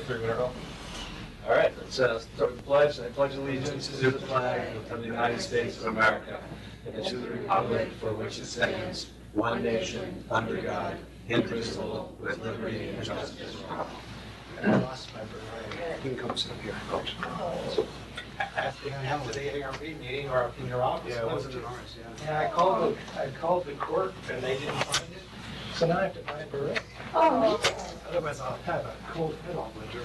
3 in a row. All right, let's start with the pledge. I pledge allegiance to the flag of the United States of America and to the republic for which it stands, one nation, under God, indivisible, with liberty and justice for all. And I lost my bird. You can come sit up here. After the ARB meeting or in your office. Yeah, it wasn't in ours, yeah. Yeah, I called the court and they didn't find it. So now I have to buy a beret. Oh. Otherwise I'll have a cold head all winter.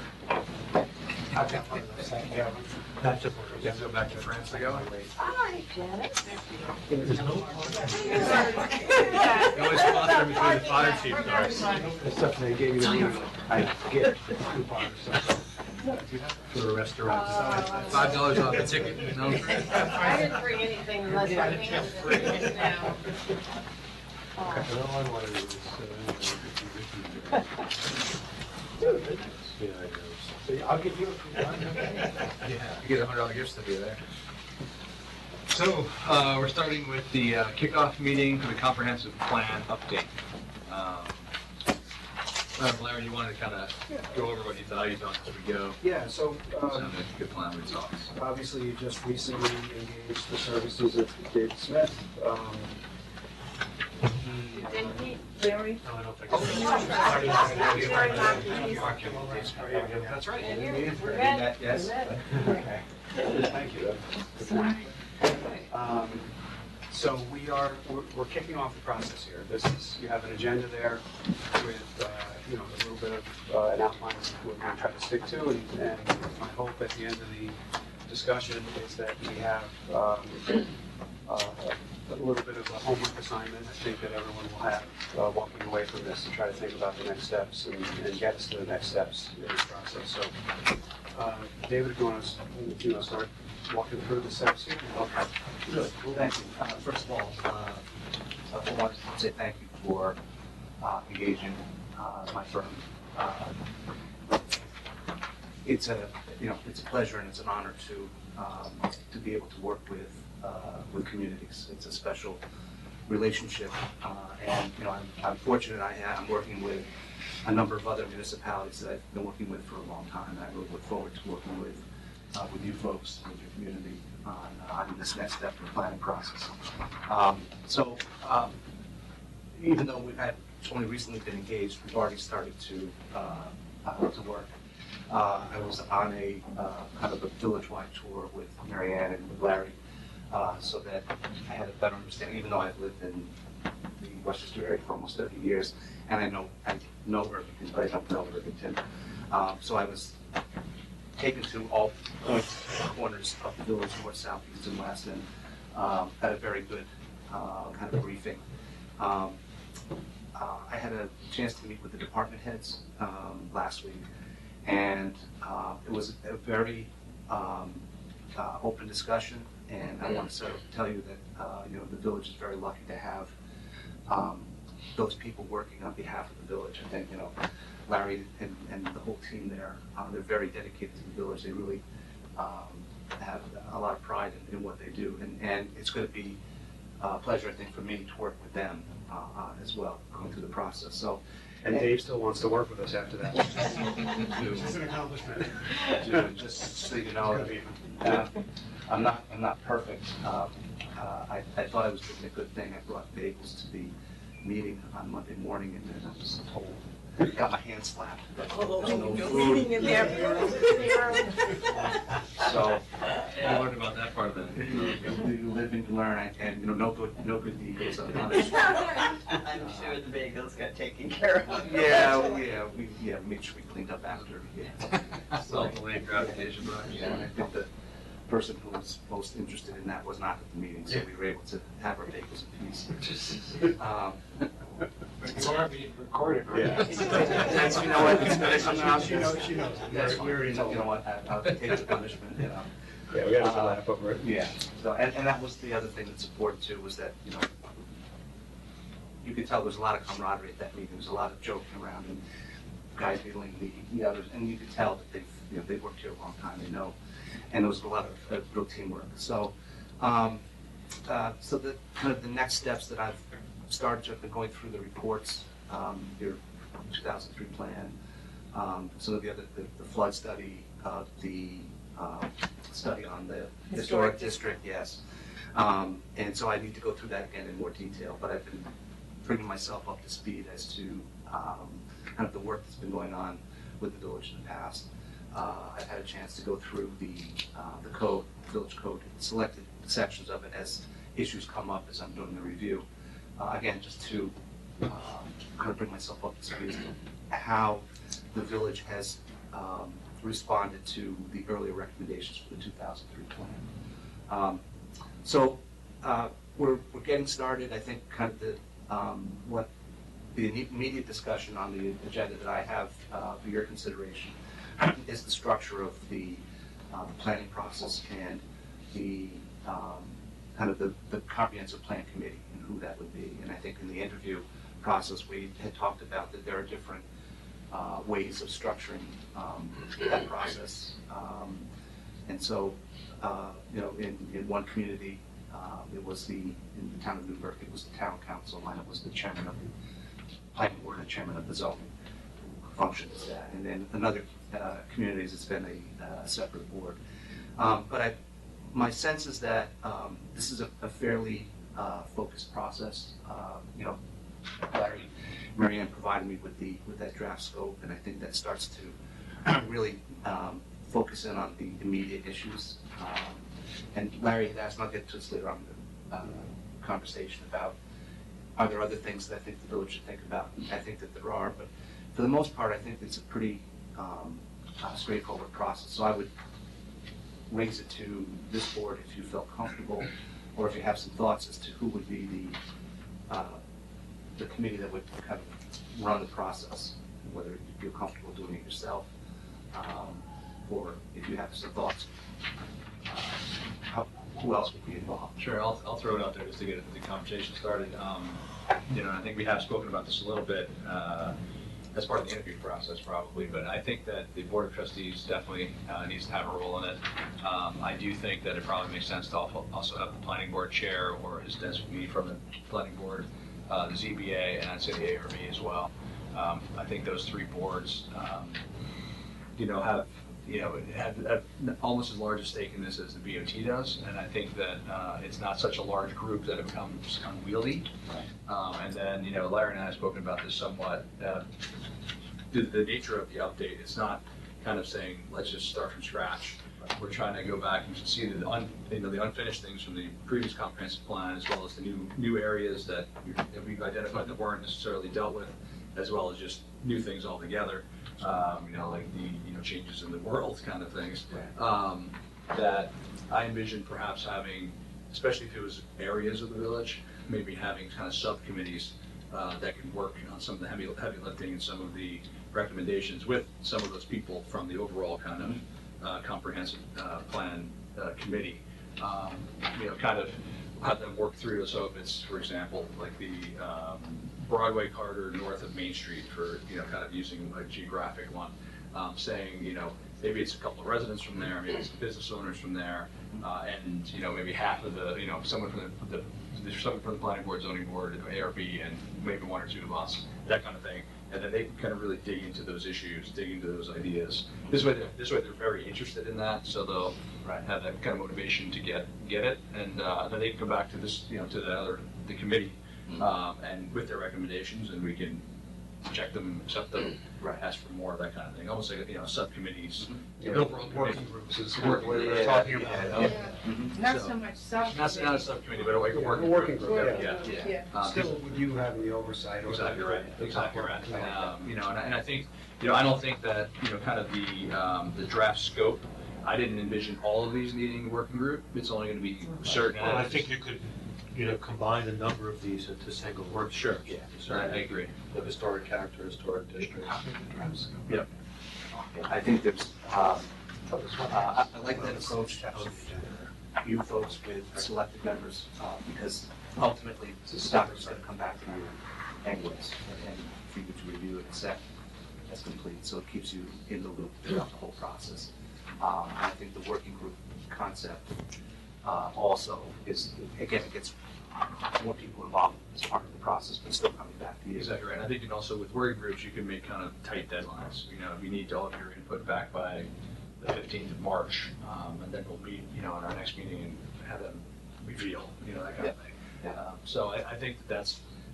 I've got one of those things. Yeah. That's just You have to go back to France to go? Hi, Janet. You always sponsor between the fire chief cars. the stuff they gave me the meeting, I get a coupon or something. For a restaurant. $5 off the ticket, no? I didn't bring anything unless I handed it now. So I'll give you a coupon. Yeah, you get a $100 gift to be there. So, we're starting with the kickoff meeting for the comprehensive plan update. Larry, you wanted to kind of go over what you valued on as we go? Yeah, so Sounded like a good plan results. obviously you just recently engaged the services of David Smith. Didn't he, Larry? No, I don't think Oh, That's right. And you, we're ready. Yes. We're ready. Thank you. So we're kicking off the process here. You have an agenda there with, a little bit of an outline of what we're going to try to stick to. And my hope at the end of the discussion is that we have a little bit of a homework assignment. I think that everyone will have walking away from this and try to think about the next steps and get us to the next steps in this process. So, David, if you want to start walking through the steps here? Okay, good. Thank you. First of all, I want to say thank you for engaging my firm. It's a pleasure and it's an honor to be able to work with communities. It's a special relationship, and I'm fortunate. I'm working with a number of other municipalities that I've been working with for a long time. And I really look forward to working with you folks, with your community on this next step in the planning process. Even though we've only recently been engaged, we've already started to work. I was on a kind of a village-wide tour with Mary Ann and with Larry, so that I had a better understanding, even though I've lived in the Westchester area for almost 30 years, and I know Irvington, but I don't know Irvington. So I was taken to all points, corners of the village, north, south, east, and west, and had a very good kind of briefing. I had a chance to meet with the department heads last week, and it was a very open discussion. And I want to tell you that the village is very lucky to have those people working on behalf of the village. I think Larry and the whole team there, they're very dedicated to the village. They really have a lot of pride in what they do, and it's going to be a pleasure, I think, for me to work with them as well, going through the process. So. And Dave still wants to work with us after that. It's an accomplishment. Just so you know, I'm not perfect. I thought I was doing a good thing. I brought bagels to the meeting on Monday morning, and then I was told, got my hand slapped. There's no food. Eating in there. So You learned about that part of it. you live and you learn, and no good deed goes unpunished. I'm sure the bagels got taken care of. We made sure we cleaned up after. Self-delayed gratification, right? Yeah, and I think the person who was most interested in that was not at the meeting, so we were able to have our bagels in peace. You are being recorded, right? Yeah. That's, you know what, it's something else. She knows. That's fine. You know what, I'll take the punishment, Yeah, we got to laugh over it. Yeah, so, and that was the other thing that's important too, was that, you could tell there was a lot of camaraderie at that meeting. There was a lot of joking around and guys needling the others, and you could tell that they've worked here a long time, they know. And there was a lot of real teamwork. So, so the kind of the next steps that I've started to have been going through the reports, your 2003 plan, some of the other, the flood study, the study on the historic district, yes. And so I need to go through that again in more detail, but I've been bringing myself up to speed as to kind of the work that's been going on with the village in the past. I've had a chance to go through the code, village code, selected sections of it as issues come up as I'm doing the review. Again, just to kind of bring myself up to speed as to how the village has responded to the earlier recommendations for the 2003 plan. So we're getting started. I think kind of what the immediate discussion on the agenda that I have for your consideration is the structure of the planning process and the kind of the comprehensive plan committee and who that would be. And I think in the interview process we had talked about that there are different ways of structuring that process. And so, you know, in one community, it was in the town of Newburgh, it was the town council, and it was the chairman of the planning board and chairman of the zoning functions as that. And then in other communities, it's been a separate board. But my sense is that this is a fairly focused process. You know, Larry, Marianne provided me with that draft scope, and I think that starts to really focus in on the immediate issues. And Larry had asked, and I'll get to this later on in the conversation about, are there other things that I think the village should think about? I think that there are, but for the most part, I think it's a pretty straightforward process. So I would raise it to this board if you felt comfortable, or if you have some thoughts as to who would be the committee that would kind of run the process, whether you feel comfortable doing it yourself, or if you have some thoughts, who else would be involved? Sure, I'll throw it out there just to get the conversation started. You know, I think we have spoken about this a little bit as part of the interview process probably, but I think that the Board of Trustees definitely needs to have a role in it. I do think that it probably makes sense to also have the planning board chair or his designee from the planning board, the ZBA, and I'd say the ARB as well. I think those three boards, you know, have almost as large a stake in this as the BOT does, and I think that it's not such a large group that it becomes unwieldy. And then, you know, Larry and I have spoken about this somewhat. The nature of the update, it's not kind of saying, let's just start from scratch. We're trying to go back and see the unfinished things from the previous comprehensive plan, as well as the new areas that we've identified that weren't necessarily dealt with, as well as just new things altogether. You know, like the changes in the world kind of things. That I envision perhaps having, especially if it was areas of the village, maybe having kind of subcommittees that could work on some of the heavy lifting and some of the recommendations with some of those people from the overall kind of comprehensive plan committee. You know, kind of have them work through. So if it's, for example, like the Broadway corridor north of Main Street, for, you know, kind of using a geographic one, saying, you know, maybe it's a couple of residents from there, maybe it's business owners from there, and, you know, maybe half of the, you know, someone from the planning board, zoning board, ARB, and maybe one or two of us, that kind of thing. And then they can kind of really dig into those issues, dig into those ideas. This way they're very interested in that, so they'll have that kind of motivation to get it, and then they can come back to this, you know, to the committee, and with their recommendations, and we can check them, accept them, ask for more, that kind of thing. Almost like, you know, subcommittees, overall Working groups is Working what we're group. talking about. Not so much not a subcommittee, but like a working Working group. group, Yeah. Still with you having the oversight. Exactly right. You know, and I think, you know, I don't think that, you know, kind of the draft scope, I didn't envision all of these needing a working group. It's only going to be certain. Well, I think you could, you know, combine a number of these into single work. Sure. Yeah. I agree. The historic character, historic district. Yep. I think there's, I like that approach of you folks with selected members, because ultimately the stuff is going to come back to you anyways, and for you to review and accept as complete, so it keeps you in the loop throughout the whole process. I think the working group concept also is, again, it gets more people involved as part of the process, but still coming back to you. Exactly right. I think, and also with working groups, you can make kind of tight deadlines. You know, we need all of your input back by the 15th of March, and then we'll meet, you know, in our next meeting and have them reveal, you know, that kind of thing. So I think that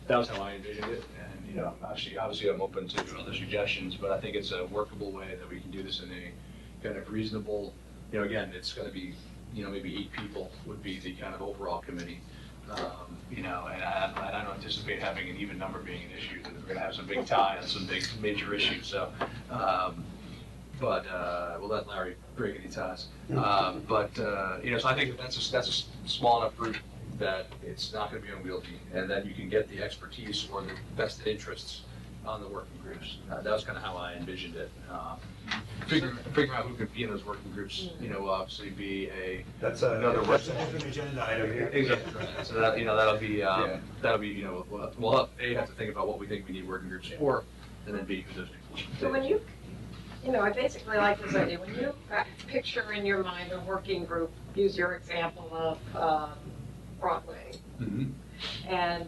was how I envisioned it, and, you know, obviously I'm open to other suggestions, but I think it's a workable way that we can do this in a kind of reasonable, you know, again, it's gonna be, you know, maybe 8 people would be the kind of overall committee. You know, and I don't anticipate having an even number being an issue, because we're gonna have some big tie on some big major issues, so. But we'll let Larry break any ties. You know, so I think that's a small enough group that it's not gonna be unwieldy, and that you can get the expertise or the vested interests on the working groups. That was kind of how I envisioned it. Figuring out who could be in those working groups, you know, will obviously be another work. That's a different agenda item here. Exactly. Right. So that, you know, that'll be, you know, we'll have to think about what we think we need working groups for, and then B, who those people. So when you know, I basically like this idea, when you picture in your mind a working group, use your example of Broadway. Mm-hmm. And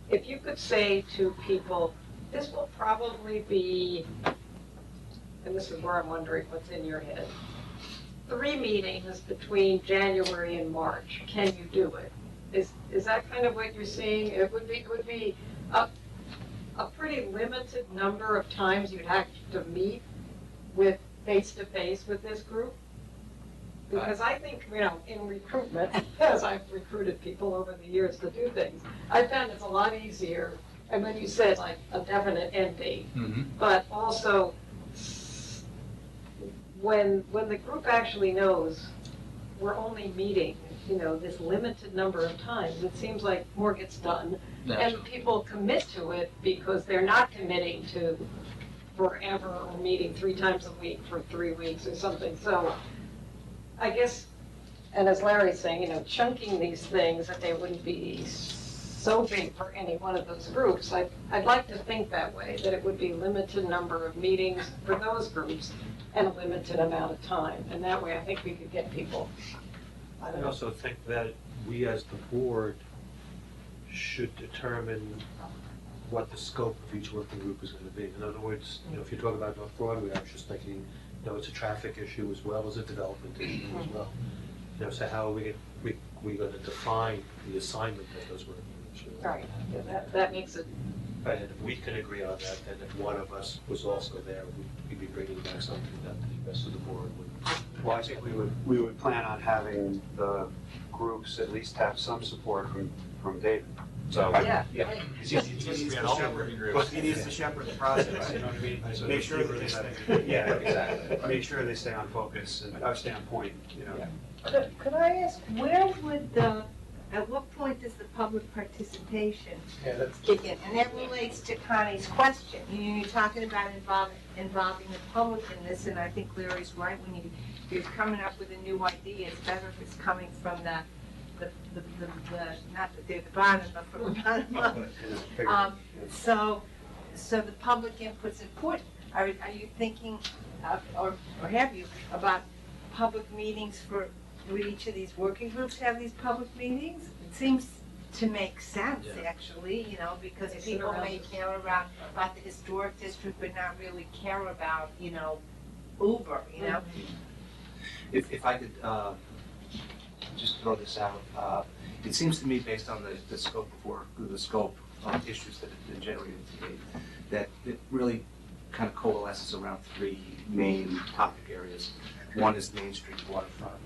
if you could say to people, this will probably be, and this is where I'm wondering what's in your head, 3 meetings between January and March, can you do it? Is that kind of what you're seeing? It would be a pretty limited number of times you'd have to meet with face-to-face with this group? Because I think, you know, in recruitment, as I've recruited people over the years to do things, I found it's a lot easier, and when you said like a definite end date, but also when the group actually knows we're only meeting, you know, this limited number of times, it seems like more gets done. And people commit to it because they're not committing to forever or meeting 3 times a week for 3 weeks or something. So I guess, and as Larry's saying, you know, chunking these things that they wouldn't be so big for any one of those groups. I'd like to think that way, that it would be limited number of meetings for those groups and a limited amount of time. And that way I think we could get people. I also think that we as the board should determine what the scope of each working group is going to be. In other words, you know, if you're talking about North Broadway, I was just thinking, you know, it's a traffic issue as well as a development issue as well. You know, so how are we going to define the assignment that those working groups should? Right, that makes it. And if we can agree on that, and if one of us was also there, we'd be bringing back something that the rest of the board would. Well, I think we would plan on having the groups at least have some support from David. So, Yeah. He needs to shepherd the process, you know what I mean? Make sure that they stay, make sure they stay on focus and stay on point, you know? Could I ask, at what point does the public participation kick in? And that relates to Connie's question. You're talking about involving the public in this, and I think Larry's right. When you're coming up with a new idea, it's better if it's coming from the not the bottom, but from the bottom up. So the public input's important. Are you thinking, or have you, about public meetings with each of these working groups have these public meetings? It seems to make sense, actually, you know, because people may care about the historic district, but not really care about, you know, Uber, you know? If I could just throw this out, it seems to me, based on the scope of work, the scope of issues that have been generated today, that it really kind of coalesces around 3 main topic areas. One is Main Street waterfront,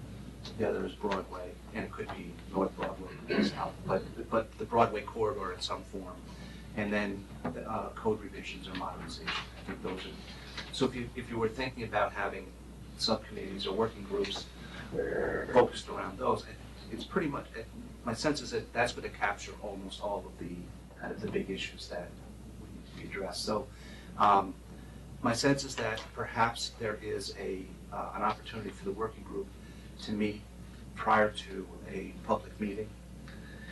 the other is Broadway, and it could be North Broadway or South, but the Broadway corridor in some form, and then code revisions or modernization. I think those are. So if you were thinking about having subcommittees or working groups focused around those, it's pretty much, my sense is that that's going to capture almost all of the kind of the big issues that need to be addressed. So my sense is that perhaps there is an opportunity for the working group to meet prior to a public meeting.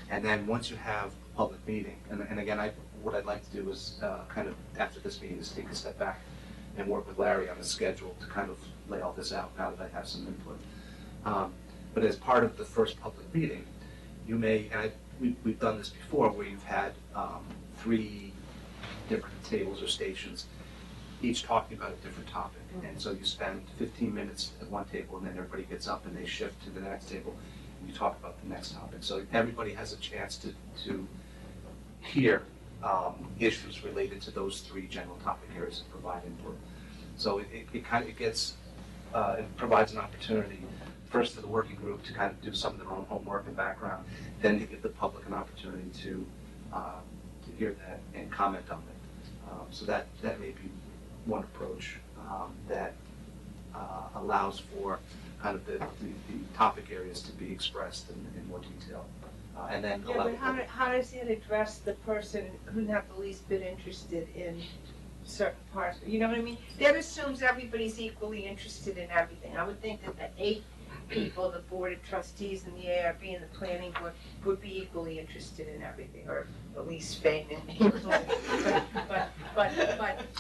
And then once you have a public meeting, and again, what I'd like to do is kind of, after this meeting, is take a step back and work with Larry on the schedule to kind of lay all this out now that I have some input. But as part of the first public meeting, you may, and we've done this before, where you've had 3 different tables or stations, each talking about a different topic. And so you spend 15 minutes at one table, and then everybody gets up and they shift to the next table, and you talk about the next topic. So everybody has a chance to hear issues related to those 3 general topic areas and provide input. So it kind of gets, it provides an opportunity first for the working group to kind of do some of their own homework and background, then to give the public an opportunity to hear that and comment on it. So that may be one approach that allows for kind of the topic areas to be expressed in more detail. And then Yeah, but how does it address the person who's not the least bit interested in certain parts? You know what I mean? That assumes everybody's equally interested in everything. I would think that the 8 people, the board of trustees and the ARB and the planning board would be equally interested in everything, or at least feigning. but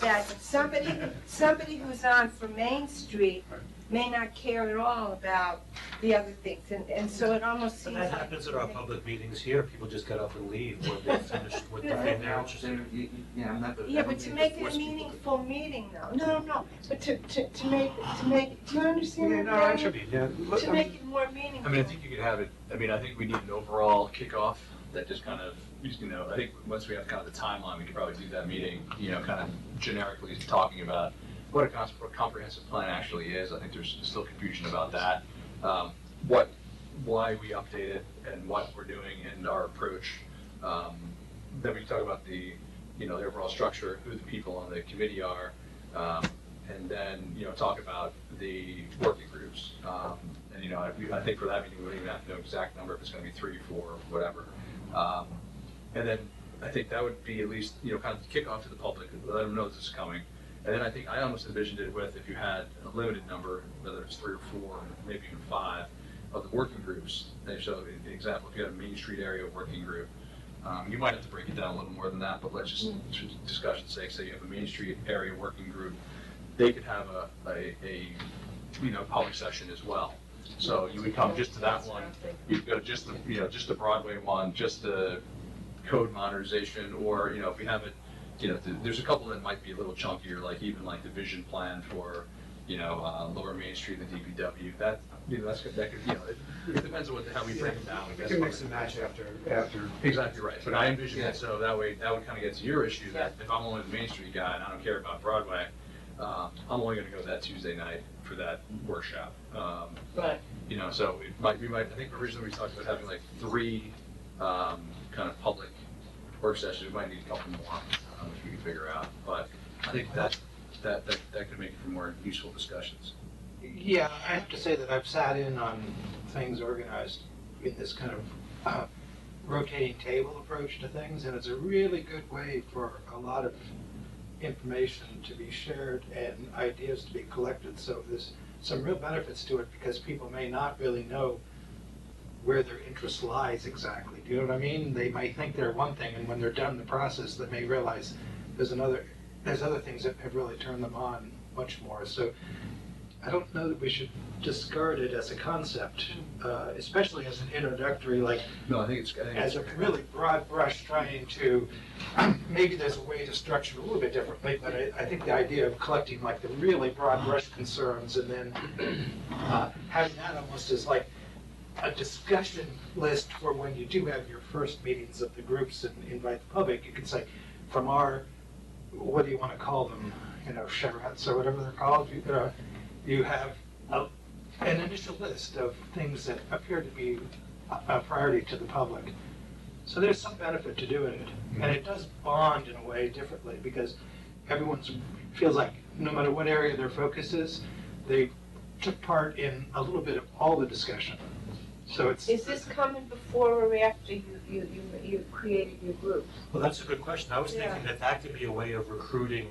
that somebody who's on for Main Street may not care at all about the other things, and so it almost And seems that like. happens at our public meetings here, people just get up and leave when they're finished with the thing they're interested in. Yeah, I'm not. Yeah, but to make it a meaningful meeting though, no, but to make, do you understand Yeah, what no, I'm I saying? should be, yeah. To make it more meaningful. I mean, I think you could have it, I mean, I think we need an overall kickoff that just kind of, I think once we have kind of the timeline, we could probably do that meeting, kind of generically talking about what a comprehensive plan actually is. I think there's still confusion about that. Why we update it and what we're doing and our approach. Then we talk about the overall structure, who the people on the committee are, and then, talk about the working groups. And, I think for that meeting, we don't even have to know exact number, if it's gonna be 3, 4, whatever. And then I think that would be at least, kind of kick off to the public, let them know this is coming. And then I think I almost envisioned it with, if you had a limited number, whether it's 3 or 4, maybe even 5, of the working groups. So, the example, if you had a Main Street area working group, you might have to break it down a little more than that, but let's just, for discussion's sake, say you have a Main Street area working group, they could have a public session as well. So you would come just to that one, you'd go just the Broadway one, just the code modernization, or, if we have it, there's a couple that might be a little chunkier, like even like the vision plan for, Lower Main Street and the DPW. That could, it depends on how we break it down. We can mix and match after. Exactly right, but I envision it so that way, that would kind of get to your issue, that if I'm only the Main Street guy and I don't care about Broadway, I'm only gonna go that Tuesday night for that workshop. Right. So I think originally we talked about having like 3 kind of public work sessions. We might need a couple more, which we can figure out, but I think that could make it for more useful discussions. Yeah, I have to say that I've sat in on things organized in this kind of rotating table approach to things, and it's a really good way for a lot of information to be shared and ideas to be collected. So there's some real benefits to it, because people may not really know where their interest lies exactly. Do you know what I mean? They might think they're one thing, and when they're done the process, they may realize there's other things that have really turned them on much more. So I don't know that we should discard it as a concept, especially as an introductory, like, No, I think it's as a really broad brush trying to, maybe there's a way to structure it a little bit differently, but I think the idea of collecting like the really broad brush concerns and then having that almost as like a discussion list for when you do have your first meetings of the groups and invite the public. You could say, from our, what do you want to call them, charrettes or whatever they're called, you have an initial list of things that appear to be a priority to the public. So there's some benefit to doing it, and it does bond in a way differently, because everyone feels like no matter what area their focus is, they took part in a little bit of all the discussion. So it's. Is this coming before or after you created your group? Well, that's a good question. I was thinking that could be a way of recruiting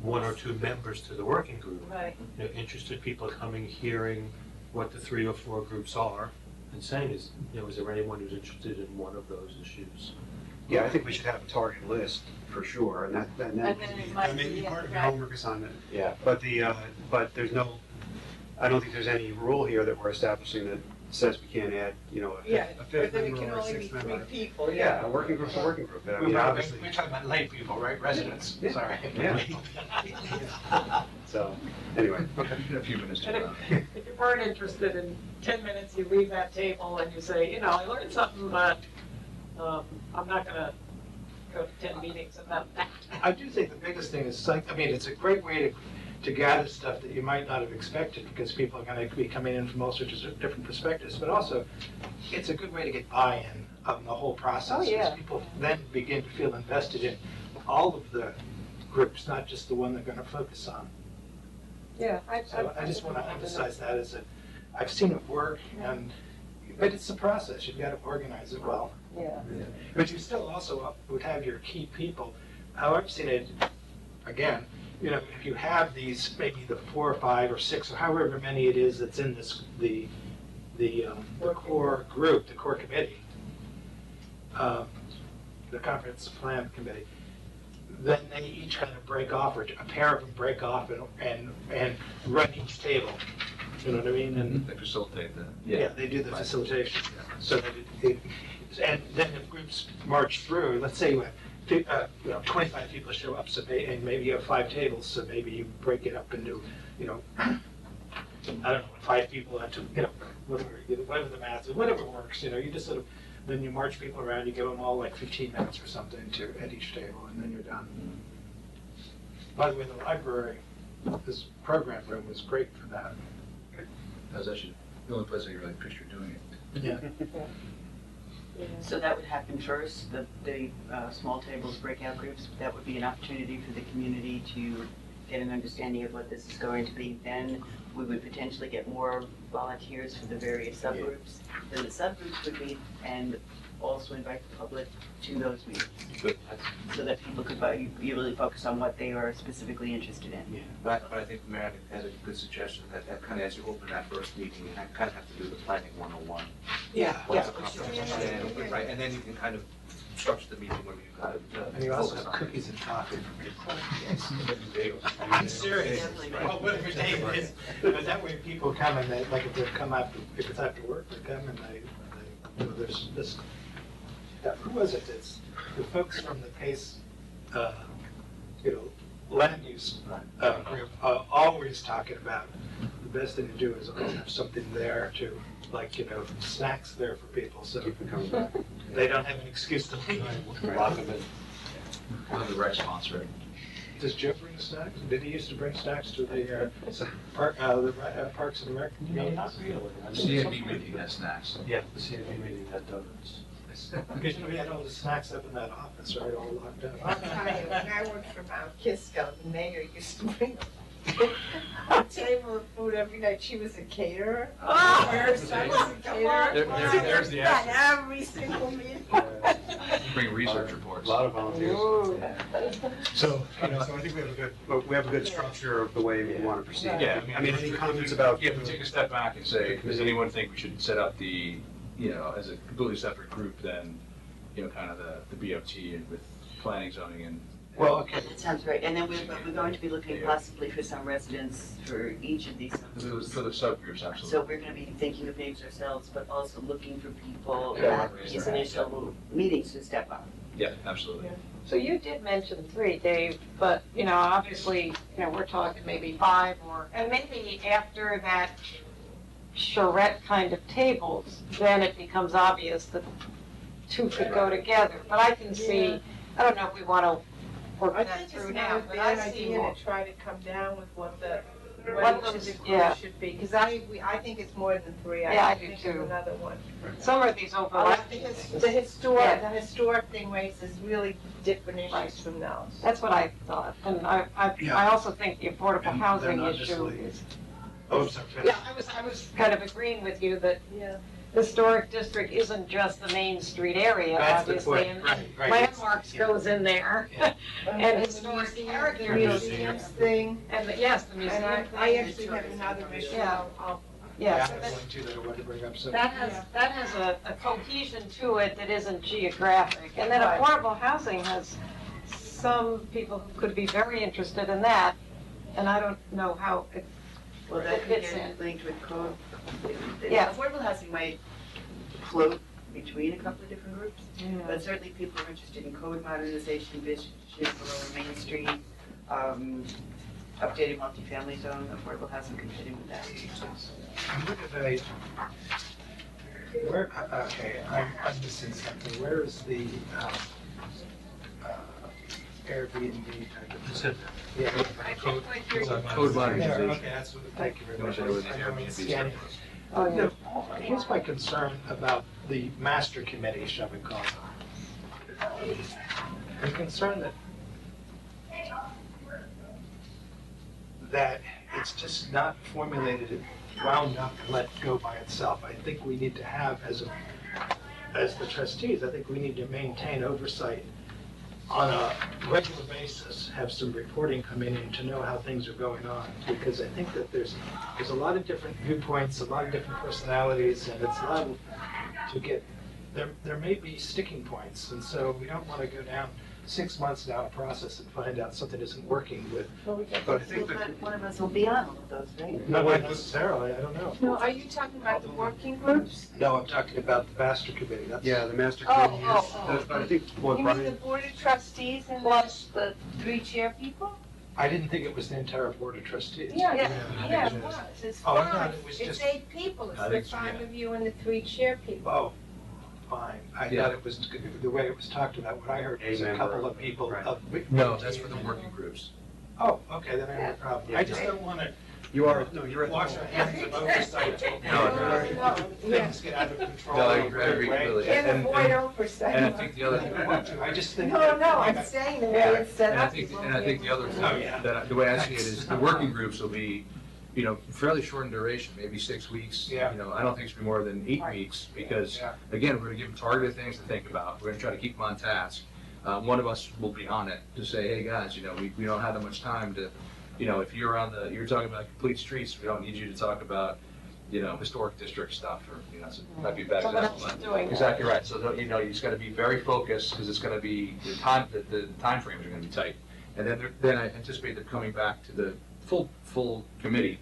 1 or 2 members to the working group. Right. Interested people coming, hearing what the 3 or 4 groups are, and saying, is there anyone who's interested in one of those issues? Yeah, I think we should have a target list for sure, and that And then it might may be be, part of your right. homework assignment. Yeah. But but there's no, I don't think there's any rule here that we're establishing that says we can't add, you know, Yeah, a or fifth that it member can or a only be sixth 3 member. people, Yeah, a working group's a working group. I We're mean, obviously, talking about lay people, right? Residents, Yeah. sorry. Yeah. So, anyway, okay. A few minutes to And run. if you weren't interested in 10 minutes, you leave that table and you say, you know, I learned something, but I'm not gonna go to 10 meetings about that. I do think the biggest thing is, I mean, it's a great way to gather stuff that you might not have expected, because people are gonna be coming in from all sorts of different perspectives, but also, it's a good way to get buy-in of the whole process. Oh, yeah. Because people then begin to feel invested in all of the groups, not just the one they're gonna focus on. Yeah. So I just want to emphasize that I've seen it work, but it's a process, you've got to organize it well. Yeah. But you still also would have your key people. How I've seen it, again, you know, if you have these, maybe the 4 or 5 or 6 or however many it is that's in this, the core group, the core committee, the comprehensive plan committee, then they each kind of break off, or a pair of them break off and run each table. You know what I mean? And They facilitate that. yeah, they do the facilitation. So that and then if groups march through, let's say you have 25 people show up, so and maybe you have 5 tables, so maybe you break it up into, you know, I don't know, 5 people into, you know, whatever the math is, whatever works, you know, you just sort of, then you march people around, you give them all like 15 minutes or something at each table, and then you're done. By the way, the library, this program room was great for that. That was actually the only place I could really picture doing it. Yeah. So that would happen first, the small tables, breakout groups, that would be an opportunity for the community to get an understanding of what this is going to be. Then we would potentially get more volunteers for the various subgroups. Then the subgroups would meet and also invite the public to those meetings. Good. So that people could be really focused on what they are specifically interested in. Yeah, but I think Meredith has a good suggestion that kind of as you open that first meeting, you kind of have to do the planning 101. Yeah. What's the comprehensive plan, right, and then you can kind of structure the meeting where you kind of. And you also focus have on cookies and coffee for people. Bagels. I'm serious. Definitely. Well, whatever day it is, but that way people come and they, like if they come after, if it's after work, they come and they you know, there's this, who was it? It's the folks from the PACE, you know, land use group, always talking about the best thing to do is always have something there to, like, you know, snacks there for people, so Keep it coming back. they don't have an excuse to leave. Lock them in. One of the rec sponsor it. Does Joe bring snacks? Did he used to bring snacks to the Parks and Rec? No, not really. I mean, CNB meeting has snacks. Yeah, the CNB meeting had donuts. Because we had all the snacks up in that office, right, all locked I'll up. tell you, when I worked for Mount Kisco, the mayor used to bring a table of food every night. She was a caterer. Oh, Her son was a caterer. There's the At answer. every single meeting. Bring research reports. A lot of volunteers. So, So I think we have a good structure of the way we want to proceed. Yeah, I mean, any comments about? Yeah, but take a step back and say, does anyone think we should set up the, you know, as a completely separate group than, you know, kind of the BOT and with planning, zoning and. well, okay. That sounds great. And then we're going to be looking possibly for some residents for each of these subgroups. For the subgroups, absolutely. So we're gonna be thinking of names ourselves, but also looking for people Yeah, at raise these their hands. initial meetings to step up. Yeah, absolutely. So you did mention 3, Dave, but, you know, obviously, you know, we're talking maybe 5 or, and maybe after that charrette kind of tables, then it becomes obvious that 2 could go together. But I can see, I don't know if we want to work I that think through it's now, not a but I bad see idea more. to try to come down with what What each of those- the yeah. groups should be, because I think it's more than 3. Yeah, I can do think of too. another one. Some of these I overlap. like the historic thing raises really different Right. issues from those. That's what I thought. And I Yeah. also think the affordable And they're housing not issue necessarily- is. Oh, I'm sorry. Yeah, I was kind of agreeing with you that Yeah. the historic district isn't just the Main Street area, That's the obviously. point, And right. landmarks Yeah. goes in there. Yeah. And the historic museum- character The goes museums in. thing, And, yes, the museum. and I actually have another issue. Yeah. I'll- Yeah, Yeah, so I that- wanted to wanted to bring up some. that has a cohesion to it that isn't geographic. And then Right. affordable housing has some people who could be very interested in that. And I don't know how, Well, that could fits get linked with code. Yeah. Affordable housing might float between a couple of different groups, but certainly people are interested in code modernization, vision for Lower Main Street, updating multifamily zone, affordable housing could fit in with that. Okay, I'm missing something. Where is the Airbnb type of? It's in Yeah. It's on Code There, modernization. okay, that's what, thank you very much. You know, the I know it's Airbnb scanning. Oh, yeah. No, here's my concern about the master committee, shall we call it. I'm concerned that it's just not formulated, wound up, and let go by itself. I think we need to have, as the trustees, I think we need to maintain oversight on a regular basis, have some reporting come in to know how things are going on. Because I think that there's a lot of different viewpoints, a lot of different personalities, and it's liable to get, there may be sticking points. And so we don't want to go down 6 months down a process and find out something isn't working with. But I think that, One of us will be on all of those, right? Not necessarily, I don't know. No, are you talking about the working groups? No, I'm talking about the master committee. That's. yeah, the master Oh, committee is, oh, but I think what You mean the Brian, board of trustees and Plus the 3 chair people? I didn't think it was the entire board of trustees. Yeah, Yeah. it was. It's Oh, I thought 5. it was It's just- 8 people. It's I the think so, 5 yeah. of you and the 3 chair people. Oh, fine. I Yeah. thought it was, the way it was talked about, what I heard was A a member, couple of people right. of. No, that's for the working groups. Oh, okay, then I have a problem. Yeah. I just don't want to you are, no, you're at the wash our hands of oversight. No, Things get out of control. No, I agree completely. Can't And- avoid and- oversight. And I think the other, I don't want to, I just think. No, that- no, I'm saying the way it's set and I up. think, you and I won't think be the able other to- thing, Oh, yeah. that, the way I see it is, the working groups will be, you know, fairly short in duration, maybe 6 weeks. Yeah. You know, I don't think it should be more than 8 Right. weeks, because, Yeah. again, we're gonna give them targeted things to think about, we're gonna try to keep them on task. One of us will be on it to say, hey, guys, you know, we don't have that much time to, you know, if you're you're talking about complete streets, we don't need you to talk about, you know, historic district stuff, or, you know, it might be a bad Someone example. else is but- doing that. Exactly right, so, you know, you just gotta be very focused, because it's gonna be, the timeframes are gonna be tight. And then I anticipate them coming back to the full committee,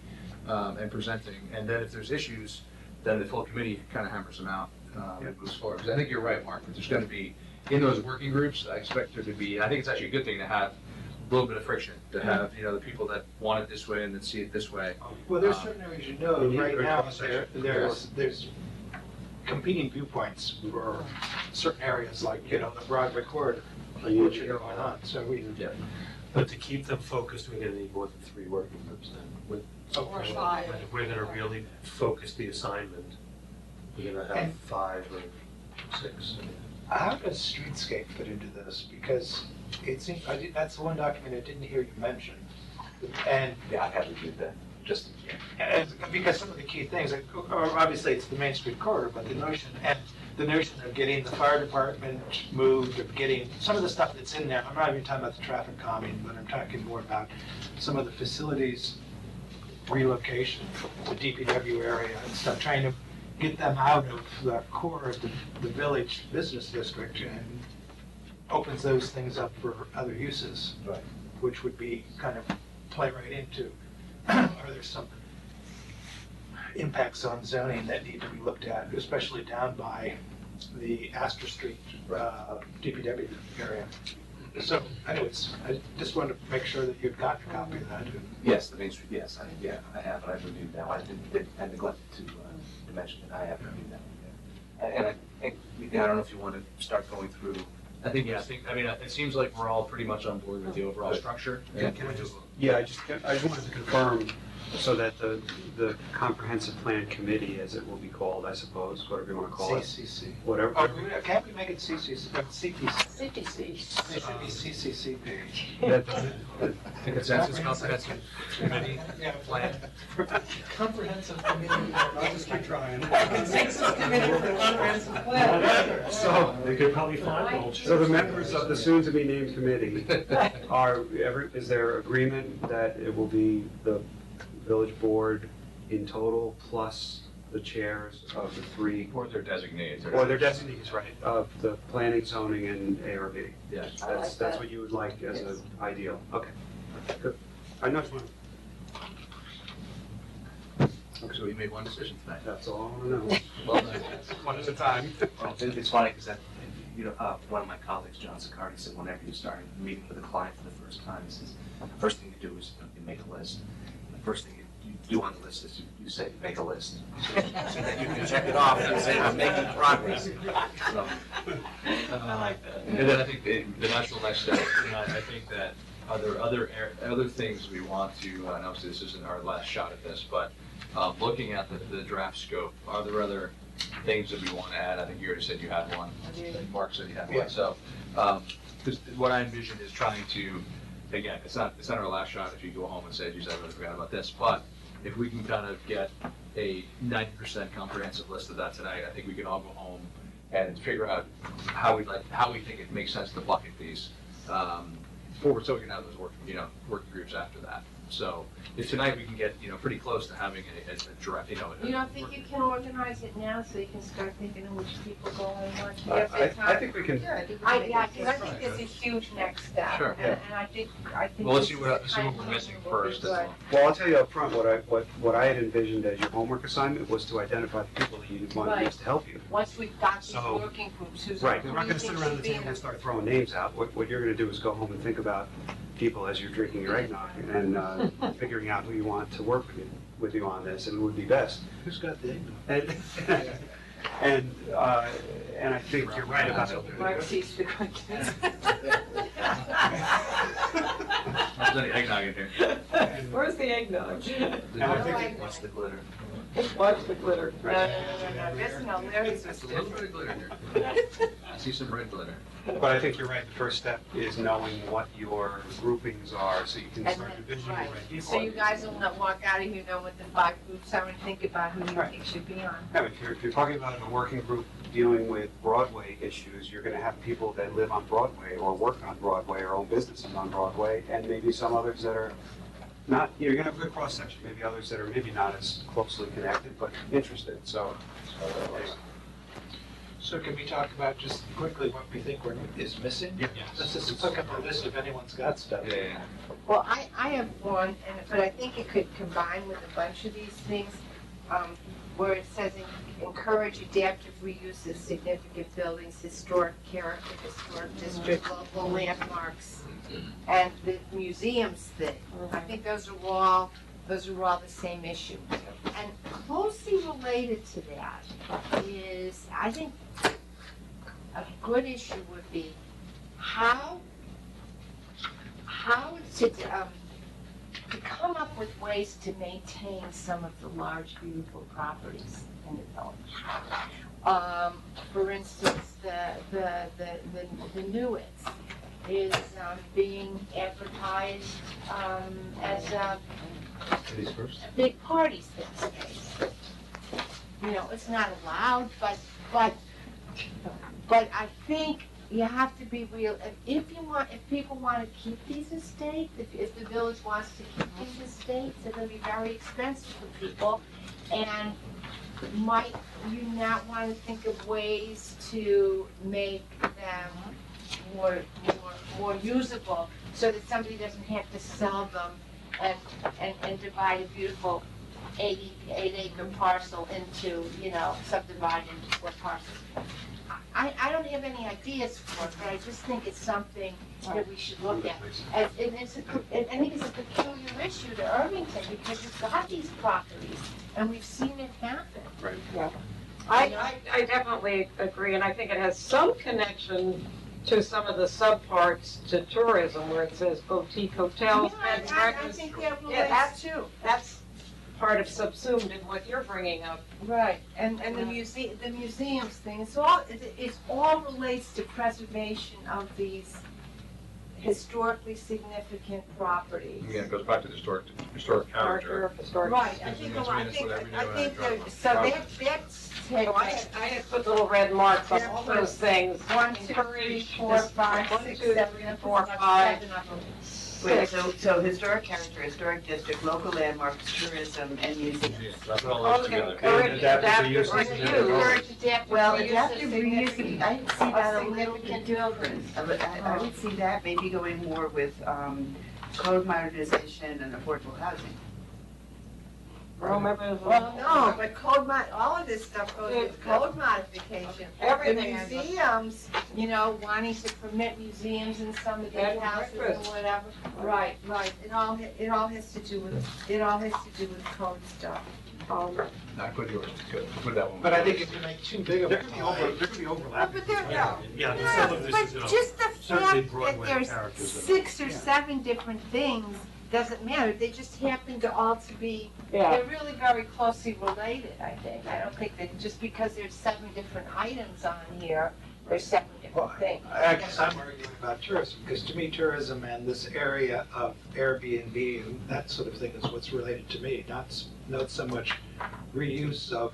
and presenting, and then if there's issues, then the full committee kind of hammers them out, and moves forward. Because I think you're right, Mark, that there's gonna be, in those working groups, I expect there to be, I think it's actually a good thing to have a little bit of friction, to have, you know, the people that want it this way and that see it this way. Well, there's certain areas, you know, We need right a now, cross-section. there's competing viewpoints for certain areas, like, you know, the Broadway corridor, which are going on, so we. Yeah. But to keep them focused, we're gonna need more than 3 working groups then. Or 5. If we're gonna really focus the assignment, we're gonna have 5 or 6. How does streetscape fit into this? Because it seems, that's the one document I didn't hear you mention. And Yeah, I had reviewed that, just, because some of the key things, obviously it's the Main Street corridor, but the notion of getting the fire department moved, of getting, some of the stuff that's in there, I'm not even talking about the traffic calming, but I'm talking more about some of the facilities relocation, the DPW area and stuff, trying to get them out of the core of the village business district, and opens those things up for other uses. Right. Which would be kind of play right into, are there some impacts on zoning that need to be looked at, especially down by the Astor Street DPW area? So anyways, I just wanted to make sure that you'd gotten a copy of that. yes, the Main Street, yes, I have, and I've reviewed that one. I neglected to mention that I have reviewed that one. And I don't know if you want to start going through. I think, it seems like we're all pretty much on board with the overall structure. Can I just, yeah, I just wanted to confirm, so that the comprehensive plan committee, as it will be called, I suppose, whatever you want to call it, CCC. whatever. Oh, can't we make it CCC, CPC? CPC. It should be CCCP. that- The consensus comprehensive committee Yeah. plan. Comprehensive committee. I'll just keep trying. Consensus committee for the comprehensive plan. So, They could probably find those. so the members of the soon-to-be-named committee is there agreement that it will be the village board in total, plus the chairs of the 3, Or their designated. or their designees, right, of the planning, zoning, and ARB? Yeah. That's what you would like as an ideal, okay, good. I know, So we made one decision tonight. That's all I want to know. Well done. One at a time. Well, it's funny because one of my colleagues, John Sicardi, said whenever you start a meeting with a client for the first time, he says, the first thing you do is you make a list. The first thing you do on the list is you say, make a list. So that you can check it off and say, I'm making progress. So, I like that. And then I think the natural next step, I think that are there other things we want to, and obviously this isn't our last shot at this, but looking at the draft scope, are there other things that we want to add? I think you already said you had one. Mark said you had one. So, because what I envision is trying to, again, it's not our last shot if you go home and say, geez, I really forgot about this, but if we can kind of get a 90% comprehensive list of that tonight, I think we can all go home and figure out how we think it makes sense to bucket these. So we can have those working groups after that. So if tonight we can get, pretty close to having a direct, You don't think you can organize it now so you can start thinking of which people go and what? I think we can. Yeah, because I think it's a huge next step. Sure. And I think. Well, let's this see what is kind we're of missing what we're first. doing. Well, I'll tell you up front, what I had envisioned as your homework assignment was to identify the people that you want to use to help you. Once we've got these So- working groups, who's. Right, who we're not do gonna you sit think around the should be table in and it? start throwing names out. What you're gonna do is go home and think about people as you're drinking your eggnog and figuring out who you want to work with you on this, and it would be best. Who's got the eggnog? And I think you're right about Mark sees the questions. There's any eggnog in here. Where's the eggnog? what's the glitter? What's the glitter? No, there's no, Larry's was There's a little different. bit of glitter here. I see some red glitter. But I think you're right, the first step is knowing what your groupings are, so you can And start then- envisioning right. what people So are. you guys will not walk out of here know what the 5 groups are and think about who you Right. think should be on. No, if you're talking about a working group dealing with Broadway issues, you're gonna have people that live on Broadway or work on Broadway or own businesses on Broadway, and maybe some others that are not, you're gonna have a good cross-section, maybe others that are maybe not as closely connected, but interested, so. anyway. So can we talk about just quickly what we think is missing? Yes. Let's just look up the list if anyone's got stuff. Yeah. Well, I have one, but I think it could combine with a bunch of these things, where it says encourage adaptive reuse of significant buildings, historic character, historic district, local landmarks, and the museums thing. I think those are all the same issue. And closely related to that is, I think, a good issue would be how to come up with ways to maintain some of the large, beautiful properties in the village. For instance, the Newitts is being advertised as a Ladies first. big party space. It's not allowed, but I think you have to be real. If people want to keep these estates, if the village wants to keep these estates, they're going to be very expensive for people. And might you not want to think of ways to make them more usable, so that somebody doesn't have to sell them and divide a beautiful 8-acre parcel into, subdivide into 4 parcels. I don't have any ideas for it, but I just think it's something that we should look at. And I think it's a peculiar issue to Irvington, because you've got these properties, and we've seen it happen. Right. I definitely agree, and I think it has some connection to some of the subparts to tourism, where it says boutique hotels, bed and I breakfast. think that Yeah, relates too. That's part of subsumed in what you're bringing up. Right, and the museums thing, it all relates to preservation of these historically significant properties. Yeah, it goes back to the historic character. Historic. Right, I Gives think, them I minutes, think, whatever you I do, think, and that- so drop that's. So I had put little red marks on all those things. 1, 2, 3, 4, 5, 6, 7, 4, 5. 7 of them. Wait, so historic character, historic district, local landmarks, tourism, and museums. Yeah, that's all those together. Encourage adaptive reuse. Encourage adaptive Well, reuse adaptive of reuse, significant- I would see that a little significant bit different. I would see that maybe going more with code modernization and affordable housing. Well, remember. Well, no, but all of this stuff goes with code modification. Everything. The museums, wanting to permit museums in some of their houses or whatever. Right. It all has to do with code stuff. Not good yours, good, put that one. But I think if you make too big of a There could be overlap. But there, Yeah, some of this but is, just the certainly fact that Broadway there's characters. 6 or 7 different things doesn't matter. They just happen to all to be, Yeah. they're really very closely related, I think. I don't think that just because there's 7 different items on here, there's 7 Well, different things. I guess I'm arguing about tourism, because to me, tourism and this area of Airbnb and that sort of thing is what's related to me, not so much reuse of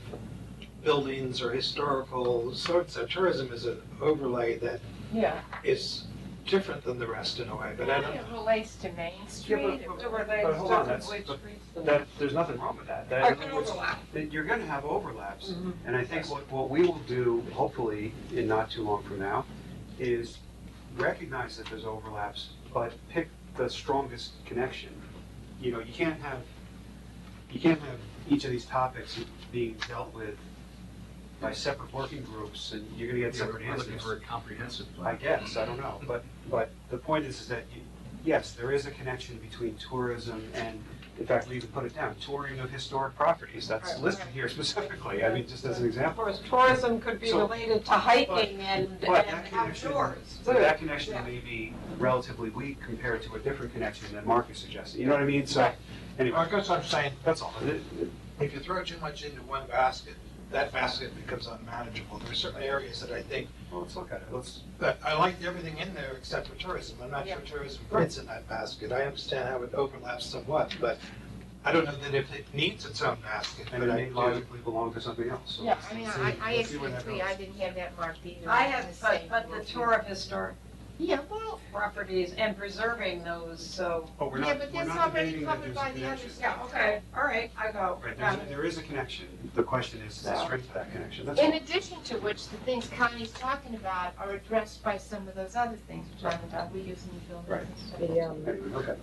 buildings or historical sorts. So tourism is an overlay that Yeah. is different than the rest in a way, but I don't It know. relates to Main Street. But hold on, there's nothing wrong with that. I can overlap. You're gonna have overlaps, Mhm. and I think what we will do, hopefully, in not too long from now, is recognize that there's overlaps, but pick the strongest connection. You can't have each of these topics being dealt with by separate working groups, and you're gonna get separate We're looking answers. for a comprehensive I plan. guess, I don't know, but the point is that, yes, there is a connection between tourism and, in fact, we even put it down, touring of historic properties, that's Right. listed here specifically, I mean, just as an example. Of course, tourism could be So- related to hiking and But that outdoors. But that connection Yeah. may be relatively weak compared to a different connection that Mark is suggesting, you know what I mean? So, anyway, I guess I'm saying, that's all. if you throw too much into one basket, that basket becomes unmanageable. There are certain areas that I think Well, let's look at it, that I like everything in there except for tourism. I'm not sure tourism fits in that basket. I understand how it overlaps somewhat, but I don't know that if it needs its own basket, and but it I may do. logically belong to something else. So Yeah, let's I mean, see- I let's see where that agree, goes. I didn't have that marked either. I I'm have, the same. but the tour of historic Yeah, well, properties and preserving those, so. But we're yeah, not, but we're that's not already debating that covered there's by a the other connection. stuff. Yeah, okay, all right, I go. Right, Got it. there is a connection, the question is the So- strength of that connection, that's In all. addition to which, the things Connie's talking about are addressed by some of those other things we're talking about, reusing the buildings Right. and stuff. Anyway, okay.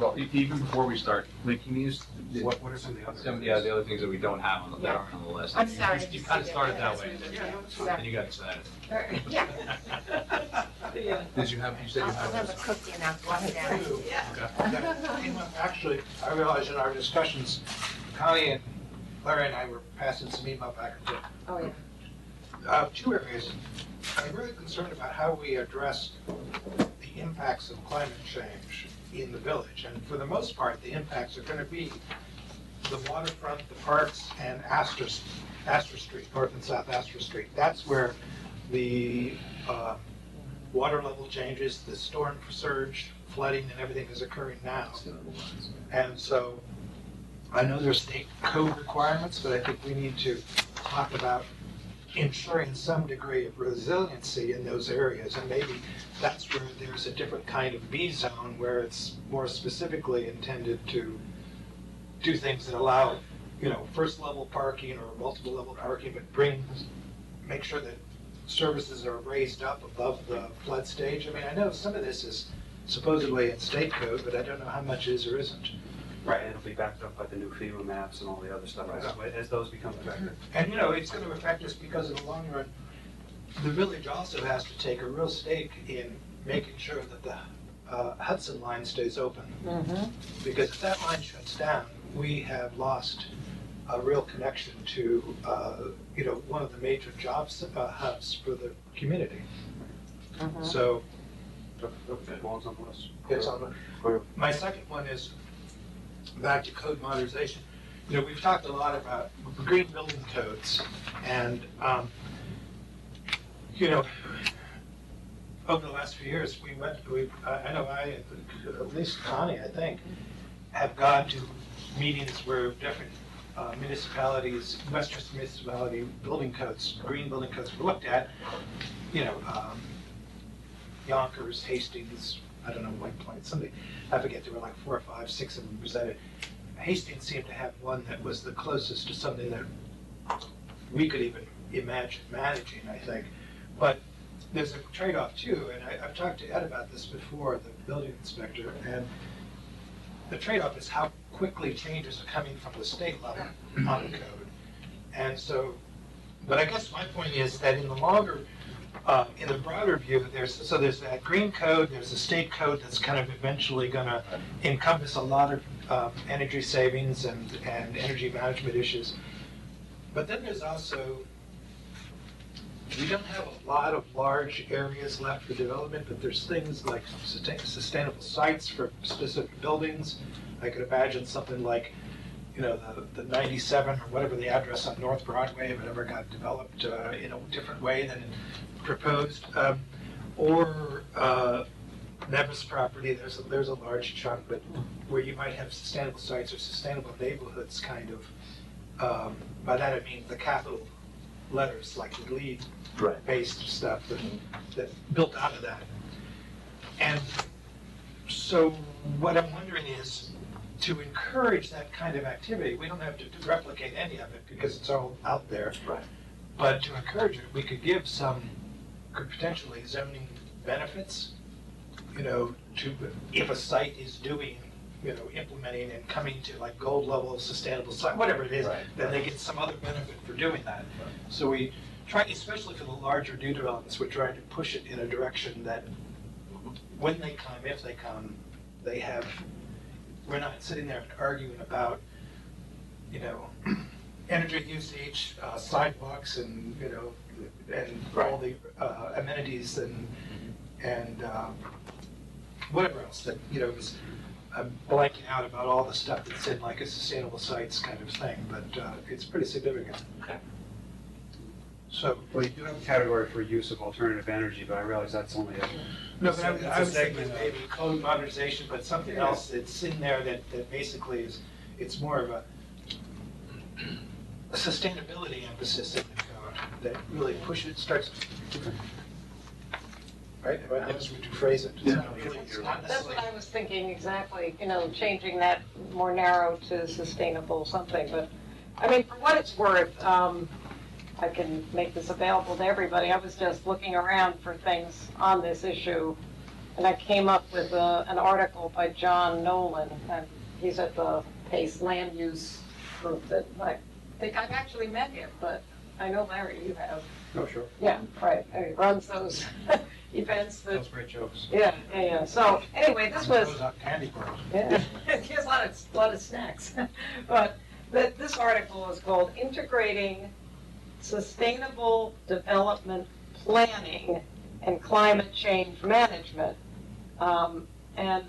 Well, even before we start linking these, What are some of the other? the other things that we don't have on the, that aren't on the list. I'm sorry. You kind of started that way, Yeah, no, it's fine. Sorry. and you got excited. Yeah, Yeah. Did you have, you said you I'll had. have a cookie and I'll go down. Actually, I realize in our discussions, Connie and Larry and I were passing some email back and forth. Oh, yeah. 2 areas. I'm really concerned about how we address the impacts of climate change in the village. And for the most part, the impacts are going to be the waterfront, the parks, and Astor Street, North and South Astor Street. That's where the water level changes, the storm surge, flooding, and everything is occurring now. And so I know there's state code requirements, but I think we need to talk about ensuring some degree of resiliency in those areas. And maybe that's where there's a different kind of B zone where it's more specifically intended to do things that allow, first level parking or multiple level parking, but make sure that services are raised up above the flood stage. I mean, I know some of this is supposedly in state code, but I don't know how much is or isn't. Right, and it'll be backed up by the new FEMA maps and all the other stuff as those become effective. And, it's going to affect us because in the long run, the village also has to take a real stake in making sure that the Hudson line stays open. Mm-hmm. Because if that line shuts down, we have lost a real connection to, one of the major jobs hubs for the community. Mm-hmm. So Okay, well, it's on the list. it's on the, my second one is back to code modernization. We've talked a lot about green building codes and, over the last few years, at least Connie, I think, have gone to meetings where different municipalities, Westchester municipality building codes, green building codes were looked at. Yonkers, Hastings, I don't know what point, I forget, there were like 4 or 5, 6 of them presented. Hastings seemed to have one that was the closest to something that we could even imagine managing, I think. But there's a trade-off too, and I've talked to Ed about this before, the building inspector, and the trade-off is how quickly changes are coming from the state level on the code. And so, but I guess my point is that in the longer, in the broader view, there's that green code, there's a state code that's kind of eventually gonna encompass a lot of energy savings and energy management issues. But then there's also, we don't have a lot of large areas left for development, but there's things like sustainable sites for specific buildings. I could imagine something like, you know, the 97 or whatever the address on North Broadway, if it ever got developed in a different way than proposed. Or Nevis property, there's a large chunk, but where you might have sustainable sites or sustainable neighborhoods kind of, by that I mean the capital letters, like the LEED-based stuff that built out of that. And so what I'm wondering is, to encourage that kind of activity, we don't have to replicate any of it because it's all out there. Right. But to encourage it, we could give could potentially zoning benefits, you know, if a site is doing, you know, implementing and coming to like gold level sustainable site, whatever it is, then they get some other benefit for doing that. So we try, especially for the larger new developments, we're trying to push it in a direction that when they come, if they come, they have, we're not sitting there arguing about, you know, energy usage, sidewalks, and, you know, and all the amenities and whatever else that, you know, is, I'm blanking out about all the stuff that's in like a sustainable sites kind of thing, but it's pretty significant. Okay. So. Well, you do have a category for use of alternative energy, but I realize that's only a. No, but I was thinking segment of- maybe code modernization, but something else that's in there that basically is, it's more of a sustainability emphasis in the code that really pushes, starts, right? That was what you phrase it. It's not really- it's not That's what necessarily- I was thinking exactly, you know, changing that more narrow to sustainable something, but, I mean, for what it's worth, I can make this available to everybody. I was just looking around for things on this issue, and I came up with an article by John Nolan, and he's at the PACE Land Use Group that I think I've actually met him, but I know Larry, you have. Oh, sure. Yeah, right, and he runs those events that, Those great jokes. yeah. So, anyway, this was. Those are candy bars. Yeah, he has a lot of snacks. But this article is called Integrating Sustainable Development Planning and Climate Change Management. And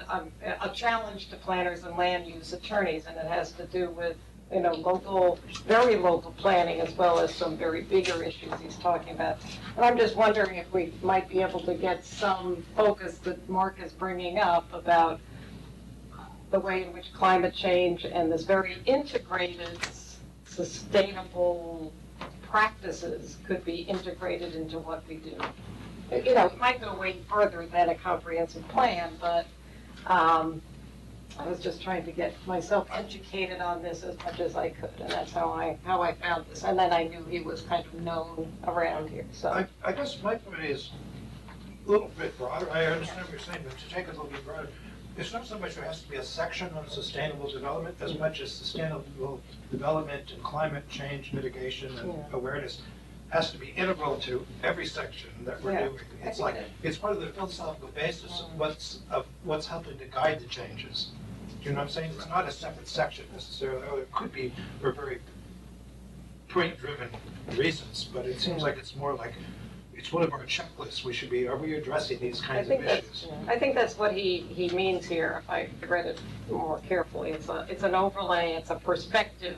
a challenge to planners and land use attorneys, and it has to do with, you know, local, very local planning as well as some very bigger issues he's talking about. And I'm just wondering if we might be able to get some focus that Mark is bringing up about the way in which climate change and this very integrated, sustainable practices could be integrated into what we do. You know, it might go way further than a comprehensive plan, but I was just trying to get myself educated on this as much as I could, and that's how I found this. And then I knew he was kind of known around here, so. I guess my point is a little bit broader. I understand what you're saying, but to take it a little bit broader, it's not so much there has to be a section on sustainable development as much as sustainable development and climate change mitigation and awareness has to be integral to every section that we're doing. It's like, it's part of the philosophical basis of what's helping to guide the changes. Do you know what I'm saying? It's not a separate section necessarily, or it could be for very point-driven reasons, but it seems like it's more like, it's one of our checklists. Are we addressing these kinds of issues? I think that's what he means here, if I read it more carefully. It's an overlay, it's a perspective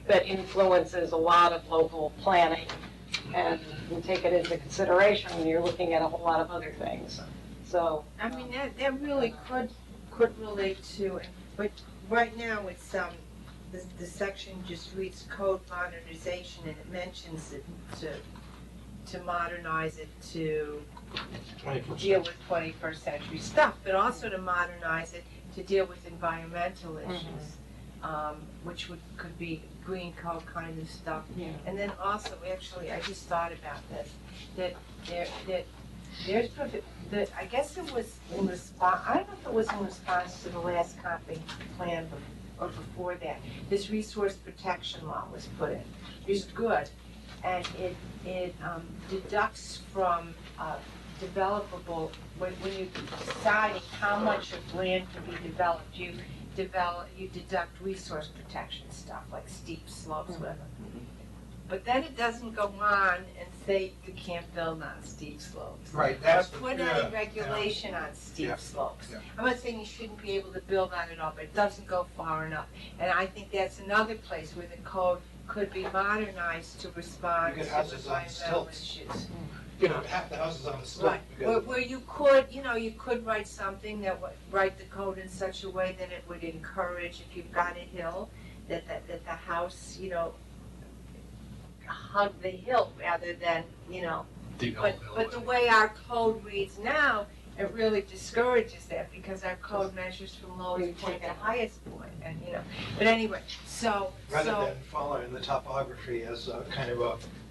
that influences a lot of local planning. And you take it into consideration when you're looking at a whole lot of other things. So. I mean, that really could relate to, but right now it's, the section just reads code modernization, and it mentions it to modernize it to deal with 21st century stuff, but also to modernize it to deal with environmental issues, which could be green code kind of stuff. Yeah. And then also, actually, I just thought about this, that there's, I guess it was in response, I don't know if it was in response to the last comp plan or before that. This resource protection law was put in, which is good. And it deducts from developable, when you're deciding how much of land can be developed, you deduct resource protection stuff like steep slopes, whatever. But then it doesn't go on and say you can't build on steep slopes. Right, that's Or put any regulation on steep Yeah. slopes. Yeah. I'm not saying you shouldn't be able to build on it all, but it doesn't go far enough. And I think that's another place where the code could be modernized to respond You to get houses on environmental stilts. issues. You know, half the houses on the slope. Right, because- where you could, you could write something that would, write the code in such a way that it would encourage, if you've got a hill, that the house, hug the hill rather than, but the way our code reads now, it really discourages that because our code measures from lowest point to highest point, and but anyway, Rather than following the topography as a kind of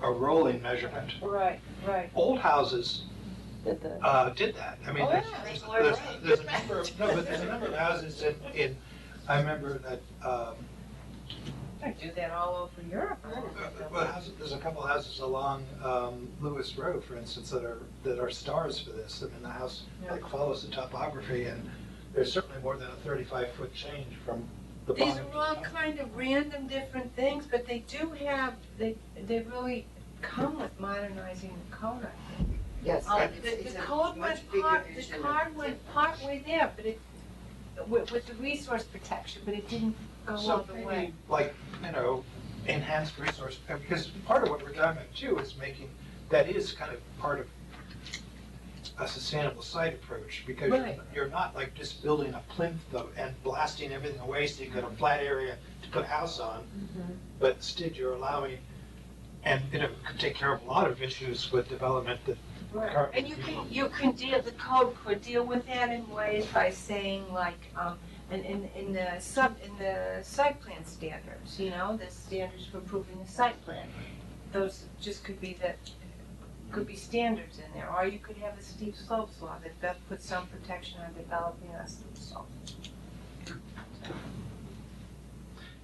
a rolling measurement. Right. Old houses Did the- did that. I mean, Oh, there's, yeah. there's a number of houses in, I remember that, I do that all over Europe. there's a couple of houses along Lewis Road, for instance, that are stars for this. I mean, the house like follows the topography, and there's certainly more than a 35-foot change from the These bottom are to all the top. kind of random different things, but they do have, they really come with modernizing the code, I think. Yes. The code went partway there, but with the resource protection, but it didn't go all So the maybe, way. like, enhanced resource, because part of what we're talking about too is that is kind of part of a sustainable site approach, because Right. you're not like just building a plinth and blasting everything away so you got a flat area to put a house on, but instead you're allowing, and it could take care of a lot of issues with development that currently. And you can deal, the code could deal with that in ways by saying like, in the site plan standards, the standards for approving a site plan. Those just could be standards in there, or you could have a steep slopes law that puts some protection on developing a steep slope.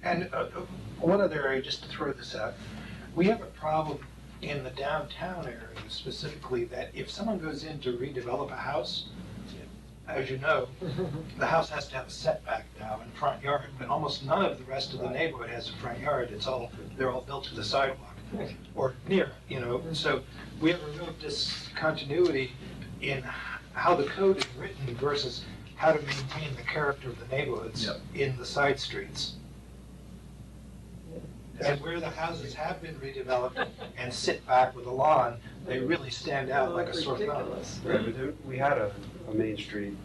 And one other area, just to throw this out, we have a problem in the downtown area specifically, that if someone goes in to redevelop a house, as you know, the house has to have a setback now in front yard, but almost none of the rest of the neighborhood has a front yard. They're all built to the sidewalk or near it, So we have a real discontinuity in how the code is written versus how to maintain the character of the neighborhoods in the side streets. And where the houses have been redeveloped and sit back with a lawn, they really stand out like a sore thumb. Ridiculous. Right, but we had a Main Street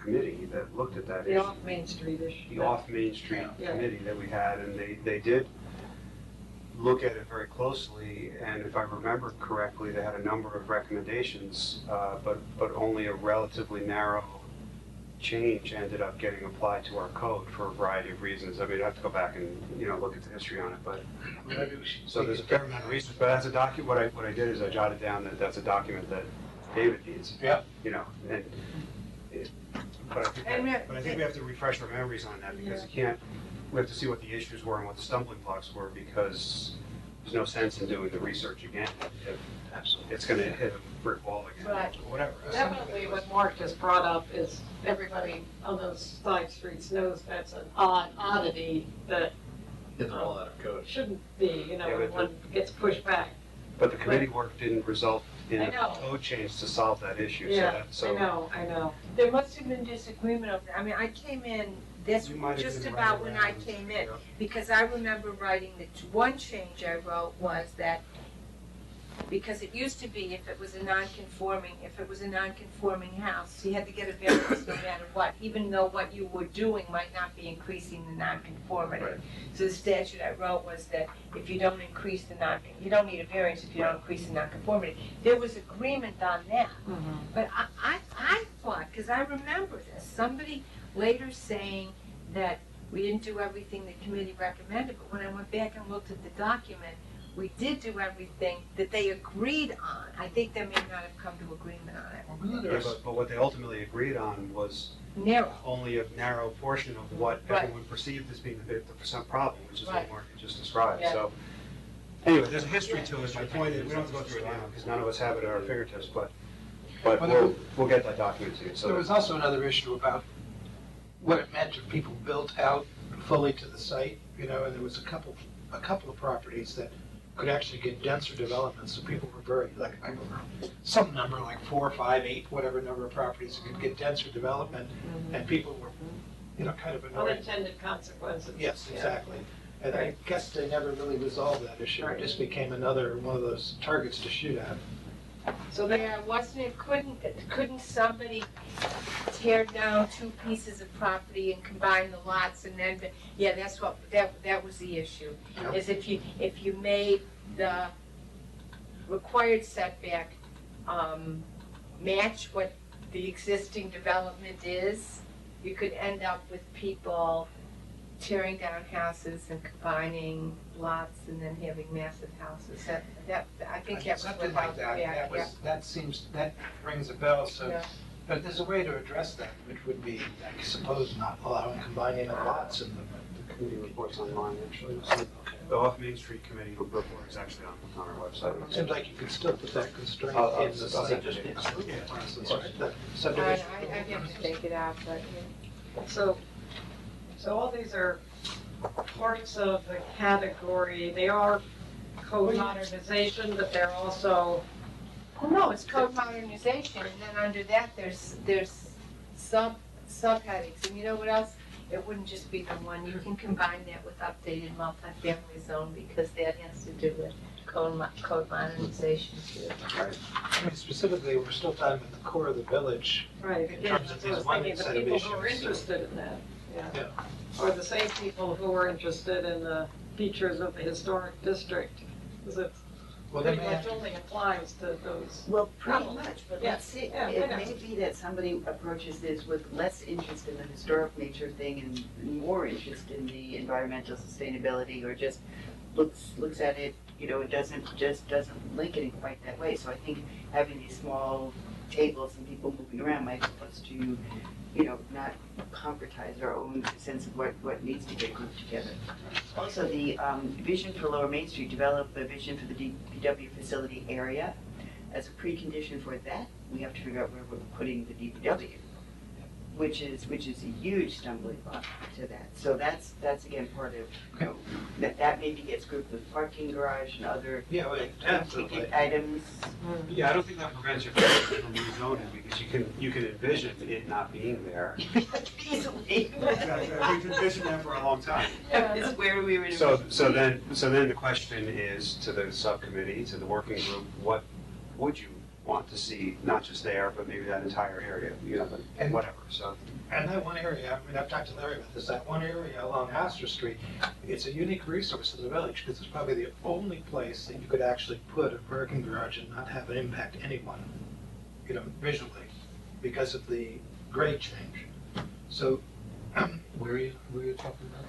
committee that looked at that The issue. off Main Street-ish. The off Main Street Yeah. committee that we had, and they did look at it very closely, and if I remember correctly, they had a number of recommendations, but only a relatively narrow change ended up getting applied to our code for a variety of reasons. I mean, I'd have to go back and, look at the history on it, but, Maybe we should so there's a fair amount of research, but as a document, what I did is I jotted down that that's a document that David needs. Yeah. And but I think we have to refresh our memories on that, because we have to see what the issues were and what the stumbling blocks were, because there's no sense in doing the research again if it's gonna hit a brick wall again, Right. or whatever. Definitely what Mark just brought up is everybody on those side streets knows that's an oddity that They're all out of code. shouldn't be, Yeah, when but one gets pushed back. But the committee work didn't result in I a know. code change to solve that issue, so Yeah, that, so. I know. There must have been disagreement over, I mean, I came in, that's You might have just been about right when I around, came in, yeah. because I remember writing that one change I wrote was that, because it used to be if it was a non-conforming house, you had to get a variance no matter what, even though what you were doing might not be increasing the non-conformity. Right. So the statute I wrote was that if you don't increase you don't need a variance if you don't increase the non-conformity. There was agreement on that. But I thought, because I remember this, somebody later saying that we didn't do everything the committee recommended, but when I went back and looked at the document, we did do everything that they agreed on. I think they may not have come to agreement on it. Yeah, but what they ultimately agreed on was Narrow. only a narrow portion of what Right. everyone perceived as being the 50% problem, which is what Right. Mark just described, Yeah. so. Anyway, there's a history to it, my point is, we don't have to go through it now, because none of us have it at our fingertips, but we'll get that document to you, So there so. was also another issue about what it meant if people built out fully to the site, and there was a couple of properties that could actually get denser development, so people were very, like, I don't know, some number, like 4, 5, 8, whatever number of properties that could get denser development, and people were, kind of annoyed. Unintended consequences. Yes, Yeah. exactly. And I guess they never really resolved that issue. It just became another one of those targets to shoot at. So they, Yeah, wasn't it, couldn't somebody tear down 2 pieces of property and combine the lots and then, yeah, that's what, that was the issue. Yep. Is if you made the required setback, match what the existing development is, you could end up with people tearing down houses and combining lots and then having massive houses. I think that was Something without like the that, back, that rings a bell, so. Yeah. But there's a way to address that, which would be, I suppose, not allowing combining of lots in The committee reports online, actually, so the Off Main Street Committee report is actually on our website. It seems like you could still put that constraint I'll in the send site it to you. process, right? The I subdivision. have to take it out, but, so all these are parts of the category, they are code modernization, but they're also, well, no, it's code modernization, and then under that, there's subheadings, and you know what else? It wouldn't just be the one, you can combine that with updated multifamily zone, because that has to do with code modernization too. I mean, specifically, we're still talking about the core of the village. right, In again, terms of that's what I was these one thinking, the set of people who are issues. interested in that, yeah. Yeah. Or the same people who are interested in the features of the historic district, because it Well, they pretty may have much to, only applies to those. Well, pretty Probably. much, but Yeah. let's see, Yeah, I it know. may be that somebody approaches this with less interest in the historic nature thing and more interest in the environmental sustainability, or just looks at it, it doesn't link it in quite that way. So I think having these small tables and people moving around might help us to, not concretize our own sense of what needs to get grouped together. Also, the vision for Lower Main Street, develop a vision for the DPW facility area. As a precondition for that, we have to figure out where we're putting the DPW, which is a huge stumbling block to that. So that's again part of, that maybe gets grouped with parking garage and other yeah, well, absolutely. ticket items. Yeah, I don't think that prevents you from rezoning, because you can envision it not being there. Easily. We've envisioned that for a long time. It's where we were. So then the question is to the subcommittee, to the working group, what would you want to see, not just there, but maybe that entire area, And- whatever, so. And that one area, I mean, I've talked to Larry about this, that one area along Astor Street, it's a unique resource in the village, because it's probably the only place that you could actually put a parking garage and not have it impact anyone, visually, because of the grade change. So, Where are you talking about?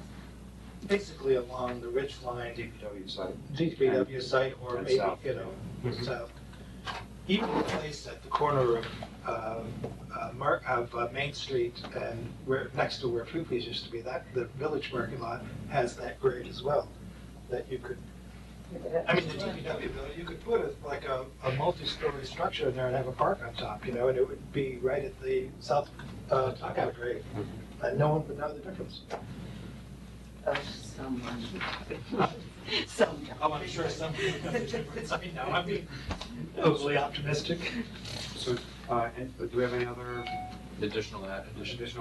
basically along the ridge line, DPW site. DPW site, or And maybe, south. Mhm. south. Even the place at the corner of Main Street and next to where Fupi's used to be, the village parking lot has that grade as well, that you could, I mean, the DPW building, you could put a multi-story structure in there and have a park on top, and it would be right at the south dugout grade, and no one would know the difference. Someone. Oh, I'm sure somebody would know the difference. I mean, no, I'm being overly optimistic. So, and do we have any other Additional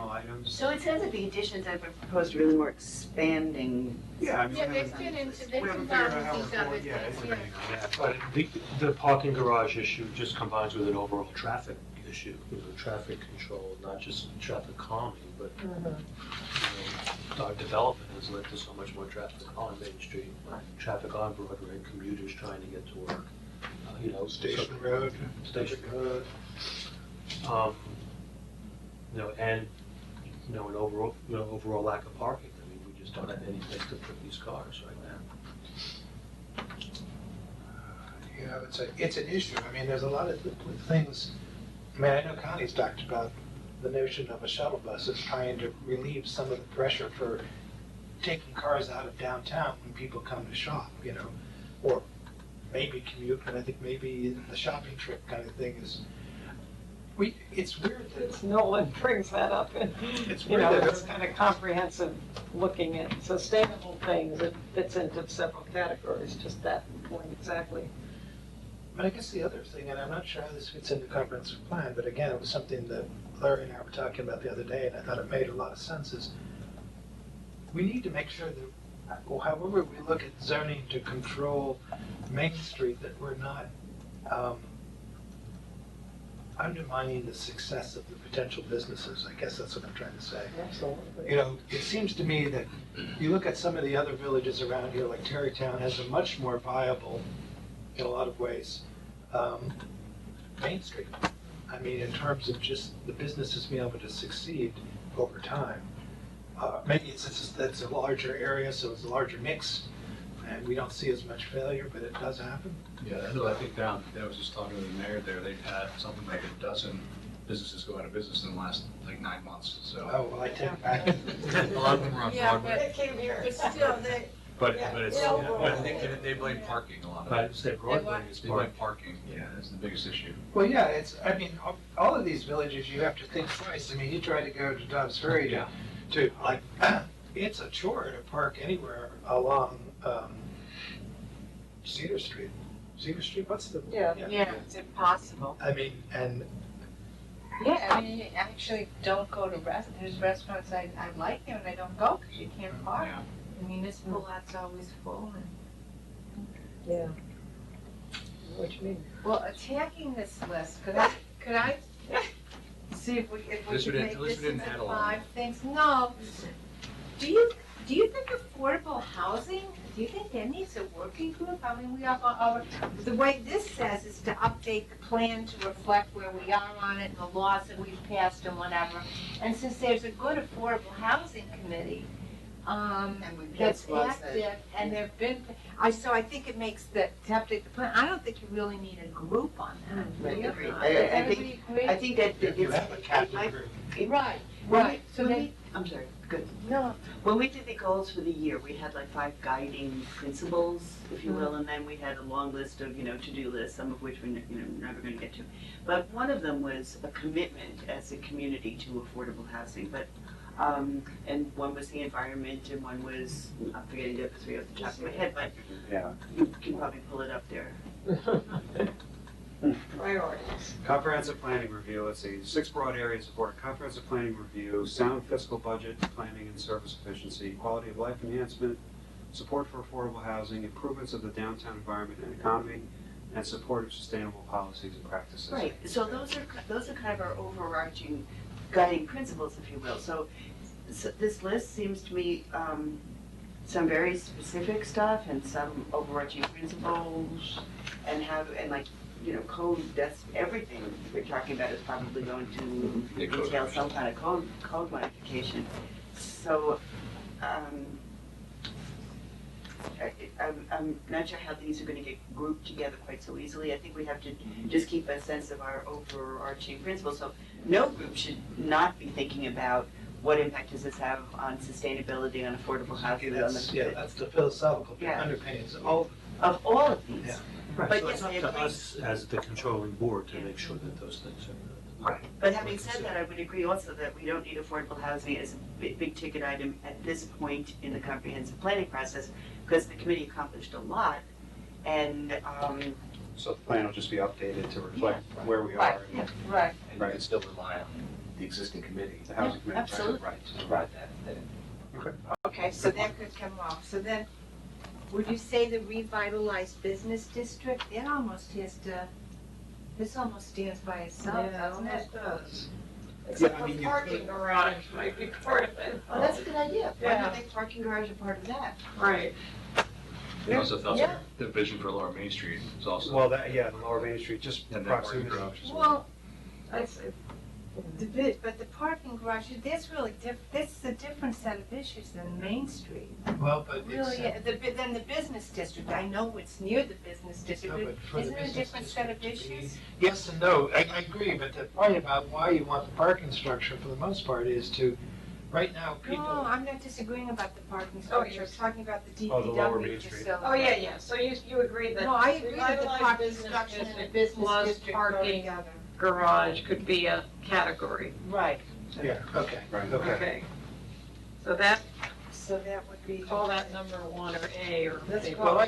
items? So it sounds like the additions that were proposed are really more expanding. Yeah, I mean, Yeah, we they haven't- fit into, they we haven't combine figured out how with these we're other forward yet, things, implementing on that, But the parking garage issue just combines with an overall traffic issue, traffic control, not just traffic calming, but our development has led to so much more traffic on Main Street, traffic on Broadway, commuters trying to get to work, Station Road. Station Road. And an overall lack of parking. I mean, we just don't have any place to put these cars right now. you know, it's an issue. I mean, there's a lot of things, I mean, I know Connie's talked about the notion of a shuttle bus as trying to relieve some of the pressure for taking cars out of downtown when people come to shop, you know, or maybe commute, but I think maybe the shopping trip kind of thing is, it's weird that. No one brings that up in, It's you weird know, that it's kind of comprehensive looking at sustainable things. It fits into several categories, just that point exactly. But I guess the other thing, and I'm not sure how this fits into comprehensive plan, but again, it was something that Larry and I were talking about the other day, and I thought it made a lot of sense, is we need to make sure that, well, however we look at zoning to control Main Street, that we're not undermining the success of the potential businesses. I guess that's what I'm trying to say. Absolutely. You know, it seems to me that you look at some of the other villages around here, like Terrytown has a much more viable, in a lot of ways, Main Street. I mean, in terms of just the businesses being able to succeed over time. Maybe it's a larger area, so it's a larger mix, and we don't see as much failure, but it does happen. Yeah, I think I was just talking to the mayor there, they've had something like a dozen businesses go out of business in the last, like, 9 months, so. Oh, well, I take back. A lot of them are on Yeah, Broadway, They came here. But still, they, but Yeah, it's, yeah, but they blame parking a lot of I'd it. say Broadway is They part. blame parking, yeah, that's the biggest issue. Well, yeah, I mean, all of these villages, you have to think twice. I mean, you try to go to Dobbs Ferry to like, it's a chore to park anywhere along Cedar Street. Cedar Street, what's the? Yeah. yeah, it's impossible. I mean, and Yeah, I mean, you actually don't go to there's restaurants I like there and I don't go because you can't park. Yeah. The municipal lot's always full and. Yeah. What you mean? Well, attacking this list, could I see if we This could would- make this this would into add a lot. 5 things? No. Do you think affordable housing, do you think that needs a working group? I mean, we have the way this says is to update the plan to reflect where we are on it and the laws that we've passed and whatever. And since there's a good affordable housing committee, that's passed laws that- active, and there've been, so I think it makes to update the plan, I don't think you really need a group on that. Right, Do you? agreed. Does I everybody agree? I think that if you it's, have a captain might- group. Right, When right, so when then, we- I'm sorry, good. no, When we did the goals for the year, we had like 5 guiding principles, if you will, and then we had a long list of, to-do lists, some of which we're, never gonna get to. But one of them was a commitment as a community to affordable housing, but, and one was the environment and one was, I'm forgetting the other 3 off the top of my head, but Yeah. you can probably pull it up there. Priorities. Comprehensive planning review, let's see, 6 broad areas of work. Comprehensive planning review, sound fiscal budget, planning and service efficiency, quality of life enhancement, support for affordable housing, improvements of the downtown environment and economy, and support of sustainable policies and practices. Right, so those are kind of our overarching guiding principles, if you will. So this list seems to me some very specific stuff and some overarching principles and code, that's everything we're talking about is probably going to entail some kind of code modification. So I'm not sure how these are going to get grouped together quite so easily. I think we have to just keep a sense of our overarching principles. So no group should not be thinking about what impact does this have on sustainability, on affordable housing, on That's the philosophical Yeah. underpinnings. of all of these. Yeah. But So it's yes, up I to agree. us as the controlling board to make sure that those things are. Right. But having said that, I would agree also that we don't need affordable housing as a big ticket item at this point in the comprehensive planning process, because the committee accomplished a lot, and, So the plan will just be updated to reflect where we right, are. yeah, right. And you can still rely on the existing committee. The housing committee. absolutely. Right, to provide that. Okay, so that could come off. So then, would you say the revitalized business district, it almost has to, this almost stands by itself, Yeah, it doesn't it? almost does. Yeah, Except I for mean, you parking garage might be part of it. Oh, that's a good idea. Why Yeah. don't they parking garage a part of that? Right. I also thought Yeah. the vision for Lower Main Street is also. Well, the lower Main Street, just And that parking proximity. garage as well. Well, I'd say But the parking garage, that's really that's a different set of issues than Main Street. Well, but it's, Really, than the business district. I know it's near the business district, No, but but for the isn't it a business different set of district to be- issues? yes and no, I agree, but the point about why you want the parking structure for the most part is to, right now, No, people. I'm not disagreeing about the parking Oh, structure. you're- I'm talking about the Oh, the Lower DPW Main Street. facility. Oh, yeah, so you agree that No, I agree that the revitalized parking business structure and the district business plus district go parking together. garage could be a category. Right, Yeah, okay, Right. okay. Okay. So that, so that would be. call that number 1 or A or. Let's A. go. Well, my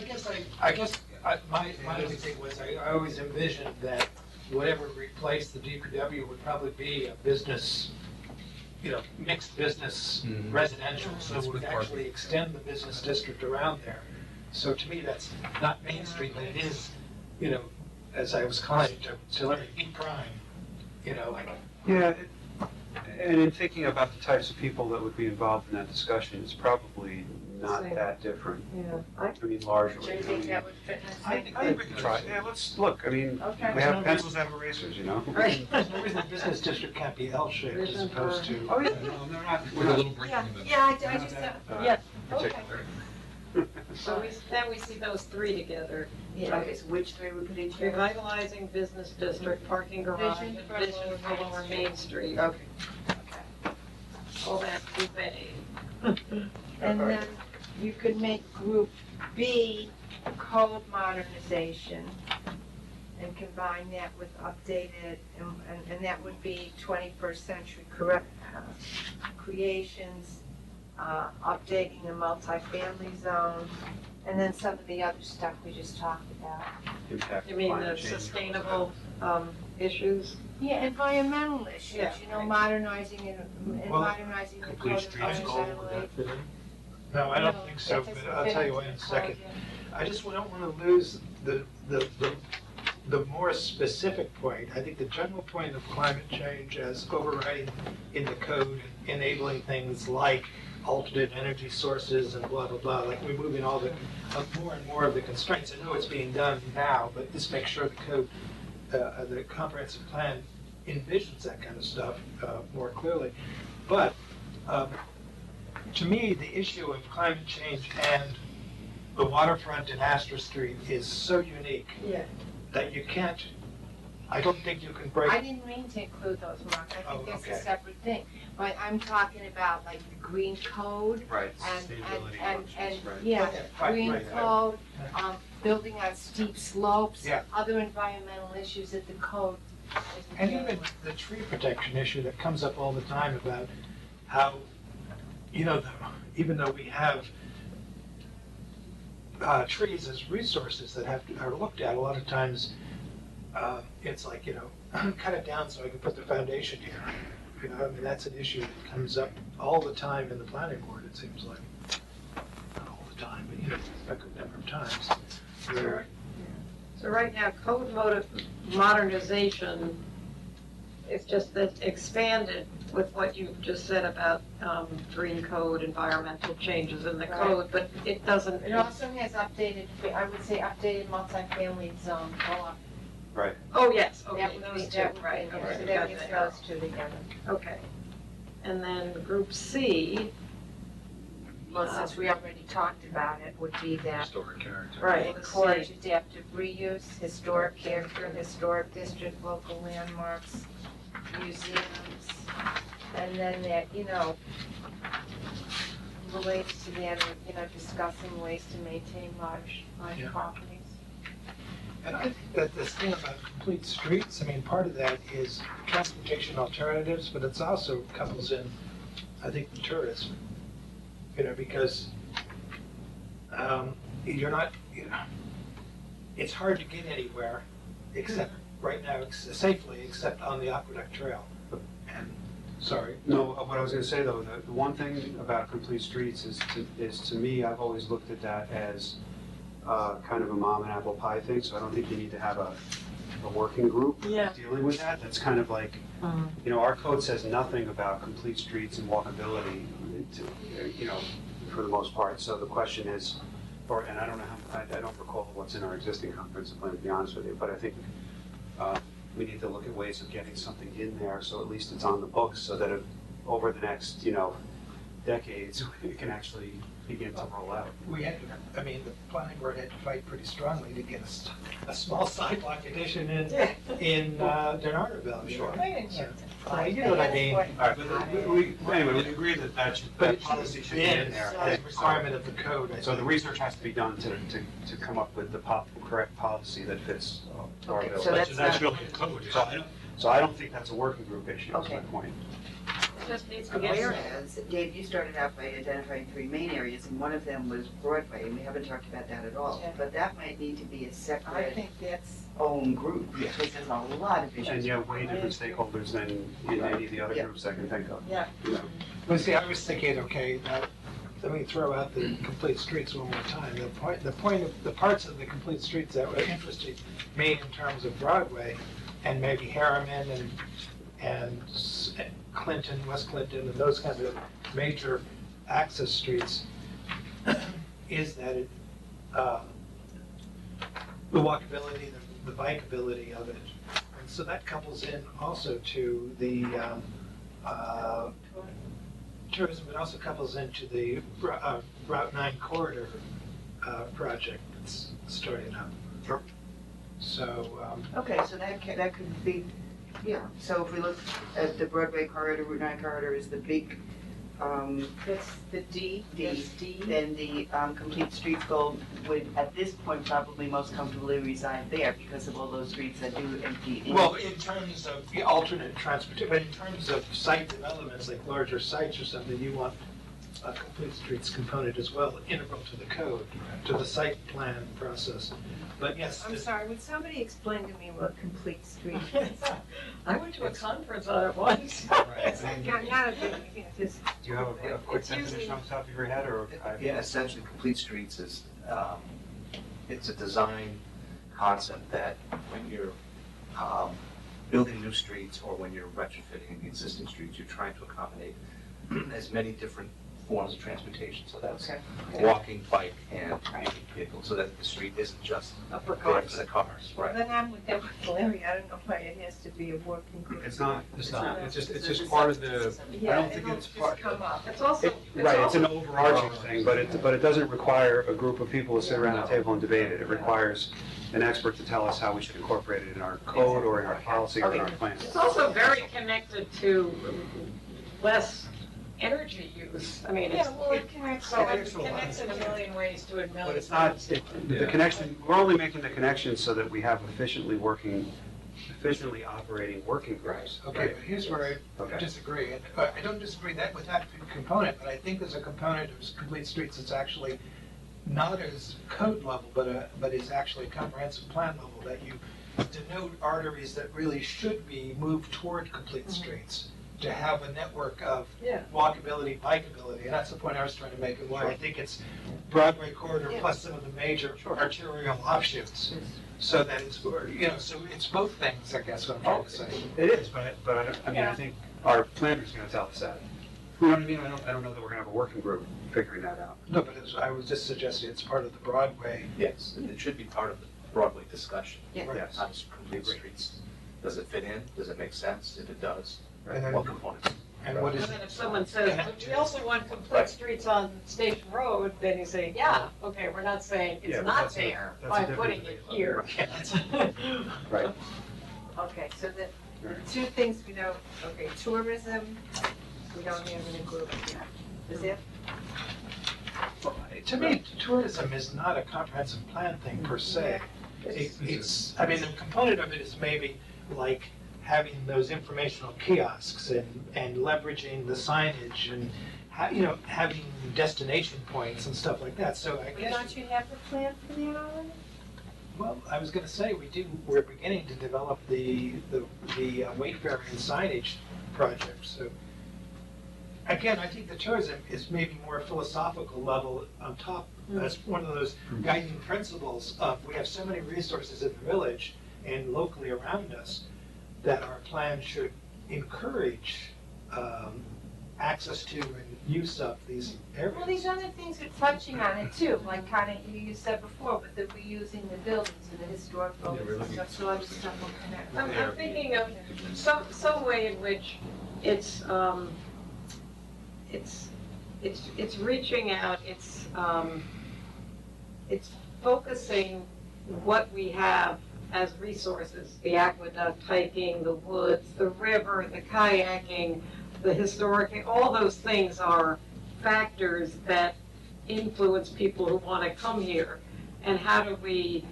only thing was, I always envisioned that whatever replaced the DPW would probably be a business, mixed business Mhm. residential, so That's it would with actually parking. extend the business district around there. So to me, that's not Main Street, but it is, as I was calling it, to learn E prime, like. Yeah, and in thinking about the types of people that would be involved in that discussion, it's probably not Same. that different. Yeah. I mean, largely. Do you think that would fit in the I same? think we can try. Yeah, let's look. I mean, Okay. we have pencils, have erasers, you know? Right. There's no reason the business district can't be L-shaped as Vision opposed for- to. Oh, yeah, no, they're not. With a little break Yeah, in the middle. yeah, I just, Yeah, Particular. so then we see those 3 together. Okay, so which three we put in here? Revitalizing business district, parking garage, Vision and for vision for Lower Lower Main Main Street. Okay. Call that group A. and then you could make group B code modernization and combine that with updated, and that would be 21st century creations, updating the multifamily zone, and then some of the other stuff we just talked about. Impact You mean the climate change. sustainable issues? Yeah, environmental issues, Yeah. modernizing and Well, modernizing the Complete code streets goal, would environmentally. that fit in? No, I don't No, think so, that doesn't but I'll fit tell you into what in a the second. code, I just don't want to lose the more specific point. I think the general point of climate change as overriding in the code and enabling things like alternate energy sources and blah, blah, blah, like removing all the, more and more of the constraints. I know it's being done now, but just make sure the code, the comprehensive plan envisions that kind of stuff more clearly. But to me, the issue of climate change and the waterfront in Astor Street is so unique Yeah. that you can't, I don't think you can break. I didn't mean to include those, Mark, I Oh, think that's a okay. separate thing. But I'm talking about like the green code Right, and, sustainability and, functions, right. yeah, Okay, right, green right, code, building on steep slopes, Yeah. other environmental issues that the code isn't And dealing even with. the tree protection issue that comes up all the time about how, even though we have trees as resources that are looked at, a lot of times, it's like, cut it down so I can put the foundation here. I mean, that's an issue that comes up all the time in the planning board, it seems like. Not all the time, but, a good number of times. Where, So right now, code modernization is just that expanded with what you've just said about green code, environmental changes in the Right. code, but it doesn't. It also has updated, I would say updated multifamily zone co-op. Right. Oh, yes, That okay, would those be, two, that would right, be, okay, so got that gets that. those two together. Okay. And then group C, Well, since we already talked about it, would be that Historic character. right, encourage adaptive reuse, historic character, historic district, local landmarks, museums, and then that, relates to that, discussing ways to maintain large Yeah. properties. and I think that this thing about complete streets, I mean, part of that is transportation alternatives, but it's also couples in, I think, the tourism. Because you're not, it's hard to get anywhere except, right now, safely, except on the Aqueduct Trail. And, sorry. No, what I was gonna say though, the one thing about complete streets is to me, I've always looked at that as kind of a mom and apple pie thing, so I don't think you need to have a working group Yeah. dealing with that. That's kind of like, our code says nothing about complete streets and walkability, for the most part. So the question is, and I don't know I don't recall what's in our existing comprehensive plan, to be honest with you, but I think we need to look at ways of getting something in there, so at least it's on the books, so that over the next, decades, it can actually begin to roll out. We had to, I mean, the planning board had to fight pretty strongly to get a small sidewalk addition in Denardville, I'm sure. Yeah, you know what I mean. All right, but anyway, we agree that that policy should be in there. As a requirement of the code. I So the think. research has to be done to come up with the correct policy that fits our Okay, village. so that's not- really a code issue. So I don't think that's a working group issue, is my Okay. point. It just needs to get started. Whereas, Dave, you started out by identifying 3 main areas, and one of them was Broadway, and we haven't talked about that at all. Yeah. But that might need to be a I separate think that's, own group, because there's a lot of issues. And you have way different stakeholders than in any of the other Yeah. groups I can think of. Yeah. You know. Well, see, I was thinking, okay, now, let me throw out the complete streets one more time. The point of, the parts of the complete streets that were interesting me in terms of Broadway, and maybe Harriman and Clinton, West Clinton, and those kinds of major access streets, is that it, the walkability, the bikeability of it. And so that couples in also to the tourism, but also couples into the Route 9 corridor project that's starting up. Sure. So, Okay, so that could be, yeah, so if we look at the Broadway corridor, Route 9 corridor is the big, That's the D, that's D. then the complete streets goal would, at this point, probably most comfortably reside there because of all those streets that do empty in. well, in terms of the alternate transportation, but in terms of site developments, like larger sites or something, you want a complete streets component as well, integral to the code, to the site plan process. But yes, I'm sorry, would somebody explain to me what complete street is? I went to a conference on it once. Not a big, just, Do you have a quick It's usually- definition off the top of your head, or? Yeah, essentially, complete streets is, it's a design concept that when you're building new streets or when you're retrofitting the existing streets, you're trying to accommodate as many different forms of transportation. So that's Okay. walking, bike, and vehicle, so that the street isn't just Upper there cars. for the cars, right? then I'm with that with Larry, I don't know why it has to be a working group. It's not. It's not, it's just part of the, Yeah, don't think it'll it's just part- come up. It's also, Right, it's an overarching thing, but it doesn't require a group of people to sit around a table and debate it. It requires an expert to tell us how we should incorporate it in our code or in our policy or in our plan. It's also very connected to less energy use. I mean, it's, Yeah, well, it connects. so it connects in a million ways to a million. But it's not, the connection, we're only making the connection so that we have efficiently operating working groups. okay, but here's where I Okay. disagree. And, I don't disagree with that component, but I think there's a component of complete streets that's actually not as code level, but is actually comprehensive plan level, that you denote arteries that really should be moved toward complete streets, to have a network of Yeah. walkability, bikeability, and that's the point I was trying to make, and why I think it's Broadway corridor plus some of the major arterial offshoots. So that it's, so it's both things, I guess, what I'm trying to say. It is, but I think our planner's gonna tell us that. You know what I mean? I don't know that we're gonna have a working group figuring that out. No, but I was just suggesting it's part of the Broadway. Yes, it should be part of the Broadway discussion. Yeah. Yes. Not just complete streets. Does it fit in? Does it make sense? If it does, And then, what components? and what is, And then if someone says, but we also want complete streets on Station Road, then you say, yeah, okay, we're not saying Yeah, it's but not that's a- there that's a by different putting it debate. here. Right. Okay, so the two things we know, okay, tourism, we don't have in a group yet. Is it? to me, tourism is not a comprehensive plan thing per se. It's, I mean, the component of it is maybe like having those informational kiosks and leveraging the signage and, having destination points and stuff like that. So I guess, Don't you have a plan for the island? well, I was gonna say, we're beginning to develop the Wayfaring signage project, so. Again, I think the tourism is maybe more a philosophical level on top, as one of those guiding principles of, we have so many resources in the village and locally around us, that our plan should encourage access to and use of these areas. Well, these other things are touching on it too, like kind of, you said before, but the reusing the buildings and the historic buildings and stuff, so other stuff will connect. I'm thinking of some way in which it's reaching out, it's focusing what we have as resources, the aqueduct, hiking, the woods, the river, the kayaking, the historic, all those things are factors that influence people who want to come here. And how do we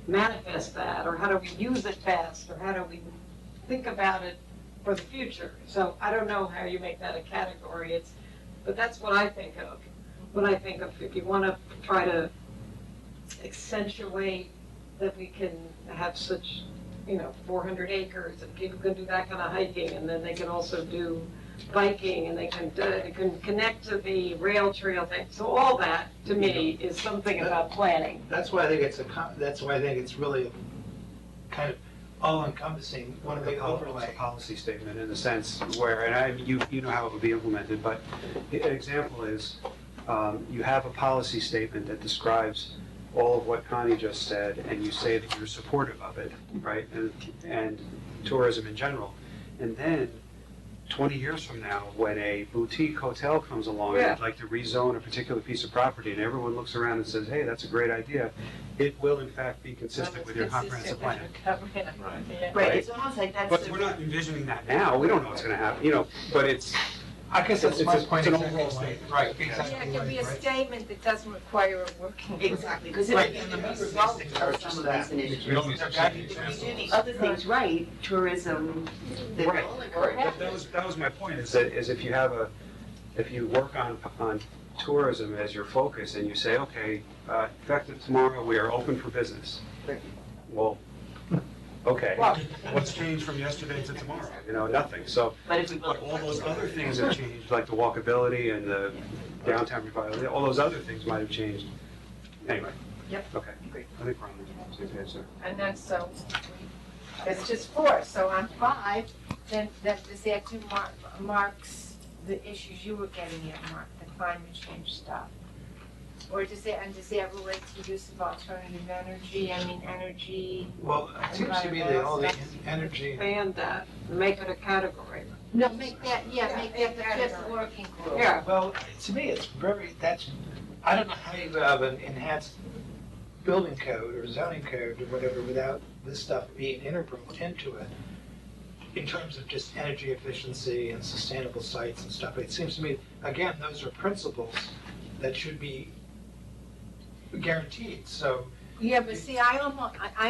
manifest that, or how do we use it best, or how do we think about it for the future? So I don't know how you make that a category, but that's what I think of. When I think of, if you want to try to accentuate that we can have such, 400 acres, and people can do that kind of hiking, and then they can also do biking, and they can connect to the rail trail thing. So all that, to me, is something about planning. That's why I think it's really kind of all-encompassing, one of the It's overlay. a policy statement in the sense where, and you know how it would be implemented, but an example is, you have a policy statement that describes all of what Connie just said, and you say that you're supportive of it, right? And tourism in general. And then 20 years from now, when a boutique hotel comes along and would like to rezone a particular piece of property, and everyone looks around and says, hey, that's a great idea, it will in fact be consistent with your comprehensive plan. Right, it's almost like that's. But we're not envisioning that now, we don't know what's gonna happen, but it's, I guess that's my point it's an exactly. overall statement. Right, Yeah, exactly. it can be a right. statement that doesn't require a working. Exactly, because if Right, we and do the the members of these result things are of just some of that. these initiatives, We don't need to if check we each do the other things right, tourism, they Right, will correct. occur. That was my point, is if you have if you work on tourism as your focus and you say, okay, effective tomorrow, we are open for business. Well, okay, what's changed from yesterday to tomorrow? Nothing. So, But if we but build. all those other things have changed, like the walkability and the downtown revitalization, all those other things might have changed. Anyway. Yep. Okay, great. I think we're on the same page there. And then so, it's just 4, so on 5, then does that do marks the issues you were getting at, Mark, the climate change stuff? Or does that relate to use of alternative energy, energy? Well, it seems to me that all the energy. Expand that, make it a category. No, make that the 5th working group. Yeah. Well, to me, I don't know how you have an enhanced building code or zoning code or whatever without this stuff being integral into it in terms of just energy efficiency and sustainable sites and stuff. It seems to me, again, those are principles that should be guaranteed, so. Yeah, but see, I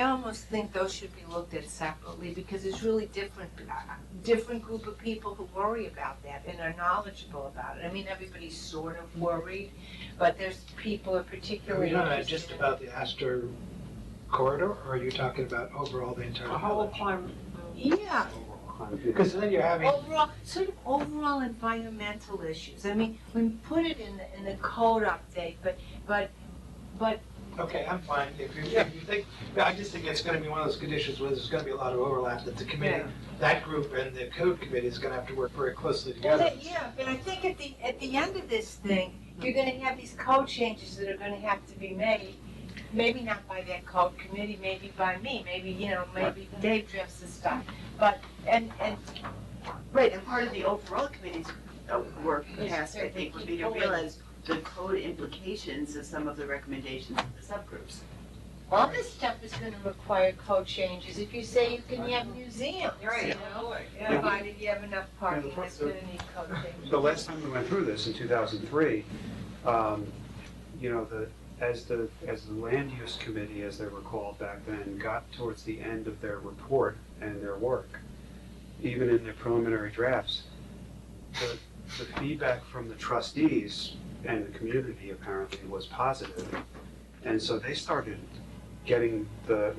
almost think those should be looked at separately, because it's really different group of people who worry about that and are knowledgeable about it. Everybody's sort of worried, but there's people who are particularly You're not interested just in it. about the Astor corridor, or are you talking about overall the entire A whole village? climate. Yeah, Because then you're having, overall environmental issues. We put it in the code update, but okay, I'm fine. If you think, I just think it's gonna be one of those conditions where there's gonna be a lot of overlap, that the committee, that group and the code committee is gonna have to work very closely together. but I think at the end of this thing, you're gonna have these code changes that are gonna have to be made. Maybe not by that code committee, maybe by me, maybe Dave drafts the stuff. But, Right, and part of the overall committee's work task, I think, would be to realize the code implications of some of the recommendations of the subgroups. all this stuff is gonna require code changes. If you say you can have museums, Right. provided you have enough parking, that's gonna need code changes. The last time we went through this in 2003, as the land use committee, as they were called back then, got towards the end of their report and their work, even in their preliminary drafts, the feedback from the trustees and the community apparently was positive. And so they started getting the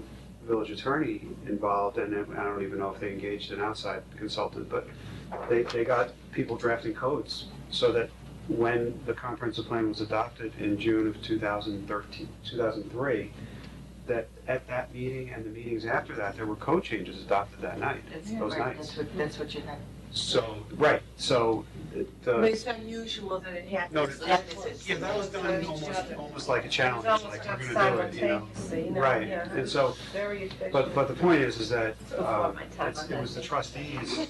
village attorney involved, and I don't even know if they engaged an outside consultant, but they got people drafting codes so that when the comprehensive plan was adopted in June of 2003, that at that meeting and the meetings after that, there were code changes adopted that night, those nights. That's what you have. So, right, so But it's unusual that it happens. No, that that- close. yeah, that was done Each other. almost like a It's challenge, almost like done we're gonna do it, simultaneously, Right, yeah. and so, Very efficient. but the point is that, Before my time on it that was the thing. trustees,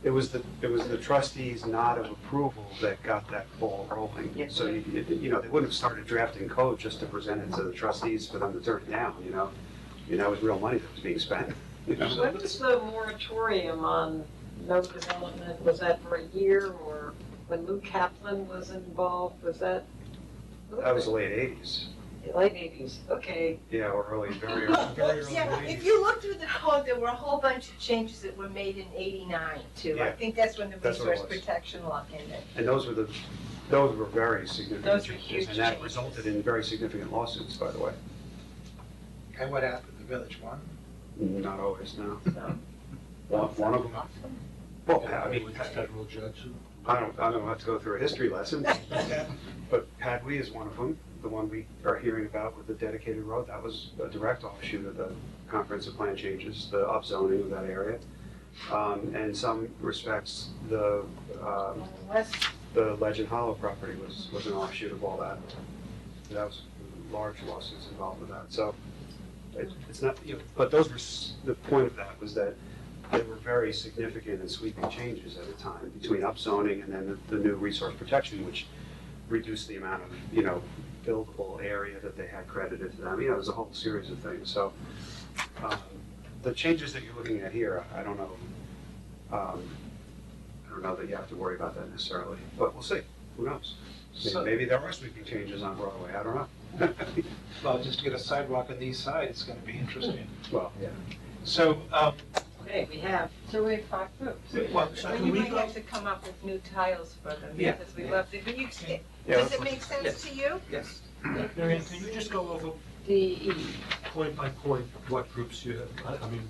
it was the trustees' nod of approval that got that ball rolling. Yeah. So, they wouldn't have started drafting code just to present it to the trustees for them to turn it down, that was real money that was being spent, When was the moratorium on no development, was that for a year, or when Lou Kaplan was involved, was that? That was the late eighties, Late eighties, okay. yeah, or very early. Yeah, if you look through the code, there were a whole bunch of changes that were made in '89 too. I Yeah. think that's when the That's what it resource was. protection law came in. And those were very significant Those were changes, huge and that changes. resulted in very significant lawsuits, by the way. And what happened, the village won? Not always, no. So, One of them, well, I mean, With the federal judge. I don't have to go through a history lesson, but Padwee is one of them, the one we are hearing about with the dedicated road. That was a direct offshoot of the comprehensive plan changes, the upzoning of that area. And in some respects, the Legend Hollow property was an offshoot of all that. That was large lawsuits involved with that. So it's not, but those were, the point of that was that there were very significant and sweeping changes at the time between upzoning and then the new resource protection, which reduced the amount of, buildable area that they had credited to them. It was a whole series of things. So the changes that you're looking at here, I don't know. I don't know that you have to worry about that necessarily, but we'll see. Who knows? Maybe there are sweeping changes on Broadway. I don't know. Well, just to get a sidewalk on the east side, it's gonna be interesting. Well, yeah. So, Okay, we have, so we have 5 groups. well, So you might have to come up with new titles for them, Yeah. because we left it, but you, Yeah, does let's it look. make sense to you? yes. Marianne, can you just go over DE. point by point what groups you have? I mean,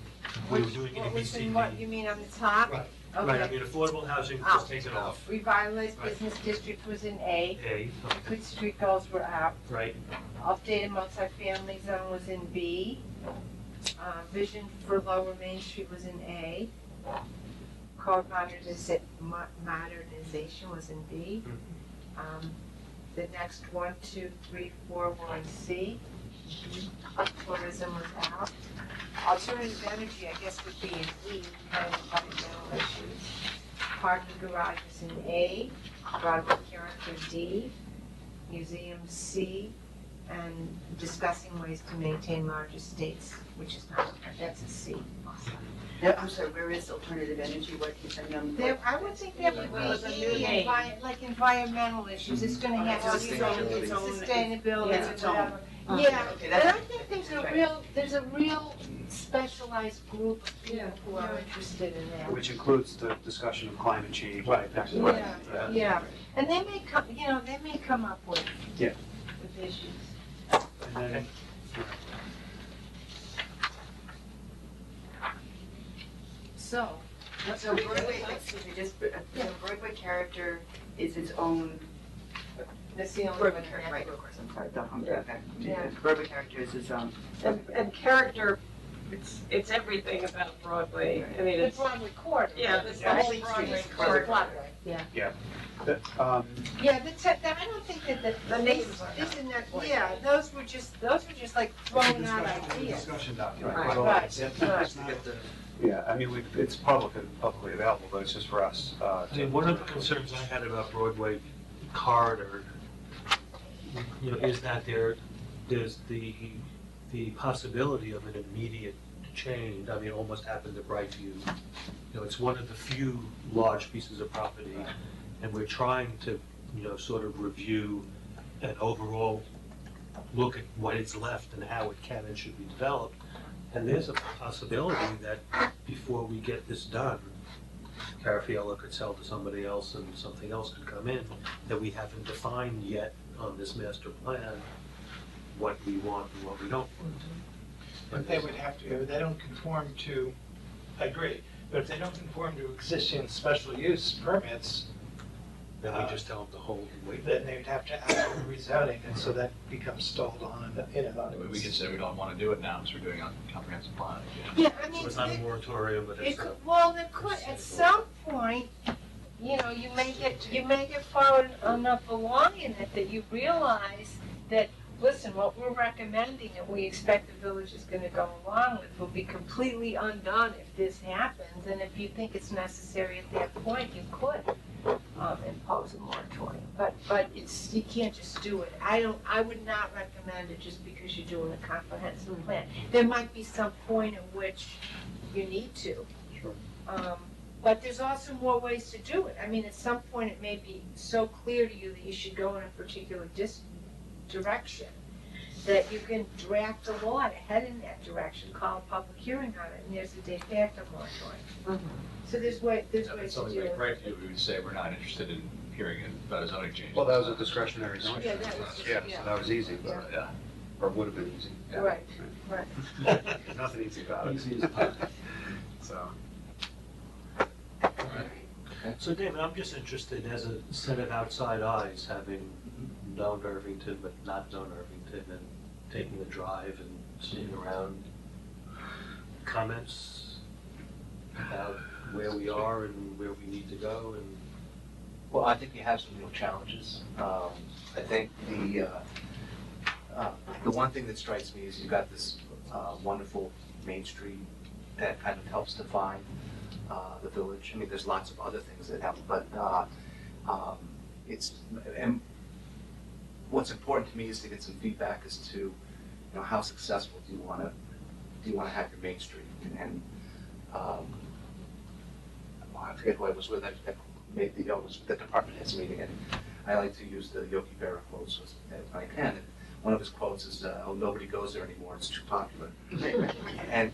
we were doing it in What was in BCD. what, you mean on the top? Right. Okay. Right, I mean, affordable housing, Out. just take it off. Revitalized Right. business district was in A, A, good street goals were out, right, updated multifamily zone was in B, vision for Lower Main Street was in A, code modernization was in B. The next 1, 2, 3, 4 were in C. Tourism was out. Alternative energy, I guess, would be in E, kind of environmental issues. Parking garage is in A, Broadway character D, museum C, and discussing ways to maintain large estates, which is not, that's a C. Yeah, I'm sorry, where is alternative energy, what is that number? There, I would think that would Well, it's a be new E, name. like environmental issues, it's gonna have its own sustainability, Yeah, its own. whatever. Yeah, Okay, and that's- I think right. there's a real specialized group of people Yeah. who are interested in that. Which includes the discussion of climate change. Right. Yeah, yeah, and they may come, they may come up with. Yeah. With issues. And then, So, So Broadway, excuse me, just, so Broadway character is its own. that's the only one. Broadway that character, has right, to- of course, I'm sorry, okay. Yeah. Broadway character is its own. And character, it's everything about Broadway. I mean, The it's, Broadway corridor. Yeah, the whole Street Broadway corridor. Broadway, yeah. that, Yeah, I don't think that The names are isn't that, yeah, those were just like thrown out ideas. discussion document. Right. Right. It's not- Yeah, I mean, it's publicly available, but it's just for us. I mean, one of the concerns I had about Broadway corridor, is that there's the possibility of an immediate change. I mean, it almost happened to Brightview. It's one of the few large pieces of property, and we're trying to, sort of review an overall look at what is left and how it can and should be developed. And there's a possibility that before we get this done, Carafiello could sell to somebody else and something else could come in that we haven't defined yet on this master plan, what we want and what we don't want. But they would have to, if they don't conform to, I agree, but if they don't conform to existing special use permits, Then we just tell them to hold and wait. then they'd have to ask for rezoning, and so that becomes stalled on, We could say we don't want to do it now, because we're doing a comprehensive plan. Yeah, I mean. So it's not a moratorium, but It it's could, a. well, it could, at some point, you know, you may get far enough along in it that you realize that, listen, what we're recommending and we expect the village is gonna go along with will be completely undone if this happens, and if you think it's necessary at that point, you could, impose a moratorium, but it's, you can't just do it. I would not recommend it just because you're doing a comprehensive plan. There might be some point at which you need to. Sure. But there's also more ways to do it. I mean, at some point, it may be so clear to you that you should go in a particular direction, that you can draft a law to head in that direction, call a public hearing on it, and there's a de facto moratorium. So there's ways If to something do like it. right to you, we would say we're not interested in hearing about a zoning change. Well, that was a discretionary zone. Yeah, that was, Yeah, so that was easy, but, Yeah. or would have been easy. right, right. Nothing easy about it. Easy as pie. So, So David, I'm just interested as a set of outside eyes, having known Irvington but not known Irvington, and taking the drive and seeing around, comments about where we are and where we need to go, and Well, I think you have some real challenges. I think the one thing that strikes me is you've got this wonderful Main Street that kind of helps define the village. I mean, there's lots of other things that help, but and what's important to me is to get some feedback as to, you know, how successful do you want to have your Main Street? And I forget who I was with. I made the department heads meeting, and I like to use the Yogi Berra quotes as I can. And one of his quotes is, "Oh, nobody goes there anymore; it's too popular."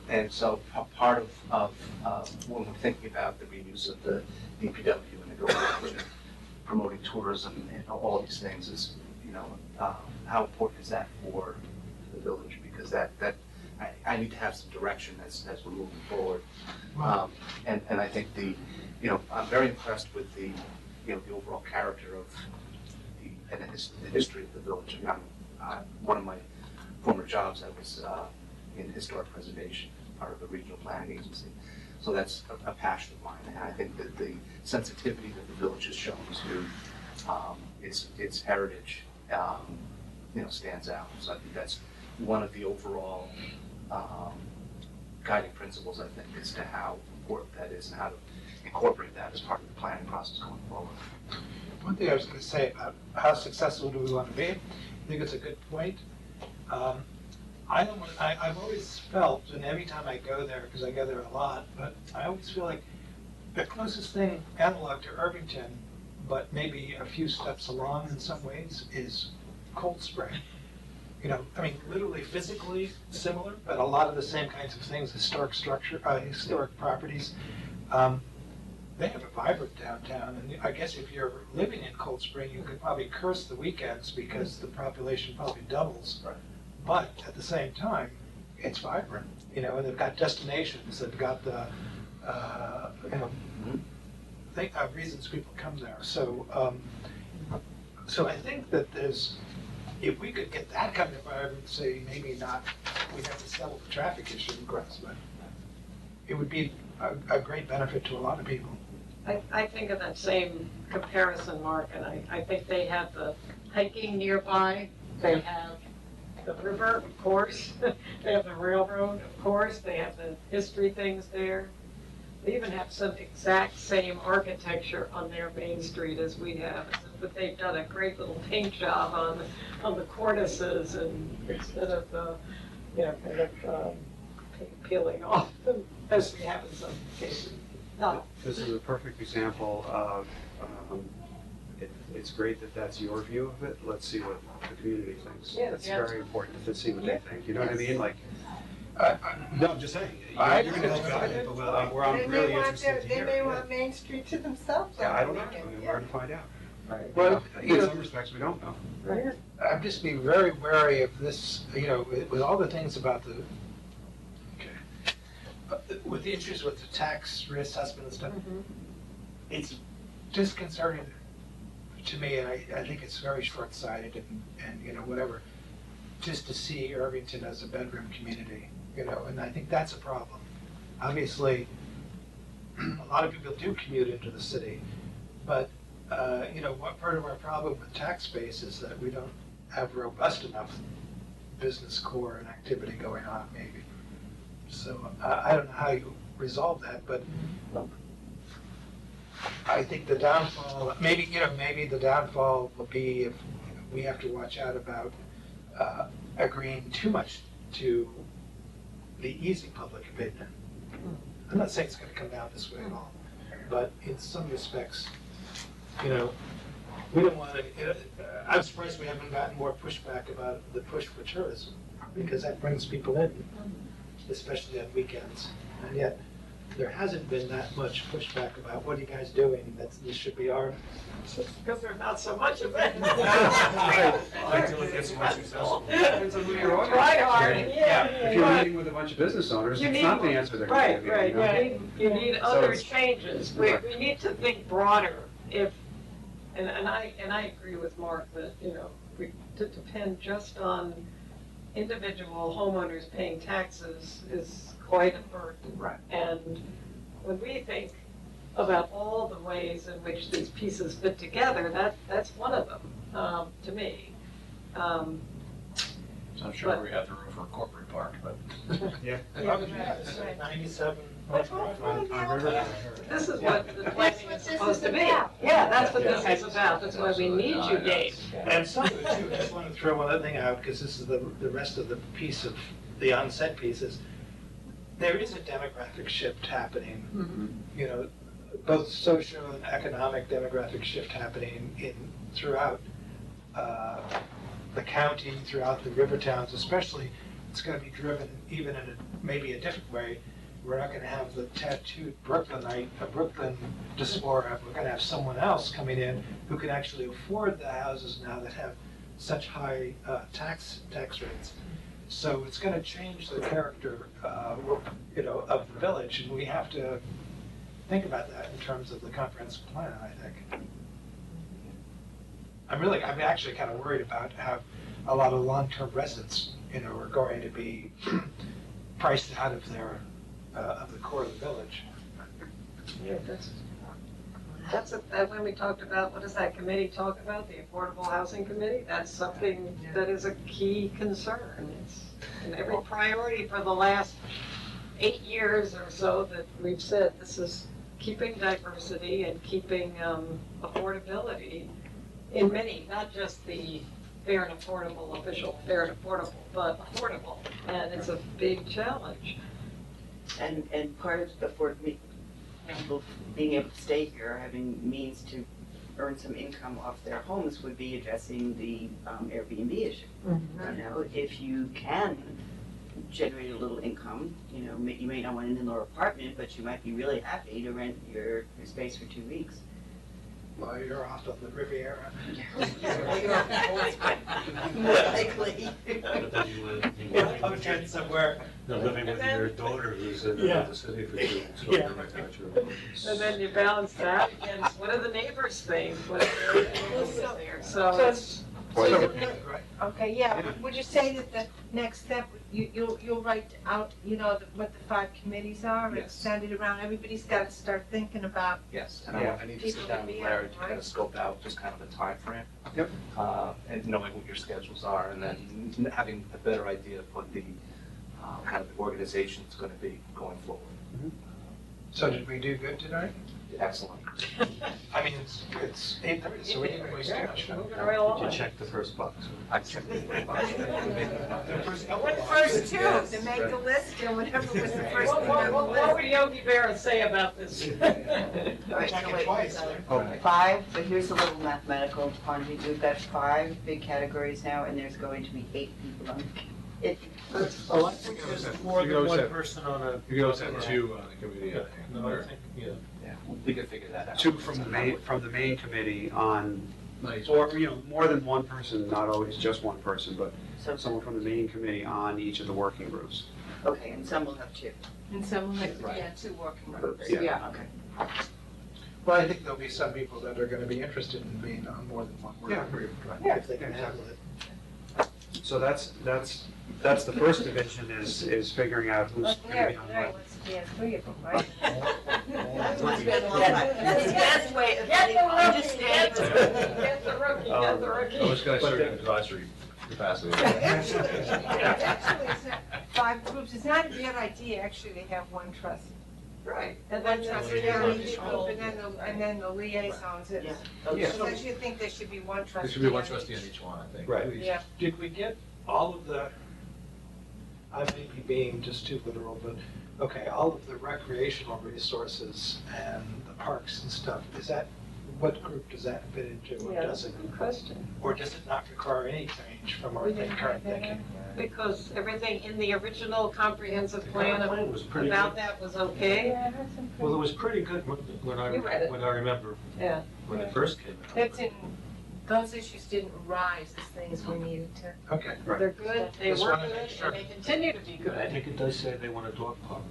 and so part of when we're thinking about the reuse of the DPW and the garage and promoting tourism and all these things is, you know, how important is that for the village? Because I need to have some direction as we're moving forward. And I think I'm very impressed with the overall character of the history of the village. I mean, one of my former jobs, I was in historic preservation, part of the regional planning agency. So that's a passion of mine, and I think that the sensitivity that the village has shown to its heritage, stands out. So I think that's one of the overall guiding principles, I think, as to how important that is and how to incorporate that as part of the planning process going forward. One thing I was going to say about how successful do we want to be, I think it's a good point. I've always felt, and every time I go there, because I go there a lot, but I always feel like the closest thing analog to Irvington, but maybe a few steps along in some ways, is Cold Spring. You know, I mean, literally physically similar, but a lot of the same kinds of things, historic properties. They have a vibrant downtown, and I guess if you're living in Cold Spring, you could probably curse the weekends because the population probably doubles. Right. But at the same time, it's vibrant, and they've got destinations, they've got the, reasons people come there. So I think that if we could get that kind of vibrancy, maybe not, we'd have to settle the traffic issue, but it would be a great benefit to a lot of people. I think of that same comparison, Mark, and I think they have the hiking nearby, they have the river, of course, they have the railroad, of course, they have the history things there. They even have some exact same architecture on their Main Street as we have, but they've done a great little paint job on the cornices, and instead of peeling off them, as we have in some cases. No. this is a perfect example of, it's great that that's your view of it. Let's see what the community thinks. Yeah, It's yeah. very important to see what they think. You know what I Yes. mean? Like, no, I'm just saying, I you're gonna agree. describe it, but where They I'm may really want interested to They hear. may yeah. want Main Street to themselves. yeah, I don't know. on I the mean, weekend, we're going to find out. Well, In some respects, we don't know. Right. I'm just being very wary of this, with all the things about with the issues with the tax reassessment and stuff, Mhm. it's disconcerting to me, and I think it's very short-sighted and, you know, whatever, just to see Irvington as a bedroom community, you know, and I think that's a problem. Obviously, a lot of people do commute into the city, but, you know, what part of our problem with tax base is that we don't have robust enough business core and activity going on, maybe. So I don't know how you resolve that, but I think the downfall, maybe the downfall will be if we have to watch out about agreeing too much to the easy public opinion. I'm not saying it's going to come down this way at all, but in some respects, you know, we don't want to, I'm surprised we haven't gotten more pushback about the push for tourism, because that brings people in, especially on weekends. And yet, there hasn't been that much pushback about what are you guys doing, this should be our. Because there's not so much of it. Until it gets more successful. Depends on who you're ordering. Try hard, If you're meeting with a bunch of business owners, You it's need not the one. answer they're going to give Right, you. right, You know? you need So other it's- changes, we need to think broader, and I agree with Mark that, you know, to depend just on individual homeowners paying taxes is quite a burden. Right. And when we think about all the ways in which these pieces fit together, that's one of them, to me. So I'm sure we have the room for a corporate park, but. Yeah. Right. 97. This is what the planning is this supposed is to be. about. Yeah, that's what this is about, that's why we need you, Dave. And some of it too, I just want to throw one other thing out, because this is the rest of the piece of, the unsaid pieces. There is a demographic shift happening, you know, both social and economic demographic shift happening throughout the county, throughout the river towns especially. It's going to be driven even in maybe a different way. We're not going to have the tattooed Brooklynite, a Brooklyn diaspora. We're going to have someone else coming in who can actually afford the houses now that have such high tax rates. So it's going to change the character, you know, of the village, and we have to think about that in terms of the comprehensive plan, I think. I'm actually kind of worried about how a lot of long-term residents, you know, are going to be priced out of the core of the village. Yeah, that's when we talked about, what does that committee talk about, the Affordable Housing Committee? That's something that is a key concern. It's in every priority for the last 8 years or so that we've said, this is keeping diversity and keeping affordability in many, not just the fair and affordable, official fair and affordable, but affordable. And it's a big challenge. And part of people being able to stay here, having means to earn some income off their homes would be addressing the Airbnb issue. You know, if you can generate a little income, you know, you may not want an in-law apartment, but you might be really happy to rent your space for 2 weeks. Well, you're off on the Riviera. More likely. But then you live, Okay, somewhere. living with your daughter who's in Yeah. the city for 2 weeks. So Yeah. like that, you're- And then you balance that against, what do the neighbors think? What if their neighbors there? So it's, Right. Okay, yeah, would you say that the next step, you'll write out, you know, what the 5 committees are and Yes. send it around? Everybody's got to start thinking about, Yes, and Yeah. I need to People sit down to be with Larry out, to kind right? of scope out just kind of a timeframe. Yep. And knowing what your schedules are, and then having a better idea of what the kind of organization is going to be going forward. So did we do good tonight? Excellent. I mean, it's 8:30, so we didn't waste too much time. moving right along. Did you check the first box? I checked it. the first 2, to make the list, and whatever was the first What, one on the what would list. Yogi Berra say about this? All right, Check so it wait, twice. Oh, 5, but here's a little mathematical quantity. We've got 5 big categories now, and there's going to be 8 people on the committee. Oh, I think it was more than one person on a. You can also have 2 on the committee, I think. No, I think, yeah. Yeah, we can figure that out. 2 from the main committee on, Nice. or, you know, more than one person, not always just one person, but So, someone from the main committee on each of the working groups. okay, and some will have 2. And some, like, Right. yeah, 2 working groups. Yeah. Okay. Well, I think there'll be some people that are gonna be interested in being on more than one working group, if they can handle it. So that's the first division is figuring out who's going to Larry, be on Larry what. wants to be on three of them, right? That's the best way of Get getting the rookie, understanding. get the rookie, get the rookie. I was gonna serve an advisory capacity. Actually, it's not 5 groups. It's not a bad idea, actually, to have one trust. Right. And One then trustee on each group, and then the liaisons. Yeah. Yeah. I actually think there should be one trustee. There should be one on trustee on each. each one, I think. Right. at least. Yeah. Did we get all of the, I may be being just too literal, but, okay, all of the recreational resources and the parks and stuff, is that, what group does that fit into, or Yeah, does that's a it? good question. Or does it not require any change from our We didn't current have that thinking? Because everything in the original comprehensive plan Plan was pretty about good. that was okay. Yeah, that's some Well, it pretty- was pretty good when You read it. I remember, Yeah. when it first came out. That didn't, those issues didn't rise as things we needed to. Okay. Right. They're good, they Just were wanna good, make sure. and they continue to be I good. think it does say they want a dog park.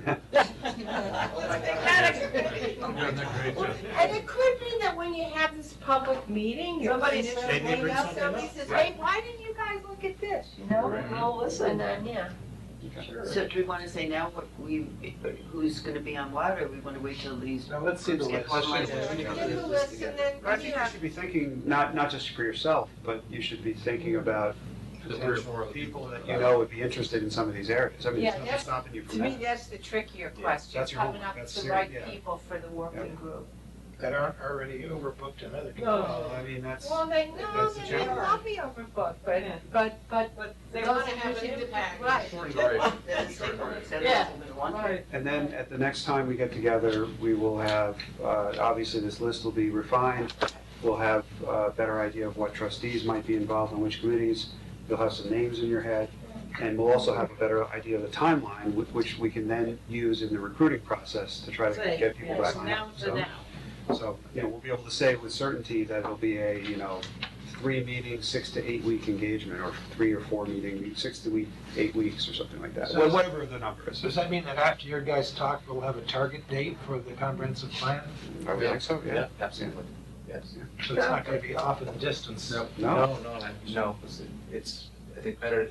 Let's make that a- And it could be that when you have this public meeting, you're Somebody finished says- They may bring something somebody up. says, hey, why didn't you guys look at this, you know? Well, listen, And then, yeah. sure. So do we want to say now who's going to be on what, or we want to wait till these? Now, let's see the groups get list. formalized? Give the list and then, I think you should be thinking, not just for yourself, but you should be thinking about The three or four other people that you know would be interested in some of these areas. I mean, Yeah, there's nothing that's- stopping you to from me, that. that's the trickier Yeah, question, that's your coming homework. up with That's the serious, right yeah. people for the working group. That aren't already overbooked in other No. communities. I mean, that's, Well, they know That's the that they general. will be overbooked, Yeah. but But they those want are to have an usually the- impact. right. Short duration. That's the stakeholders, that's Yeah. what we want. Right. and then at the next time we get together, we will have, obviously this list will be refined. We'll have a better idea of what trustees might be involved in which committees. You'll have some names in your head. And we'll also have a better idea of the timeline, which we can then use in the recruiting process to try to Say, get people yes, back on. now to So- now. So, we'll be able to say with certainty that it'll be a, 3-meeting, 6 to 8 week engagement, or 3 or 4 meeting, 6 to 8 weeks, or something like that. So- Whatever the number is. Does that mean that after your guys talk, we'll have a target date for the comprehensive plan? I would think so, yeah. Absolutely, yes. So it's not gonna be off in the distance? No? No, it's, I think better,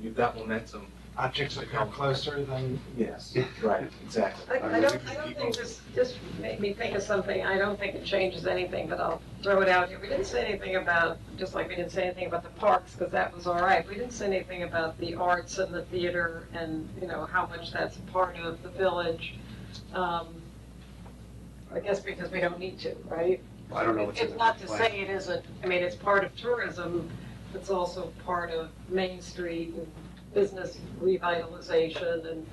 you've got momentum. Objects that come closer than, Yes, right, exactly. I don't think this just made me think of something, I don't think it changes anything, but I'll throw it out here. We didn't say anything about, just like we didn't say anything about the parks, because that was all right. We didn't say anything about the arts and the theater and, how much that's part of the village. I guess because we don't need to, right? I don't know what's in It's the not to plan. say it isn't, it's part of tourism, it's also part of Main Street and business revitalization and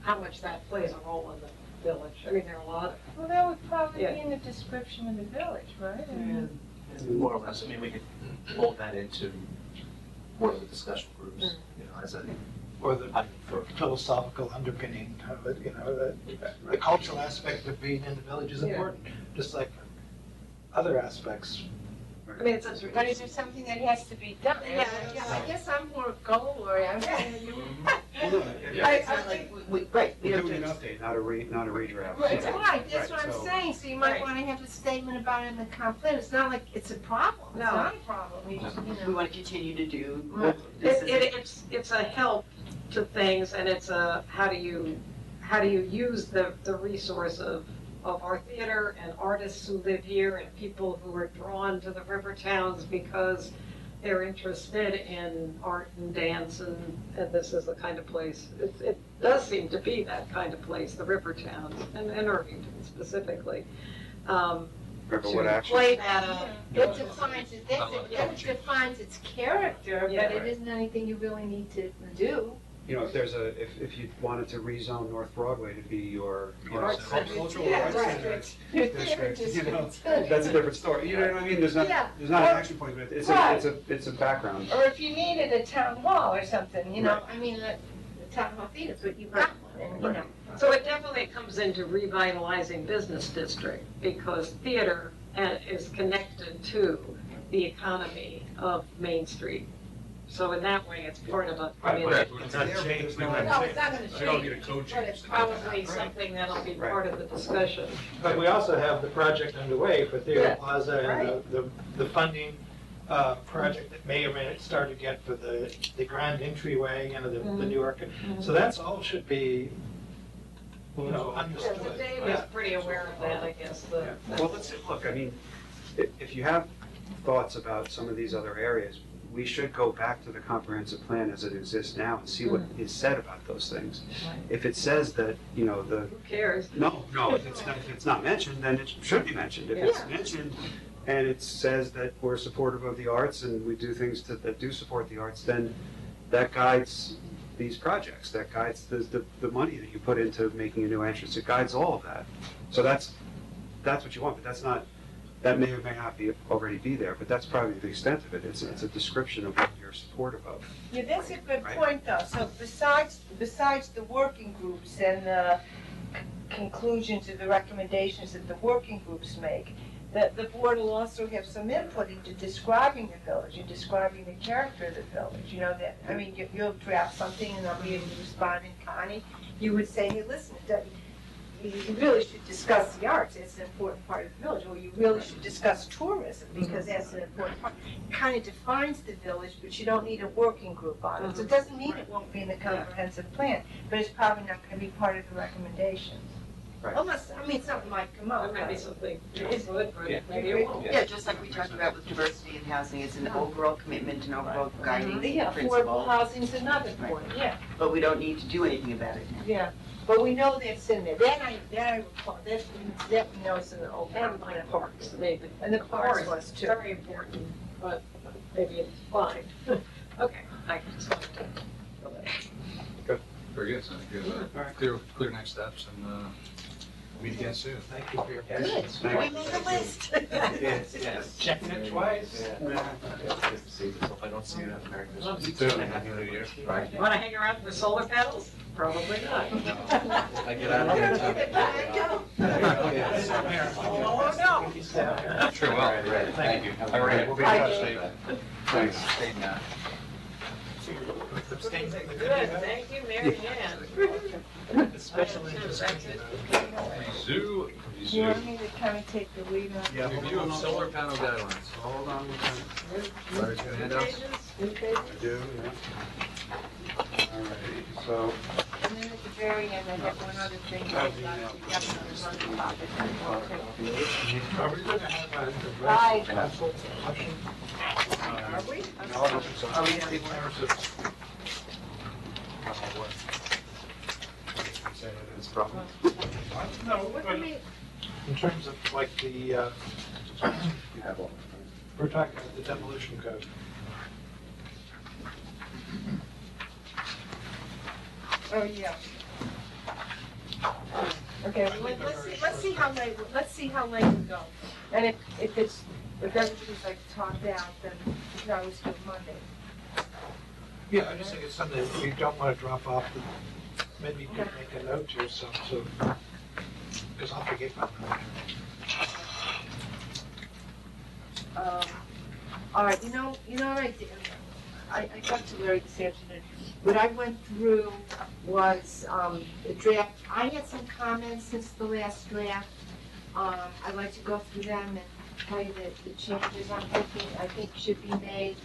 how much that plays a role in the village. There are a lot of, well, that would probably Yeah. be in the description of the village, right? I mean, More or less, we could fold that into one of the discussion groups, as a, or the philosophical underpinning of it, the cultural aspect of being in the village is Yeah. important, just like other aspects. it's But is there something that has to be done? Yeah. I guess I'm more goal-oriented. It's not like, right. we We're have doing an to- update, not a redraft. Right, So- that's what I'm so- saying, so you might Right. wanna have a statement about it in the comp plan, it's not like it's a problem, it's No. not a problem, we just, We want to continue to do. Right. this is- It's a help to things, and it's a, how do you use the resource of our theater and artists who live here and people who are drawn to the river towns because they're interested in art and dance, and this is the kind of place, it does seem to be that kind of place, the river towns, and Irvington specifically. Remember what To action? play that up. it defines it, that defines its character, Yeah. but it isn't anything you really need to do. If you wanted to rezone North Broadway to be your, Arts center. cultural Yeah, arts right. center Your district, district. that's a different story. You know what I mean? There's not Yeah. an action point, but it's a background. Or if you needed a town hall or something, Right. the town hall theater, but you've got one, and, So it definitely comes into revitalizing business district, because theater is connected to the economy of Main Street. So in that way, it's part of a, I Right, mean, right. It's not changed. No, it's not gonna We don't need a change. code but change. it's probably something that'll be part of the discussion. But we also have the project underway for Theater Yeah, Plaza and right. the funding project that may or may not start to get for the grand entryway, the Mhm. New York. So that's all should be, Yeah, understood. so Dave is pretty aware of that, I guess, the. Well, let's, look, I mean, if you have thoughts about some of these other areas, we should go back to the comprehensive plan as it exists now and see what is said about those things. Right. If it says that, the, Who cares? no, if it's not mentioned, then it should be mentioned. If it's mentioned and it says that we're supportive of the arts and we do things that do support the arts, then that guides these projects, that guides the money that you put into making a new entrance, it guides all of that. So that's what you want, but that's not, that may or may not already be there, but that's probably the extent of it. It's a description of what you're supportive of. Yeah, that's a good Right. point, though. So besides the working groups and the conclusions or the recommendations that the working groups make, the board will also have some input into describing the village and describing the character of the village. I mean, you'll draft something and I'll be able to respond, and Connie, you would say, hey, listen, you really should discuss the arts, it's an important part of the village, or you really should discuss tourism, because that's an important part. It kind of defines the village, but you don't need a working group on it. So it doesn't mean it won't be in the comprehensive plan, but it's probably not gonna be part of the recommendations. Right. Unless, something might come There up. might be something It's- good, but Yeah. maybe it won't. Yeah, just like we talked about with diversity in housing, it's an overall commitment and overall guiding Yeah, affordable principle, housing's another point, yeah, but we don't need to do anything about it now. yeah. But we know that's in there. That I recall, that we know it's in the old. And like parks, maybe. And the parks was too. Very important, but maybe it's fine. Okay, I just wanted to. Very good, so I think we have clear next steps and meet again soon. Thank you for your Good, patience. we made a list. Yes. Checking it twice. Yeah. It's good to see you. Hope I don't see you at Merry Christmas. You too. Happy New Year. Right. You wanna hang around for solar panels? Probably not. I get out of here. Oh, no. Sure will. Right. Thank you. All right, we'll be in Bye, touch, Dave. Dave. Thanks. Stay now. Abstain from the Good, video. thank you, Mary Ann. Special I am too, interest. that's it. Zoo. You want me to kind of take the lead on? Yeah, Review of solar panel guidelines. Hold on, Larry's gonna hand out. New pages? I do, yeah. All right, so, And then at the very end, I have one other thing. Are we going to have a Right. council session? Are we? Are we in terms of it's probably. No, What do we, in terms of like the, You have all. we're talking about the demolition code. oh, yeah. Okay, well, let's see how late we go. And if everybody's like talked out, then we can always do Monday. Yeah, I just think it's something that you don't want to drop off. Maybe you could make a note to yourself, so, because I'll forget my note. All right, you know what I did? I talked to Larry this afternoon. What I went through was the draft. I had some comments since the last draft. I'd like to go through them and tell you the changes I think should be made.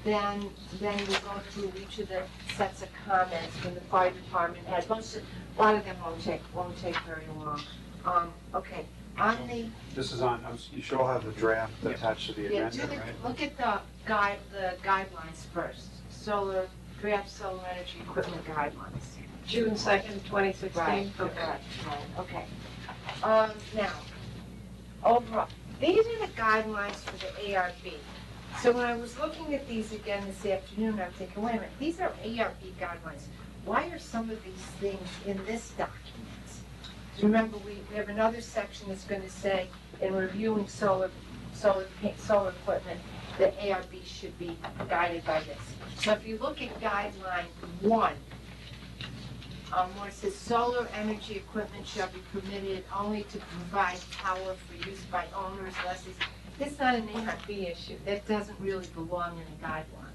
Then we'll go through each of the sets of comments from the fire department. And a lot of them won't take very long. Okay, on the This is on, you should all have the draft attached to the yeah, agenda, right? look at the guidelines first. Draft solar energy equipment guidelines. June 2nd, 2016. Right, Okay. right, okay. Now, overall, these are the guidelines for the ARB. So when I was looking at these again this afternoon, I'm thinking, wait a minute, these are ARB guidelines. Why are some of these things in this document? Remember, we have another section that's going to say, in reviewing solar equipment, the ARB should be guided by this. So if you look at guideline 1, where it says solar energy equipment shall be permitted only to provide power for use by owners, lessees. It's not an ARB issue. That doesn't really belong in a guideline.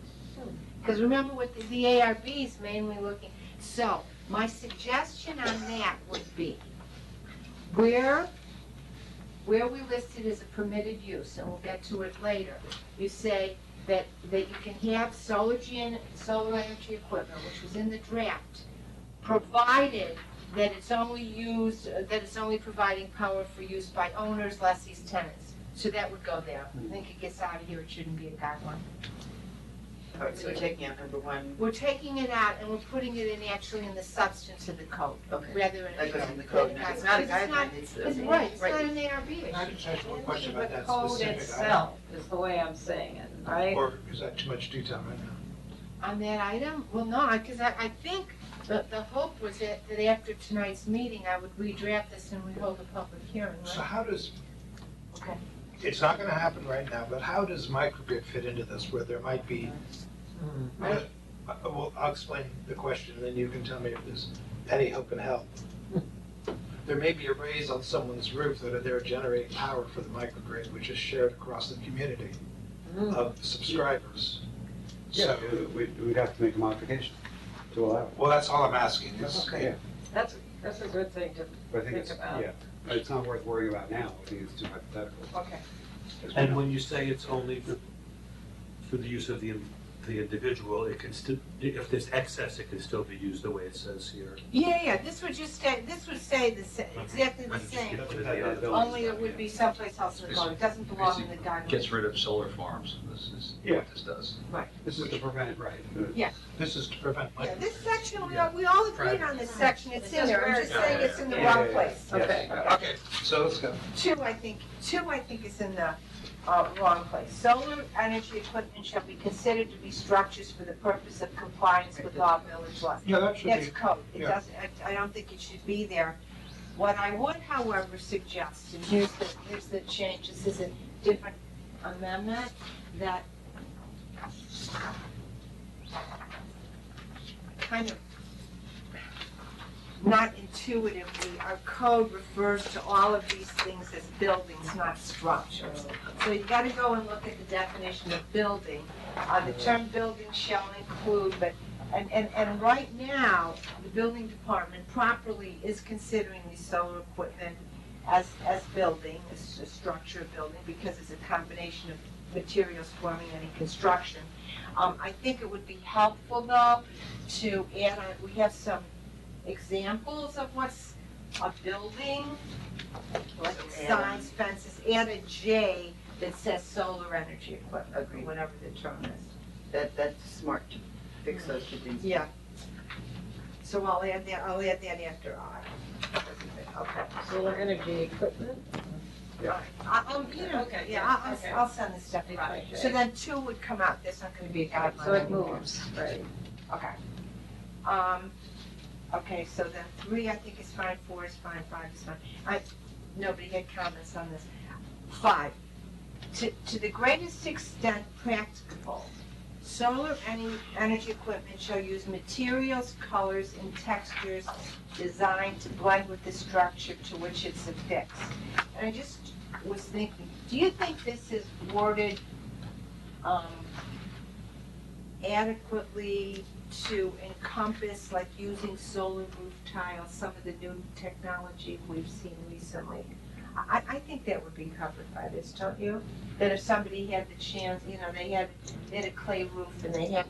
Because remember what the ARB is mainly looking, so my suggestion on that would be where we listed as a permitted use, and we'll get to it later, you say that you can have solar energy equipment, which was in the draft, provided that it's only providing power for use by owners, lessees, tenants. So that would go there. I think it gets out of here, it shouldn't be a guideline. All right, so we're taking out number one. We're taking it out and we're putting it in actually in the substance of the code, Okay. rather than. That goes in the code. Because It's not a it's guideline, it's It's a- right, it's right. not an ARB I issue. just ask one question The about that code specific item. itself is the way I'm saying it, right? Or is that too much detail right now? On that item, well, no, because I think the hope was that after tonight's meeting, I would redraft this and we hold a public hearing, So right? how does, Okay. it's not gonna happen right now, but how does microgrid fit into this, where there might be, well, I'll explain the question, and then you can tell me if there's any hope in hell. There may be arrays on someone's roof that are there generating power for the microgrid, which is shared across the community of subscribers. Yeah, So, we'd have to make a modification to allow it. well, that's all I'm asking, is, Okay. That's a good thing to But I think think it's, about. yeah, but it's not worth worrying about now. I think it's too hypothetical. Okay. And when you say it's only for the use of the individual, it can still, if there's excess, it can still be used the way it says here. Yeah, this would say exactly the same, only it would be someplace else in the code, it doesn't belong in the guidelines. Gets rid of solar farms, this is Yeah. what this does. This is to prevent, right? this is to prevent Yeah, microgrid. this section, we all agreed on this section, it's in there, I'm just saying it's in the wrong place. Okay. Okay, so let's go. Two, I think is in the wrong place. Solar energy equipment shall be considered to be structures for the purpose of compliance with all village laws. Yeah, that should That's be, code, it yeah. doesn't, I don't think it should be there. What I would, however, suggest, and here's the change, this is a different amendment, that kind of not intuitively, our code refers to all of these things as buildings, not structures. So you gotta go and look at the definition of building. The term building shall include, and right now, the building department properly is considering these solar equipment as building, as a structure of building, because it's a combination of materials forming any construction. I think it would be helpful though to add on, we have some examples of what's a building, like signs, fences, add a J that says solar energy equipment, Agreed. whatever the term is. That's smart to fix those two things. Yeah. So I'll add that after I. Okay. Solar energy equipment? Okay, I'll send this stuff out. Okay. So then two would come out, there's not gonna be a guideline. So it anymore. moves, right? Okay. Okay, so then three I think is fine, four is fine, five is fine. Nobody had comments on this. Five, to the greatest extent practicable, solar energy equipment shall use materials, colors, and textures designed to blend with the structure to which it's affixed. And I just was thinking, do you think this is worded adequately to encompass, like using solar roof tiles, some of the new technology we've seen recently? I think that would be covered by this, don't you? That if somebody had the chance, they had a clay roof and they had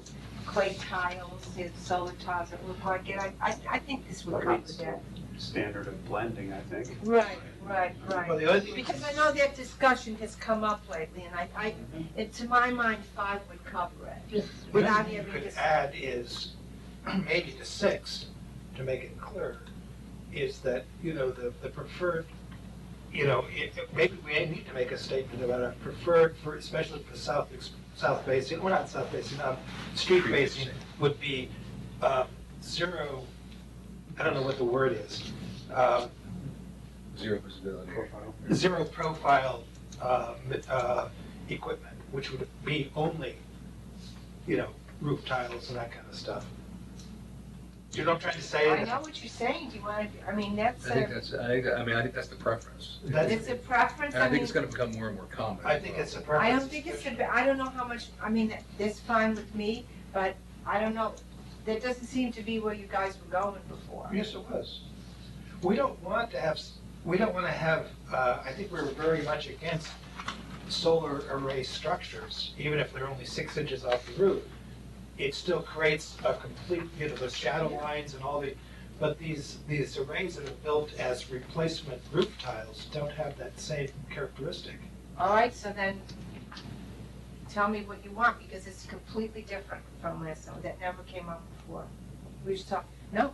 clay tiles, they had solar tiles that look like it, I think this would cover that. Standard of blending, I think. Right. Well, the other thing, Because I know that discussion has come up lately, and to my mind, five would cover it. the Without other thing you having could this, add is, maybe to six, to make it clear, is that, the preferred, maybe we need to make a statement about a preferred, especially for south facing, or not south facing, street facing would be zero, I don't know what the word is, Zero visibility. Profile. zero profile equipment, which would be only, roof tiles and that kind of stuff. You know what I'm trying to say? I know what you're saying, do you want to, I mean, that's I think a, that's, I think that's the preference. it's a preference, And I I think mean, it's gonna become more and more common. I think it's a preference. I don't think it's, I don't know how much, I mean, that's fine with me, but I don't know, that doesn't seem to be where you guys were going before. Yes, it was. We don't want to have, I think we're very much against solar array structures, even if they're only 6 inches off the roof. It still creates a complete, the shadow lines and all but these arrays that are built as replacement roof tiles don't have that same characteristic. All right, so then, tell me what you want, because it's completely different from this, so that never came up before. We just talked, no,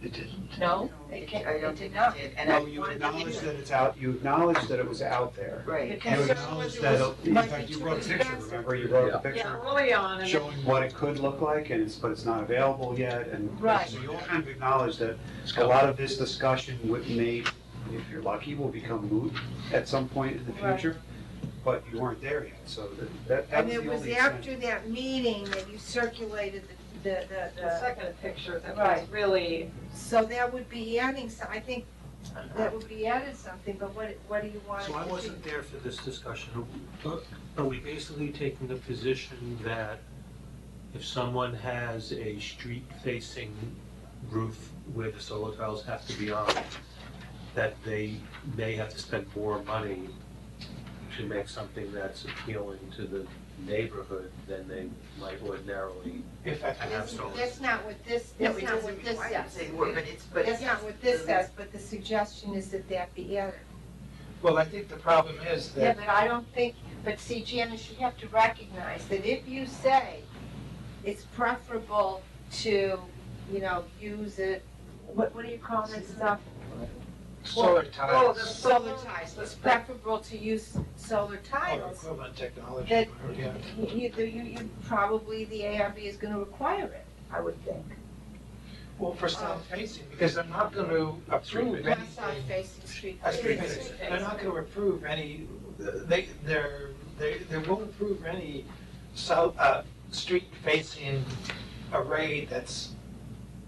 It didn't. no, I it don't did think not. it did. And I No, you wanted to acknowledge get- that it's out, you acknowledge that it was out there. Right. The And you concern acknowledge was it that, was- in might fact, be you too wrote a picture, expensive. remember? You wrote a Yeah. picture Yeah, early on, and showing what it could look like, but it's not available yet, and Right. so you all kind of acknowledge that a lot of this discussion may, if you're lucky, will become moot at some point in the Right. future, but you weren't there yet, so that And was it the was only after extent. that meeting that you circulated the second picture that was Right. really, so that would be adding, I think that would be added something, but what do you want? So I wasn't there for this discussion. Are we basically taking the position that if someone has a street-facing roof where the solar tiles have to be on, that they may have to spend more money to make something that's appealing to the neighborhood than they might ordinarily If have solar? That's not what this, No, that's it not doesn't what this require the says. same word, but That's yes, not what this says, but the suggestion is that that be added. Well, I think the problem is Yeah, that, but I don't think, but see, Janice, you have to recognize that if you say it's preferable to, use it, what do you call that stuff? solar oh, the tiles, Solar tiles, it's preferable to use solar or tiles. equivalent technology, That- yeah. You probably, the ARB is gonna require it, I would think. Well, for south-facing, because they're not going to approve Not south anything. facing, street Street facing. facing. They're not going to approve any, they won't approve any street-facing array that's,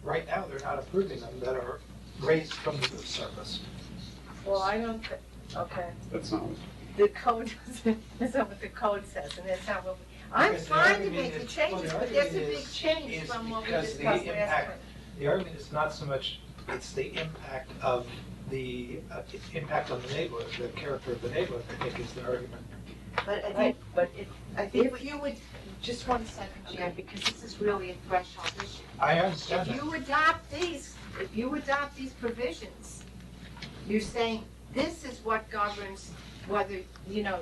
right now, they're not approving them that are raised from the roof surface. Well, I don't, okay. That's not what. The code doesn't, that's not what the code says, and that's not what, I'm Because the fine to argument make the is- changes, well, the but that's a argument big is- change is from what we because the discussed last impact- time. The argument is not so much, it's the impact of the, impact on the neighborhood, the character of the neighborhood, I think is the argument. but I Right, think, but I think if you would, just 1 second, Jan, because this is really a threshold issue. I understand If that. you adopt these provisions, you're saying this is what governs whether,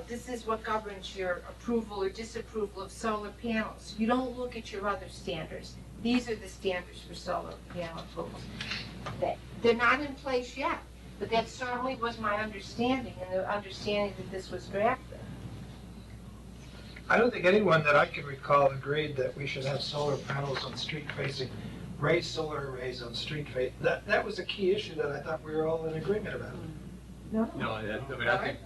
this is what governs your approval or disapproval of solar panels. You don't look at your other standards. These are the standards for solar panel approvals. They're not in place yet, but that certainly was my understanding and the understanding that this was drafted. I don't think anyone that I can recall agreed that we should have solar panels on street facing, raised solar arrays on street face. That was a key issue that I thought we were all in agreement about. No? No, I mean, I think,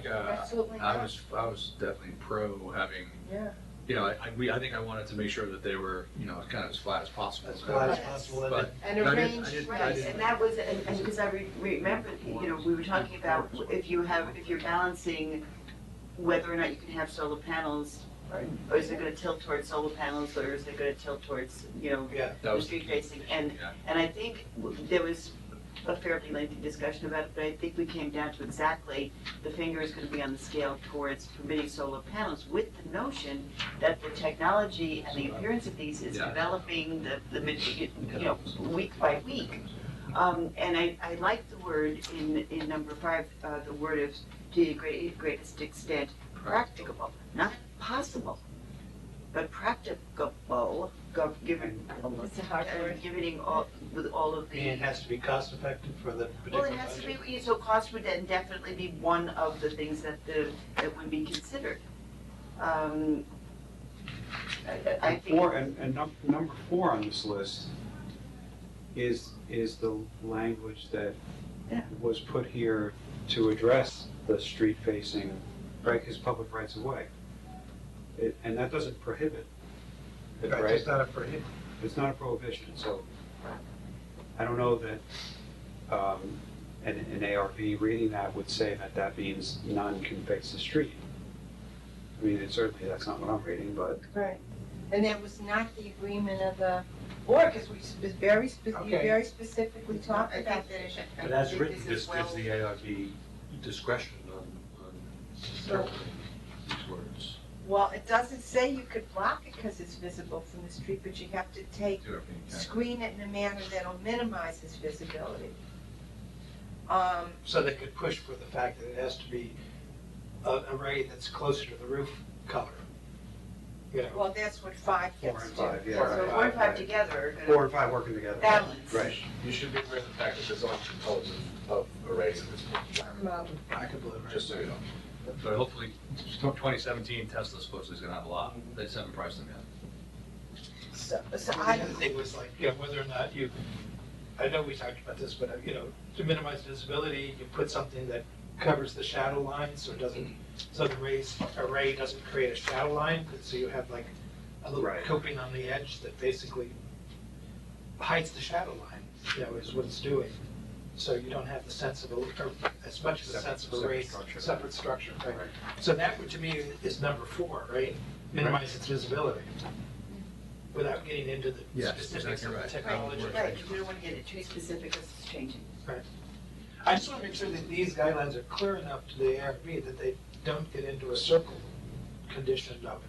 Absolutely I not. was definitely pro having, Yeah. I think I wanted to make sure that they were, kind of as flat as possible. As flat as possible. But- And But I didn't- arrange, I didn't- I right, didn't- and that was, and because I remember, we were talking about if you're balancing whether or not you can have solar panels, or is it gonna tilt towards solar panels, or is it gonna tilt towards, Yeah. That the was- street facing? And Yeah. I think there was a fairly lengthy discussion about it, but I think we came down to exactly, the finger is gonna be on the scale towards permitting solar panels, with the notion that the technology and the appearance of these is Yeah. developing week by week. And I like the word in number 5, the word of, to the greatest extent, practicable, not possible, but practicable, given, It's a hard word. given all, with all of And it the. has to be cost effective for the Well, particular it has to budget. be, so cost would then definitely be one of the things that would be considered. I think. Number 4 on this list is the language that Yeah. was put here to address the street facing, right, because public rights of way. And that doesn't prohibit it, Right, right? it's not a prohibit. It's not a prohibition, so I don't know that an ARB reading that would say that that means none can face the street. I mean, certainly that's not what I'm reading, but Right. And that was not the agreement of the board, because we very specifically talked about that. But as written, this gives the ARB discretion on interpreting these words. Well, it doesn't say you could block it because it's visible from the street, but you have to screen it in a manner that'll minimize its visibility. So they could push for the fact that it has to be an array that's closer to the roof color. You know, Well, that's what 5 4 gets and to. 5, yeah, So right. 4 and 5 together are 4 gonna and 5 working together. balance. Right. You should be aware of the fact that there's only two colors of arrays in this picture, I could believe it. just so you know. So hopefully, 2017 Tesla supposedly is gonna have a lot, they just haven't priced them yet. So The I other thing was like, you know, whether or not you, I know we talked about this, but, you know, to minimize visibility, you put something that covers the shadow line, so it doesn't, so the array doesn't create a shadow line, so you have like a little Right. coping on the edge that basically hides the shadow line, you know, is what it's doing. So you don't have the sense of, or as much as a sense of array, separate structure, right? Right. So that, would to me, is number 4, right? Minimize its visibility, without getting into the Yes, specifics of exactly the right. technology. Right, you don't want to get it too specific because it's changing. I just want to make sure that these guidelines are clear enough to the ARB that they don't get into a circle condition of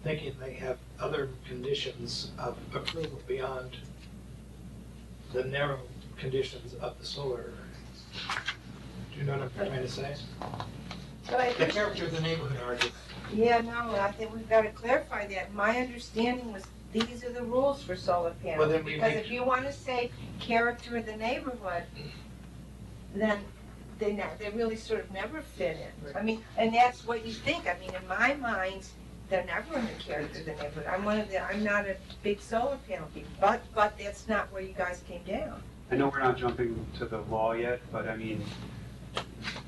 thinking they have other conditions of approval beyond the narrow conditions of the solar array. Do you know what I'm trying to say? But I The think, character of the neighborhood argument. Yeah, no, I think we've got to clarify that. My understanding was these are the rules for solar Well, panels. then we Because make- if you want to say character of the neighborhood, then they really sort of never fit in. I mean, and that's what you think. I mean, in my mind, they're never in the character of the neighborhood. I'm not a big solar panel people, but that's not where you guys came down. I know we're not jumping to the law yet, but I mean,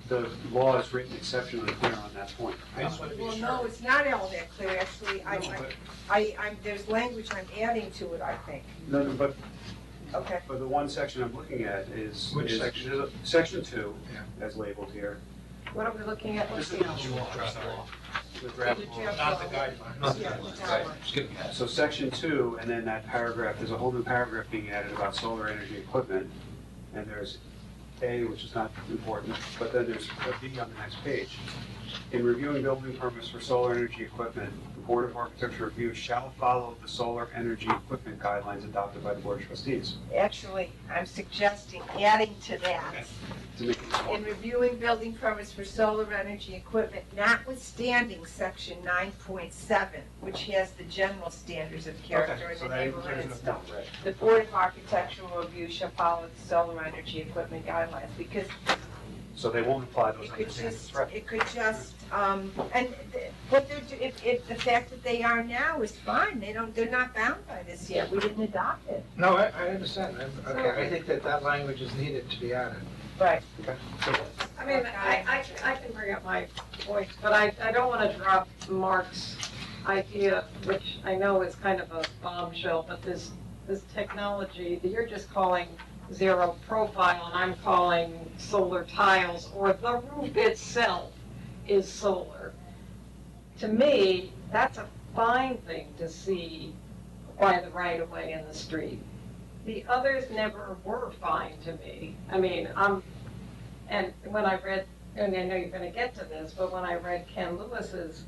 the law is written exceptionally clear on that point. I just want to be Well, sure. no, it's not all that clear, actually. No, There's language I'm adding to it, I think. No, no, but Okay. the one section I'm looking at is. Which is section? Section 2, Yeah. as labeled here. what are we looking at? This is the draft law. The draft law. Not the guidelines. Not the Yeah, guidelines, that right. one. Skipping that. So section 2, and then that paragraph, there's a whole new paragraph being added about solar energy equipment. And there's A, which is not important, but then there's a B on the next page. In reviewing building permits for solar energy equipment, the Board of Architecture Review shall follow the solar energy equipment guidelines adopted by the Board of Trustees. Actually, I'm suggesting adding to that. To make it more- In reviewing building permits for solar energy equipment, notwithstanding section 9.7, which has the general standards of character Okay, in so the that neighborhood there's and enough stuff. room, right. The Board of Architectural Review shall follow the solar energy equipment guidelines, because So they won't apply those it other could standards, just, right? what they're, if the fact that they are now is fine, they're not bound by this yet, we didn't adopt it. No, I understand. Okay, I think that language is needed to be added. Right. I mean, I can bring up my points, but I don't want to drop Mark's idea, which I know is kind of a bombshell, but this technology that you're just calling zero profile, and I'm calling solar tiles, or the roof itself is solar. To me, that's a fine thing to see by the right of way in the street. The others never were fine to me. I mean, and when I read, and I know you're gonna get to this, but when I read Ken Lewis's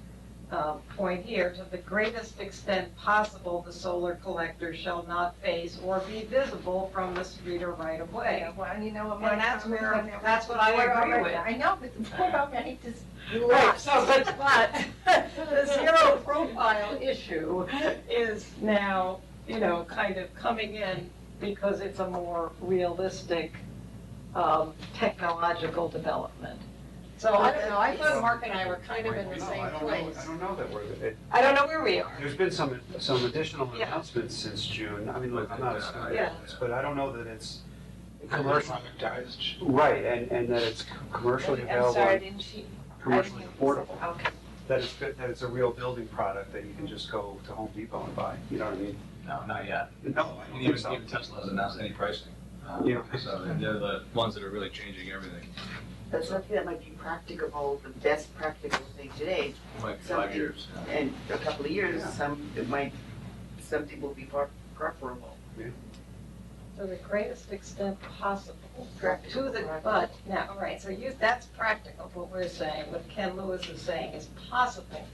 point here, to the greatest extent possible, the solar collector shall not face or be visible from the street or right of way. Yeah, well, and you know what, And that's comment where- on that that's was what I the board agree already- with. I know, but the board already just Right, lost. so, but the zero profile issue is now, kind of coming in because it's a more realistic technological development. So I don't know, I thought Mark and I were kind of in the No, same I place. don't know that we're, I don't know where we are. there's been some additional Yeah. announcements since June. I mean, look, I'm not a scholar, Yeah. but I don't know that it's, Commercialized. right, and that it's commercially I'm available, sorry, and didn't she? commercially I didn't hear affordable. what you said. Okay. That it's a real building product that you can just go to Home Depot and buy, you know what I mean? No, not yet. No, I And don't even, think so. even Tesla hasn't announced any pricing. Yeah. So they're the ones that are really changing everything. That's something that might be practicable, the best practical thing today, It might be 5 Something- years. and a couple of years, something will be far preferable. To the greatest extent possible. Practical. To the, but, now, all right, so that's practical, what we're saying, what Ken Lewis is saying is possible.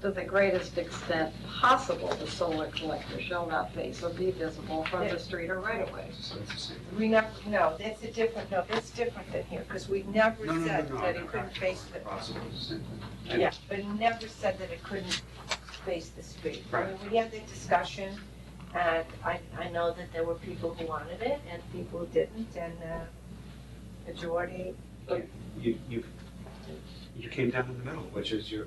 To the greatest extent possible, the solar collector shall not face or be visible from the street or right of way. So it's the same. We never, no, that's different than here, because we never No, no, no, said no, that no, it couldn't face the, Possible, it's the same thing. yeah, but it never said that it couldn't face the street. I mean, Right. we had the discussion, and I know that there were people who wanted it and people who didn't, and, majority, You came down in the middle, which is you're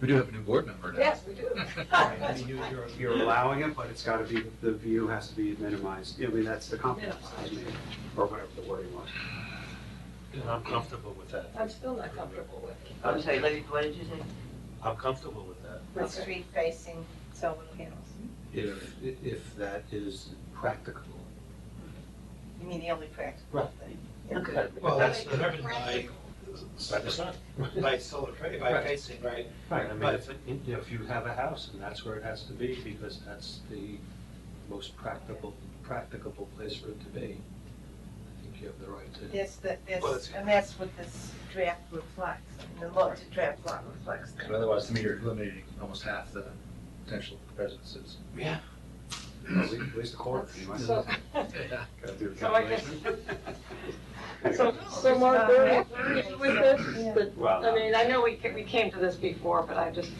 We do have a new board member now. Yes, we do. I mean, you're allowing it, but it's gotta be, the view has to be minimized. I mean, that's the compromise that was made, or whatever the wording was. And I'm comfortable with that. I'm still not comfortable with it. I'm sorry, what did you say? I'm comfortable with that. with street facing solar panels. If that is practicable. You mean the only practical Right. thing? Okay. Well, that's driven by By the sun. by solar, by Right. facing, right? Right, I mean, But- if you have a house, and that's where it has to be, because that's the most practicable place for it to be, I think you have the right to. Well, it's- And that's what this draft reflects, the draft law reflects. But otherwise, to me, you're eliminating almost half the potential residences. Yeah. At least a quarter, anyway. So, Gotta do the So I guess- calculation. so Mark, where are you with this? But, Well, I mean, I know we came to this before, but I just,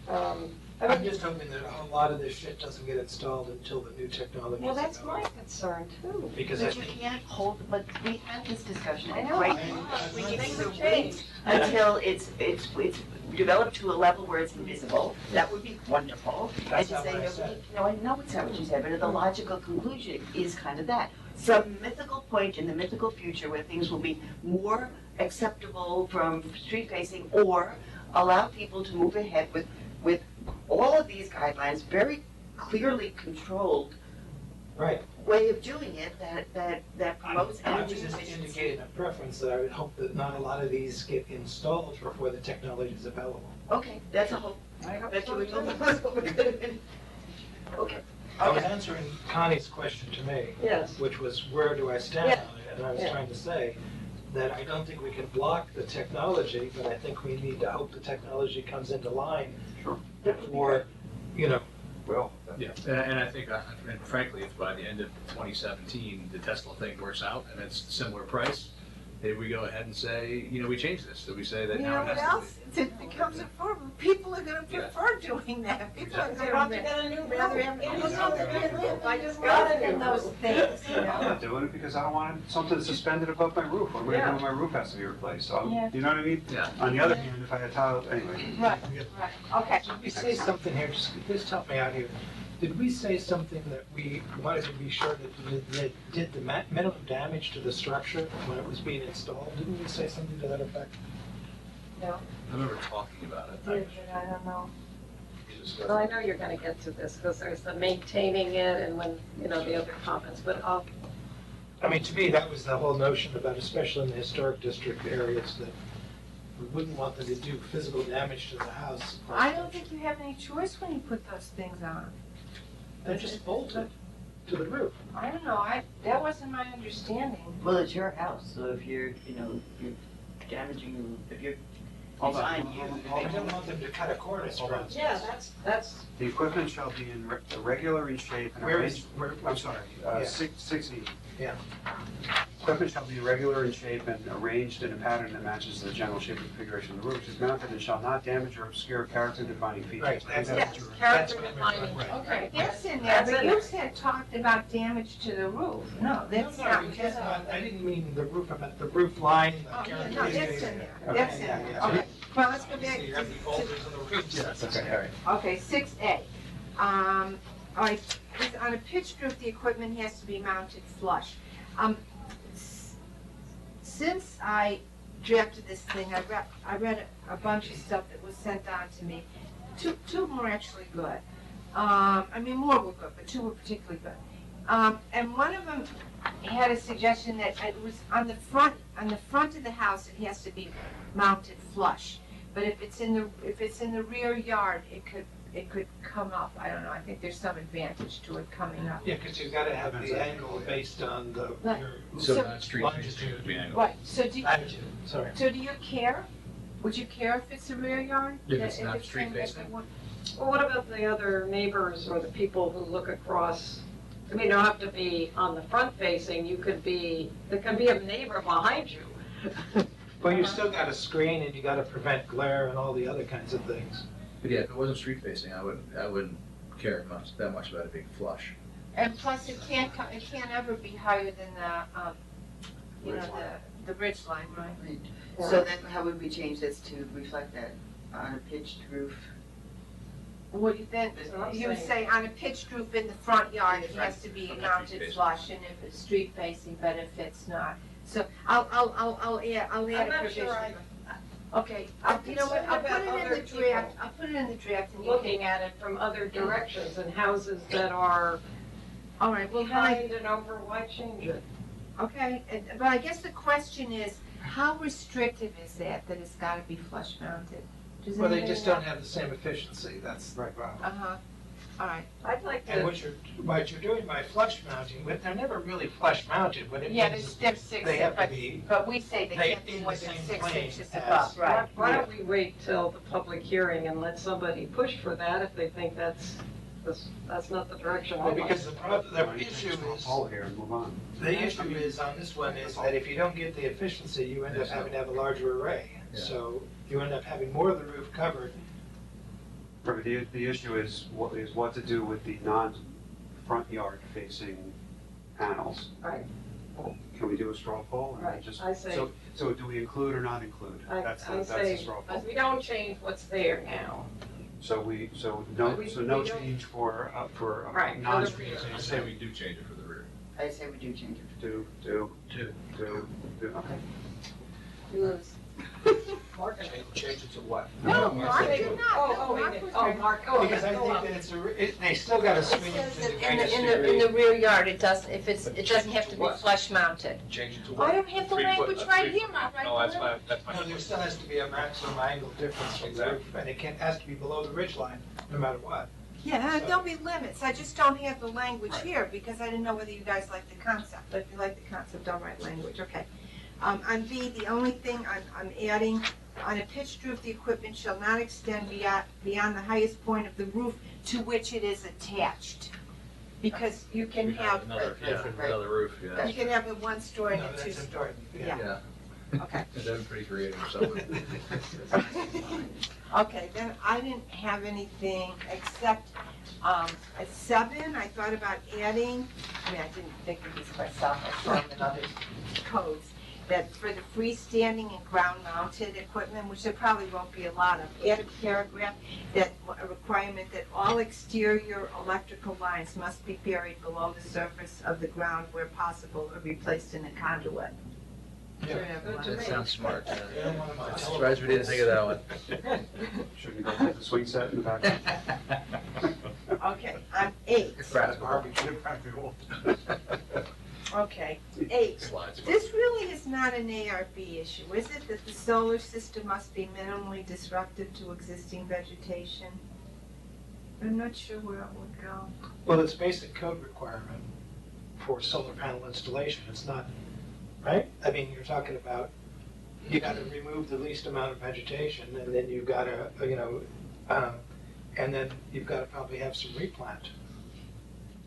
I I'm mean, just hoping that a lot of this shit doesn't get installed until the new technology. well, that's my concern too. Because I But you think, can't hold, but we had this discussion. I know. Right. We We Things need have to changed. wait until it's developed to a level where it's invisible. That would be wonderful. And That's to not say, what I no, said. no, I know it's not what you said, but the logical conclusion is kind of that. Some mythical point in the mythical future where things will be more acceptable from street facing, or allow people to move ahead with all of these guidelines, very clearly controlled right, way of doing it that promotes I energy was just efficiency. indicating a preference that I would hope that not a lot of these get installed before the technology is available. Okay, that's a hope. I hope That's so what we too. could have been. Okay. I was answering Connie's question to me, Yes. which was, where do I stand Yeah. on it? And I was Yeah. trying to say that I don't think we can block the technology, but I think we need to hope the technology comes into line Sure. before, you know, Well, Yeah, and I think, and frankly, if by the end of 2017, the Tesla thing works out and it's a similar price, maybe we go ahead and say, we change this, so we say that You now know it what has to else? It becomes affordable. People are gonna Yeah. prefer doing that. People are They're about to gonna get a new rather roof. have. I just got a new in those roof. things, you I'm know? not doing it because I don't want something suspended above my roof. What am I Yeah. doing when my roof has to be replaced? So, Yeah. you know what I mean? Yeah. On the other hand, if I had tile, anyway. Right, okay. did we say something here, just help me out here. Did we say something that we wanted to be sure that did the minimum damage to the structure when it was being installed? Didn't we say something to that effect? No, I remember talking about it. I don't know. well, I know you're gonna get to this, because there's the maintaining it and when, the other comments, but I mean, to me, that was the whole notion about, especially in the historic district areas, that we wouldn't want them to do physical damage to the house. I don't think you have any choice when you put those things on. They're just bolted to the roof. I don't know, that wasn't my understanding. Well, it's your house, so if you're damaging, if you're, Hold it's on, on you. I don't want them to cut a cornice, for instance. yeah, that's, The equipment shall be in irregular in shape and Where arranged. is, where, I'm sorry, Yeah. 6E. Yeah. Equipment shall be irregular in shape and arranged in a pattern that matches the general shape and configuration of the roof. It is mounted and shall not damage or obscure character defining features. Right, I think that's- what you were- That's character what I'm defining, referring to. okay. That's in there, That's but in you there. said, talked about damage to the roof. No, that's No, not. no, because I didn't mean the roof, I meant the roof line, the Oh, yeah, no, characteristic. that's in there, Okay, that's in yeah, there, yeah. okay. Well, let's go back So you have the to, boulders on the roof. Yes, okay, all right. okay, 6A. All right, on a pitched roof, the equipment has to be mounted flush. Since I drafted this thing, I read a bunch of stuff that was sent on to me. Two of them were actually good. I mean, more were good, but two were particularly good. And one of them had a suggestion that it was on the front of the house, it has to be mounted flush. But if it's in the rear yard, it could come up. I don't know. I think there's some advantage to it coming up. Yeah, because you've got to have the angle based on the, Right. your So So- not street facing would be angled. Right. So do latitude, sorry. do you care? Would you care if it's a rear yard? If it's That- not in street the- facing? Well, what about the other neighbors or the people who look across? I mean, you don't have to be on the front facing, there can be a neighbor behind you. But you still got to screen and you got to prevent glare and all the other kinds of things. But yeah, if it wasn't street facing, I wouldn't care that much about it being flush. And plus, it can't ever be higher than the ridge line, right? Right. So then how would we change this to reflect that on a pitched roof? Well, then, That's what I'm you would saying. say on a pitched roof in the front yard, it Right. has to be Okay, mounted street flush, and if it's street facing, but if it's not. So I'll add I'm a not provision. sure Okay, I'm you know what, I'll concerned put about it in other the people draft, I'll put it in the draft and you looking can, at it from other directions and houses that are all right, well, behind and over, why change it? okay, but I guess the question is, how restrictive is that it's gotta be flush mounted? Does Well, they anybody just know? don't have the same efficiency, that's the problem. Uh-huh, all right. I'd like And to, what you're doing by flush mounting, but they're never really flush mounted, what it Yeah, means they're is 6 they have to but, be, but we say they they can't be in more the than same 6 plane inches as- above, right? why don't we wait till the public hearing and let somebody push for that if they think that's not the direction I well, want. because the Why don't you issue just draw a is, poll here and move on. the issue is on this one is that if you don't get the efficiency, you end up having to have a larger array. Yeah. So you end up having more of the roof covered. But the issue is what to do with the non-front yard facing panels. Right. Can we do a straw poll? and Right, just- I say- So do we include or not include? That's I the say, straw poll. we don't change what's there now. So We- no we change for Right, for the non-street rear. I say we do change it for the rear. I say we do change it. do, okay. You lose. Mark, Change it to what? No, Mark did not. Oh, No, Mark was right. Mark, oh, Because I go think on. that they still got to It screen it says to the that greatest in degree. the rear yard, it doesn't have to be what? flush mounted. Change it to I what? don't have the 3 foot, language a right 3 here, foot. Mark, right No, that's below. fine, that's fine. No, there still has to be a maximum angle difference from the roof, and it has to be below the ridge line, no matter what. Yeah, there'll be limits. I just don't have the language here because I didn't know whether you guys like the concept. If you like the concept, don't write language, okay. On B, the only thing I'm adding, on a pitched roof, the equipment shall not extend beyond the highest point of the roof to which it is attached. Because you can have, Another, right. another roof, yeah. you can have a one story No, and a two that's story. important, yeah. Yeah. Okay. That'd be pretty creative, so. Okay, then I didn't have anything except, at 7, I thought about adding, I mean, I didn't think of these myself, I saw them in other codes, that for the freestanding and ground-mounted equipment, which there probably won't be a lot of, add a paragraph that, a requirement that all exterior electrical lines must be buried below the surface of the ground where possible or be placed in a conduit. Yeah. That sounds smart. You don't want them on Surprised we didn't think of that one. Should we go with the swing set in the back? Okay, on 8, Practical. okay, 8. Slides. This really is not an ARB issue, is it? That the solar system must be minimally disruptive to existing vegetation? I'm not sure where it would go. Well, it's a basic code requirement for solar panel installation, it's not, right? I mean, you're talking about, you gotta remove the least amount of vegetation, and then you've gotta, and then you've gotta probably have some replant.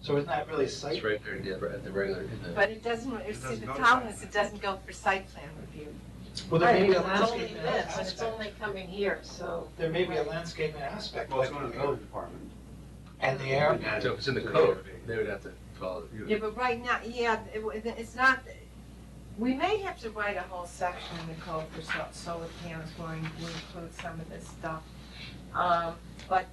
So it's not really site. It's right there, yeah, right at the regular, in the. But it doesn't, see, the problem is it doesn't go for site plan review. Well, there may be a It's only landscaping this, and it's aspect. only coming here, so. There may be a landscaping aspect. Well, it's like going to the building department. And the air. So if it's in the code, they would have to follow. Yeah, but right now, yeah, it's not, we may have to write a whole section in the code for solar panels where we include some of this stuff. But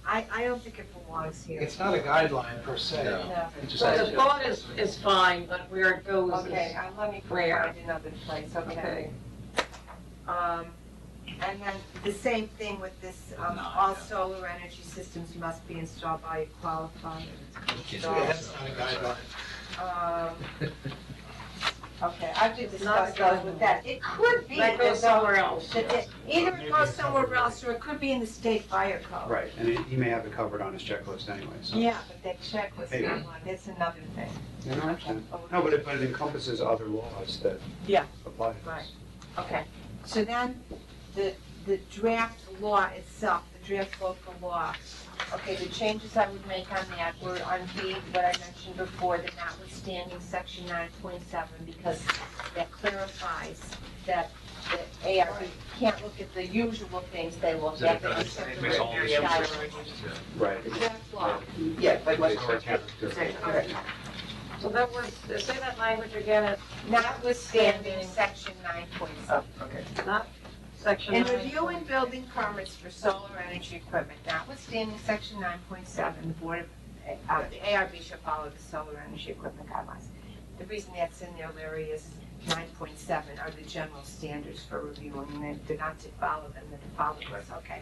I don't think it belongs here. It's not a guideline per se. No. No. It just So has the to- thought is fine, but where it goes is. Okay, let me Where? find another place, okay. Okay. And then the same thing with this, Nine, all yeah. solar energy systems must be installed by a qualified. Yeah, that's not a guideline. Okay, I did It's not discuss those with that. It could be. That goes somewhere else. Either it goes somewhere else, or it could be in the state fire code. Right, and he may have it covered on his checklist anyway, so. Yeah, but that checklist, Maybe. that's another thing. You know, I understand. No, but it encompasses other laws that Yeah. apply to this. Right. Okay, so then, the draft law itself, the draft local law, okay, the changes I would make on that were on B, what I mentioned before, the notwithstanding section 9.7, because that clarifies that the ARB can't look at the usual things they look So at. it They makes look at makes all the the guidelines. Right. The draft law. Yeah, like what? So that was, say that language again, it's Notwithstanding section 9.7. Oh, okay. not section In 9. reviewing building permits for solar energy equipment, notwithstanding section 9.7, the board of, the ARB shall follow the solar energy equipment guidelines. The reason that's in there, Larry, is 9.7 are the general standards for reviewing, and they're not to follow them, they're to follow this, okay.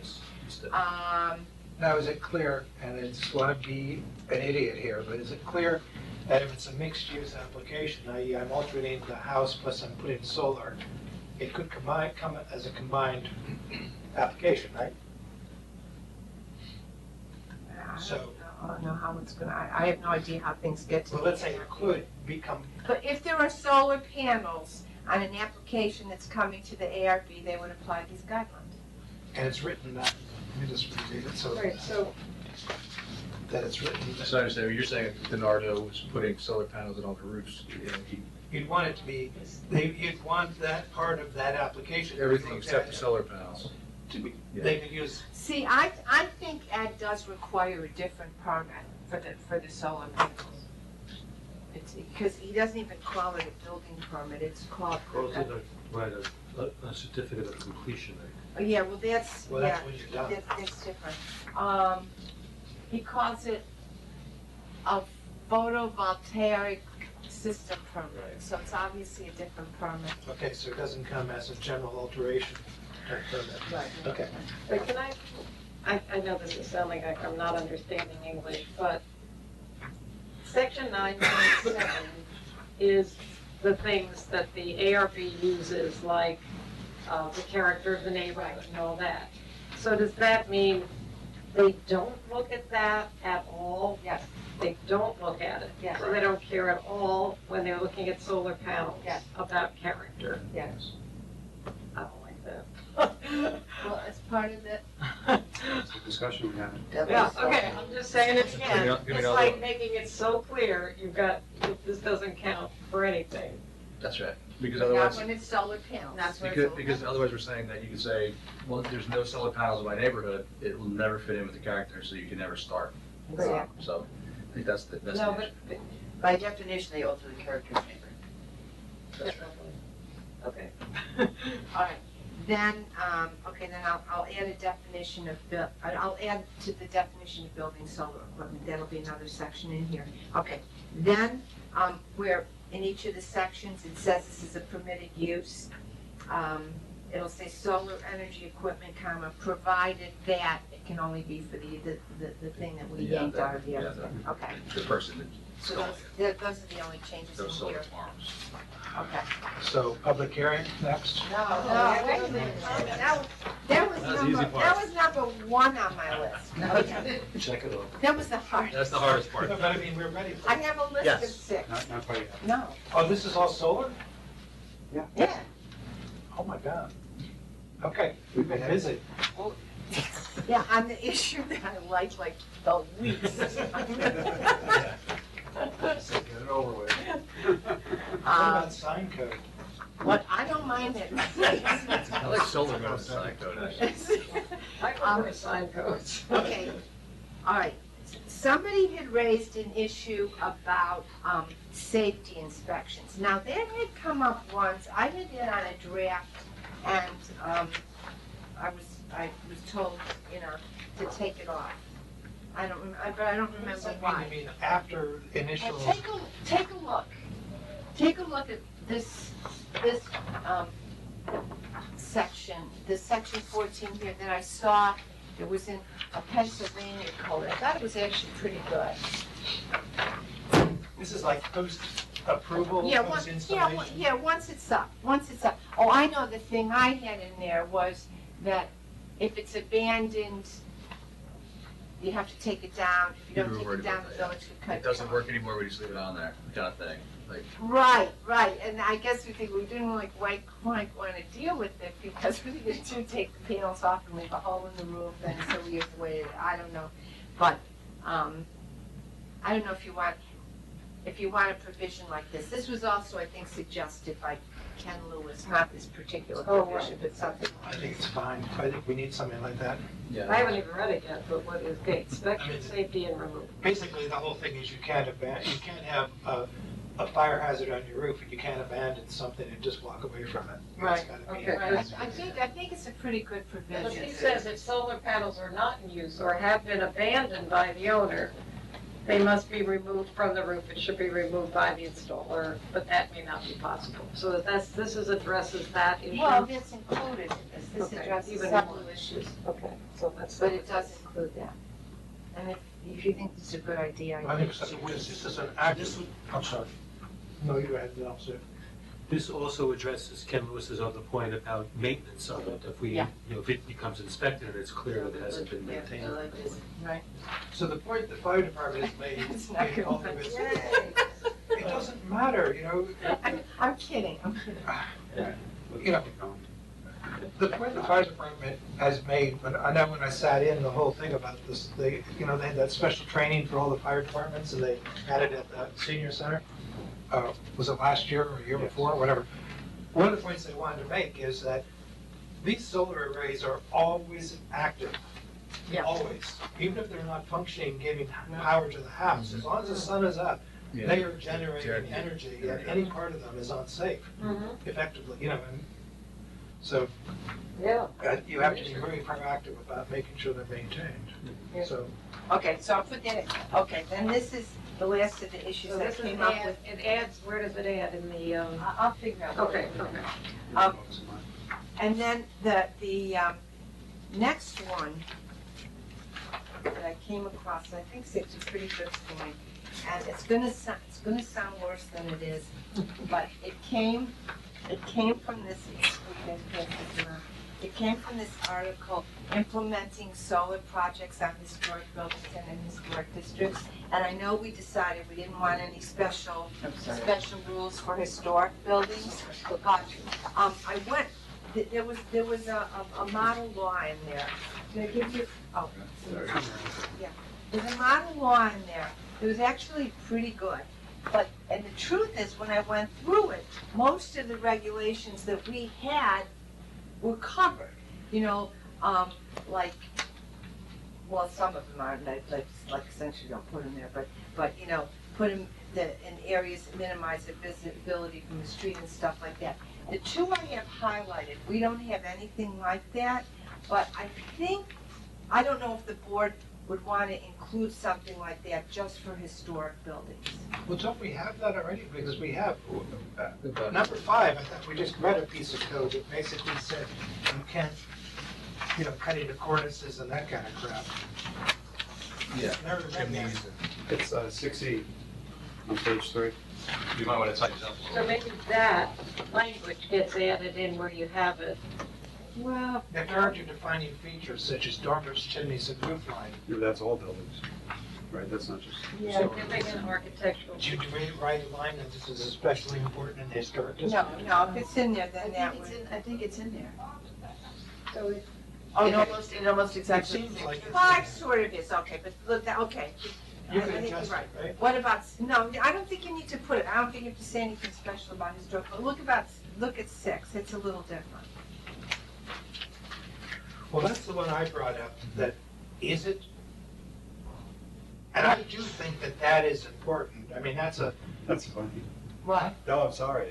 Now, is it clear, and I just want to be an idiot here, but is it clear that if it's a mixed-use application, i.e. I'm alternating the house plus I'm putting solar, it could come as a combined application, right? I don't know how it's gonna, I have no idea how things get to. Well, let's say it could become, But if there are solar panels on an application that's coming to the ARB, they would apply these guidelines. and it's written that, let me just read it so Right, so, that it's written. So I understand, you're saying if DiNardo was putting solar panels on all the roofs, You'd want it to be, you'd want that part of that application. everything except the solar panels. To be, Yeah. they could use, See, I think Ed does require a different permit for the solar panels. It's, because he doesn't even call it a building permit, it's called. Goes in a certificate of completion, right? Yeah, well, that's, well, yeah, that's when you're done. that's different. He calls it a photovoltaic system permit, so it's obviously a different permit. Okay, so it doesn't come as a general alteration type permit. Right. Okay. but can I know this is sounding like I'm not understanding English, but section 9.7 is the things that the ARB uses, like the character of the neighborhood and all that. So does that mean they don't look at that at all? Yes. They don't look at it? Yes. So they don't care at all when they're looking at solar panels? Yes. About character? Yes. I don't like that. Well, it's part of the, It's a discussion we had. Yeah, okay, I'm just saying it again. Give me It's another like one. making it so clear, you've got, this doesn't count for anything. That's right. Because not otherwise, when it's solar panels. because otherwise we're saying that you could say, well, there's no solar panels in my neighborhood, it will never fit in with the character, so you can never start. Exactly. So, I think that's the No, issue. but, By definition, they alter the character of neighborhood. That's right. okay. All right, then, okay, then I'll add a definition of, I'll add to the definition of building solar equipment, that'll be another section in here. Okay, then, where in each of the sections, it says this is a permitted use. It'll say solar energy equipment, comma, provided that it can only be for the thing that we Yeah, yanked out of the yeah, other thing. Okay, The person that so those are the only changes in those solar here. farms. Okay. So, public hearing next? No, wait a minute. That was That's the easy part. that was number one on my list. Okay. Check it off. That was the hardest. That's the hardest part. No, but I mean, we're ready for I it. have a list of Yes. 6. Not quite yet. No. Oh, this is all solar? Yeah. Oh, my God. Okay, we've been busy. Yeah, on the issue that I like the least. Get it over with. What about sign code? What, I don't mind it. I like solar going to sign code, actually. I prefer sign codes. Okay, all right. Somebody had raised an issue about safety inspections. Now, that had come up once. I did it on a draft, and I was told, to take it off. I don't remember why. I mean, after initial, Take a look. Take a look at this section, the section 14 here that I saw, it was in a Pennsylvania code. I thought it was actually pretty good. This is like post-approval, Yeah, post-installation? once it's up. Oh, I know the thing I had in there was that if it's abandoned, you have to take it down. If you don't take it down, the village could cut it It doesn't down. work anymore, we just leave it on there, kind of thing. Like, Right, and I guess we think we didn't quite want to deal with it because we needed to take the panels off and leave a hole in the roof, and so we just waited, I don't know. But, I don't know if you want a provision like this. This was also, I think, suggested by Ken Lewis, not this particular Oh, provision, but something. I think it's fine. I think we need something like that. I haven't even read it yet, but what is okay, inspection, safety, and removal. Basically, the whole thing is you can't have a fire hazard on your roof, and you can't abandon something and just walk away from it. It's Right, gotta be- okay. Right, I think it's a pretty good But provision. he says if solar panels are not in use or have been abandoned by the owner, they must be removed from the roof. It should be removed by the installer, but that may not be possible. So this addresses that issue. Well, that's included in this. This Okay, addresses even several more. issues. Okay, so that's. But it does include that. And if you think this is a good idea, I think so. This is an active, I'm sorry. No, you go ahead, no, sir. This also addresses Ken Lewis's other point about maintenance of it. If Yeah. if it becomes inspected and it's clear that it hasn't been Yeah, maintained. right? So the point the fire department has made It's not in good. all of this, it doesn't matter, I'm kidding. You know, the point the fire department has made, but I know when I sat in the whole thing about this, they had that special training for all the fire departments, and they had it at the senior center. Was it last year or a year before, whatever. One of the points they wanted to make is that these solar arrays are always active. Yeah. Always. Even if they're not functioning, giving power to the house, as long as the sun is up, they are generating energy, and any part of them is unsafe, effectively, and so Yeah. you have to be very proactive about making sure they're maintained. Yeah. So, Okay, so I'll put that in. Okay, then this is the last of the issues So that this is came up with. it adds, where does it add in the, I'll figure out. okay. And then the next one that I came across, I think it's a pretty good point, and it's gonna sound worse than it is, but it came from this. It came from this article, implementing solar projects on historic buildings and in historic districts. And I know we decided we didn't want any special rules for historic buildings, but I went. There was a model law in there. Can I give you? Oh, yeah. There's a model law in there. It was actually pretty good. And the truth is, when I went through it, most of the regulations that we had were covered. Some of them aren't, like essentially don't put them there, but put them in areas that minimize the visibility from the street and stuff like that. The two I have highlighted, we don't have anything like that, but I don't know if the board would want to include something like that just for historic buildings. well, don't we have that already? Because we have, number 5, I thought we just read a piece of code that basically said you can't, cut into cornices and that kind of crap. Yeah. Never read that. It's 6E on page 3. You might want to tighten it up a So little. maybe that language gets added in where you have it. Well, There are defining features such as dormers, chimneys, and roof line. That's all buildings, right? That's not just. Yeah, giving an architectural. Did you write a line that this is especially important in the historic no, district? if it's in there, then that would. I think it's in there. So it- It almost It exactly. seems like it's. 5 sort of is, okay, but look, okay. You I can think you're adjust right. it, right? What about, no, I don't think you need to put it, I don't think you have to say anything special about historic, but look at 6, it's a little different. Well, that's the one I brought up, that is it? And I do think that is important. I mean, that's funny. What? No, I'm sorry.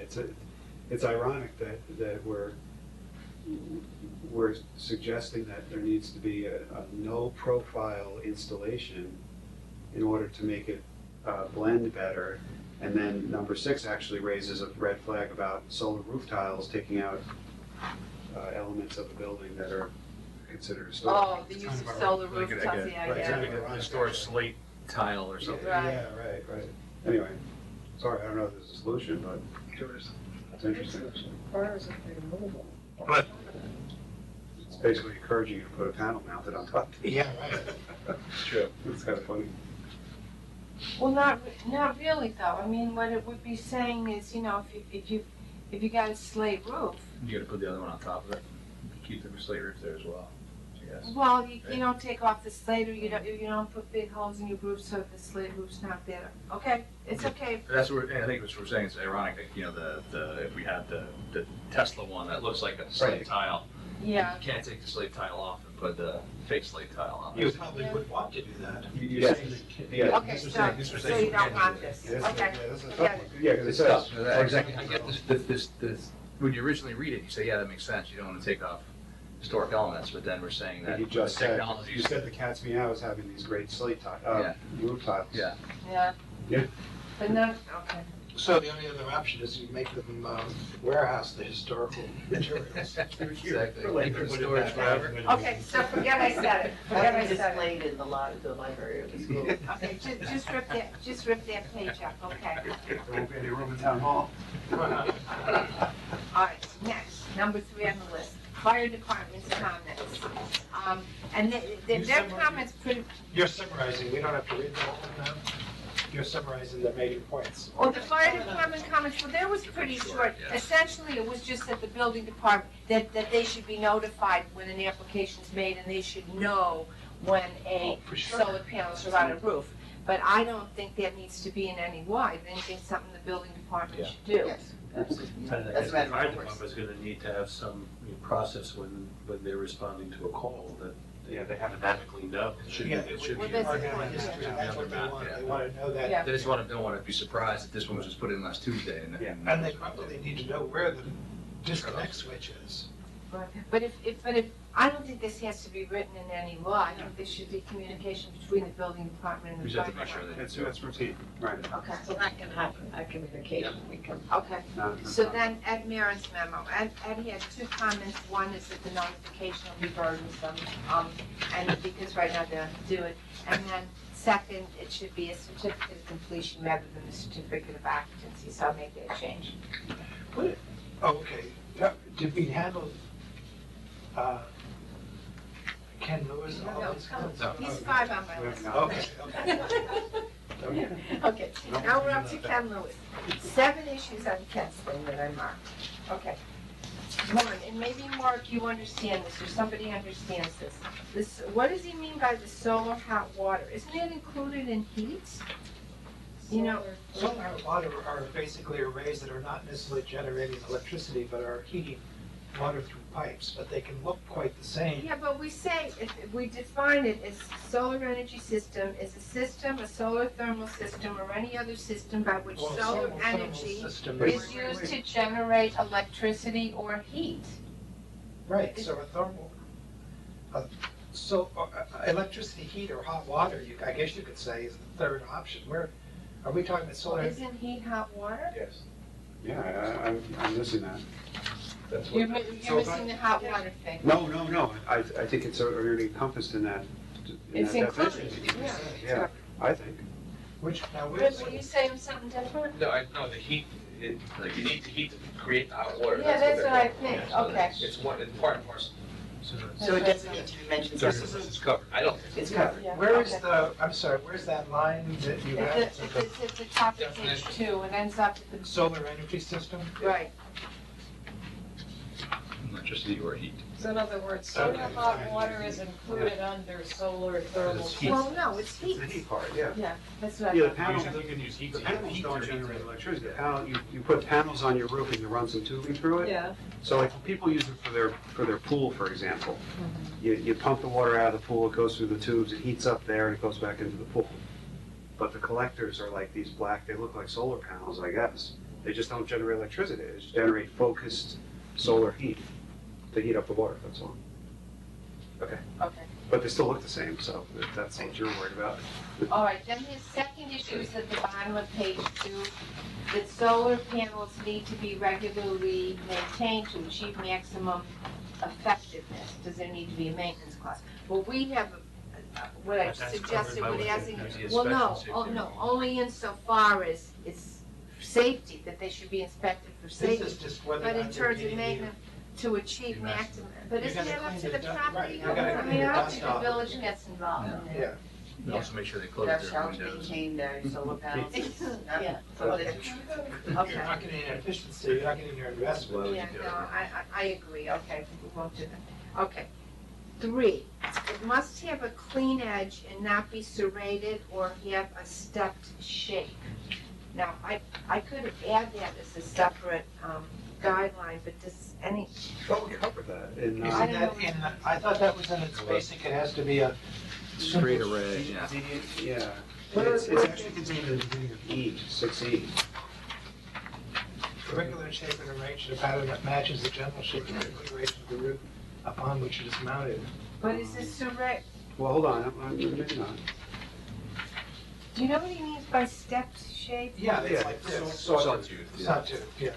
It's ironic that we're suggesting that there needs to be a no profile installation in order to make it blend better. And then number 6 actually raises a red flag about solar roof tiles taking out elements of a building that are considered historic. Oh, the use of solar Like a- rooftops, like a- yeah, like yeah. a historic slate tile or something. Right. Yeah, right. Anyway, sorry, I don't know if there's a solution, but it's interesting. But, It's basically encouraging you to put a panel mounted on top. yeah, right. It's true. It's kind of funny. Well, not really though. I mean, what it would be saying is, you know, if you got a slate roof, You gotta put the other one on top of it. Keep the slate roof there as well, I guess. well, you don't take off the slate, or you don't put big holes in your roof so the slate roof's not there. Okay, it's okay. That's what, I think what we're saying, it's ironic that, you know, if we had the Tesla one that looks like a slate Right. tile, Yeah. you can't take the slate tile off and put the fake slate tile on. You probably would want to do that. Yes. Yeah. Okay, so you don't want this. This is- Okay. Yeah, this is a Got tough it. one. Yeah, because it It's says. tough. Exactly, I get this, when you originally read it, you say, yeah, that makes sense, you don't wanna take off historic elements, but then we're saying that You the just said, technology. you said the cat's meow is having these great slate Yeah. roof tiles. Yeah. Yeah. Yeah. But not, okay. So the only other option is you make them warehouse the historical materials. Exactly. Keep it in storage forever. Okay, so forget I said it. Forget I Having said it. displayed in the library of the school. Okay, just rip that page up, okay. There won't be any room in town hall. All right, next, number 3 on the list, fire department's comments. And their comments pretty, You're summarizing, we don't have to read the whole thing now? You're summarizing the major points. well, the fire department comments, well, there was pretty short. Yeah. Essentially, it was just that the building department, that they should be notified when an application's made, and they should know when a For sure. solar panels are on a roof. But I don't think that needs to be in any law. I think it's something the building department Yeah. should do. Yes, absolutely. And I That's guess a matter the of fire course. department's gonna need to have some process when they're responding to a call that they automatically know. It should be, Yeah, it should Well, be. that's- Organic history, that's what they want, they want to know that. Yeah. They just don't wanna be surprised that this one was just put in last Tuesday and. Yeah. And they probably need to know where the disconnect switch is. Right. But if, I don't think this has to be written in any law. I think there should be communication between the building department and We the just fire have to make sure department. that. It's routine, right. Okay, So that can happen, that communication, we can. okay. Not- So then Ed Marin's memo, Ed had 2 comments. One is that the notification will be burdensome, and because right now they don't do it. And then second, it should be a certificate of completion rather than a certificate of occupancy, so I'll make that change. Oh, okay. Did we handle Ken Lewis? No, No. He's 5 on my list. Okay, okay. Okay, now we're up to Ken Lewis. 7 issues on Ken's thing that I marked. Okay. 1, and maybe Mark, you understand this, or somebody understands this. What does he mean by the solar hot water? Isn't that included in heat? You know, Solar hot water are basically arrays that are not necessarily generating electricity, but are heating water through pipes, but they can look quite the same. yeah, but we say, if we define it as solar energy system is a system, a solar thermal system, or any other system by which Well, solar thermal energy system is used to generate electricity or heat. Right, so a thermal, electricity, heat, or hot water, I guess you could say is the third option. Are we talking about solar? Isn't heat hot water? Yes. Yeah, I'm missing that. That's You're what. missing the hot water thing. No, I think it's already encompassed in that, in It's that included, definition. yeah. Yeah, I think. Now, Rick, were you saying something different? No, the heat, like you need the heat to create the hot water. Yeah, that's what I they're think, doing. okay. It's part and parcel. So it doesn't need to be mentioned separately. It's covered. I don't. It's covered. Yeah, Where is okay. I'm sorry, where's that line that you have? It's at the top of page 2, it ends up at the, Solar energy system? right. Electricity or heat. So in other words, solar hot water is included under solar thermal. It's heat. Well, no, it's heat. It's the heat part, yeah. Yeah, that's what I Yeah, the thought. panels, You can use heat. the panels don't generate electricity. The panel, you put panels on your roof and you run some tubing through it. Yeah. So like when people use it for their pool, for example, you pump the water out of the pool, it goes through the tubes, it heats up there and it goes back into the pool. But the collectors are like these black, they look like solar panels, I guess. They just don't generate electricity, they just generate focused solar heat to heat up the water, that's all. Okay. Okay. But they still look the same, so if that's what you're worried about. All right, then his second issue is at the bottom of page 2, that solar panels need to be regularly maintained to achieve maximum effectiveness. Does there need to be a maintenance cost? Well, we have, what I But that's suggested, covered by what what asking, the well, no, inspection oh, safety no, law. only insofar as it's safety, that they should be inspected for This safety. is just whether. But or in not terms they're of meeting maintenance, to achieve Be maximum. maximum, but You isn't gotta that up clean to the the dust- property right, you owner? gotta I clean mean, the I don't dust think the off. village gets involved in that. Yeah. And also make sure they close Thou their shalt windows. maintain their solar panels. Yeah. So Okay. You're Okay. not getting an efficiency, you're not getting your investment. Yeah, no, I agree, okay, we won't do that. Okay. 3, it must have a clean edge and not be serrated or have a stepped shape. Now, I could add that as a separate guideline, but does any, But we covered that in, I Isn't don't that in, I thought that was in its basic, it has to be a. Straight array, yeah. yeah. Where- It's where- actually contained in the beginning of E, 6E. Regular shape and arranged in a pattern that matches the general shape and configuration of the roof upon which it is mounted. but is this serrated? Well, hold on, maybe not. Do you know what he means by stepped shape? Yeah, it's Yeah, like this. Sawtooth, yeah. Sawtooth, yeah.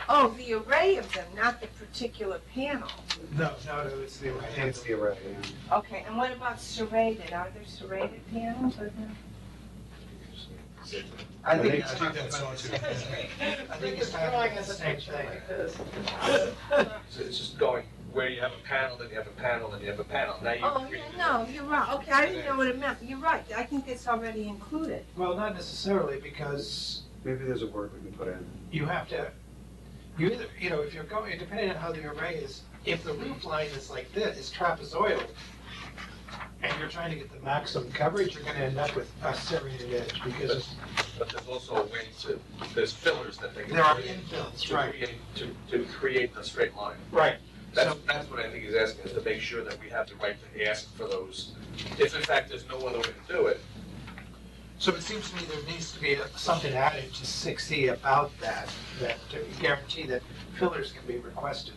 Oh, the array of them, not the particular panel. No, it's the I think it's the array, yeah. Okay, and what about serrated? Are there serrated panels or no? I think I that's sawtooth. I think it's kind of the same thing. So it's just going, where you have a panel, then you have a panel, then you have a panel. Now you. Oh, yeah, no, you're right. Okay, I didn't know what it meant. You're right. I think it's already included. Well, not necessarily, because Maybe there's a word we can put in. you have to, you either, if you're going, depending on how the array is, if the roof line is like this, is trapezoidal, and you're trying to get the maximum coverage, you're gonna end up with a serrated edge, because But there's also a way to, there's fillers that they can. there are create infills, to right? create- To create the straight line. Right. That's what I think he's asking, is to make sure that we have the right to ask for those. If in fact there's no other way to do it, So it seems to me there needs to be something added to 6E about that to guarantee that fillers can be requested.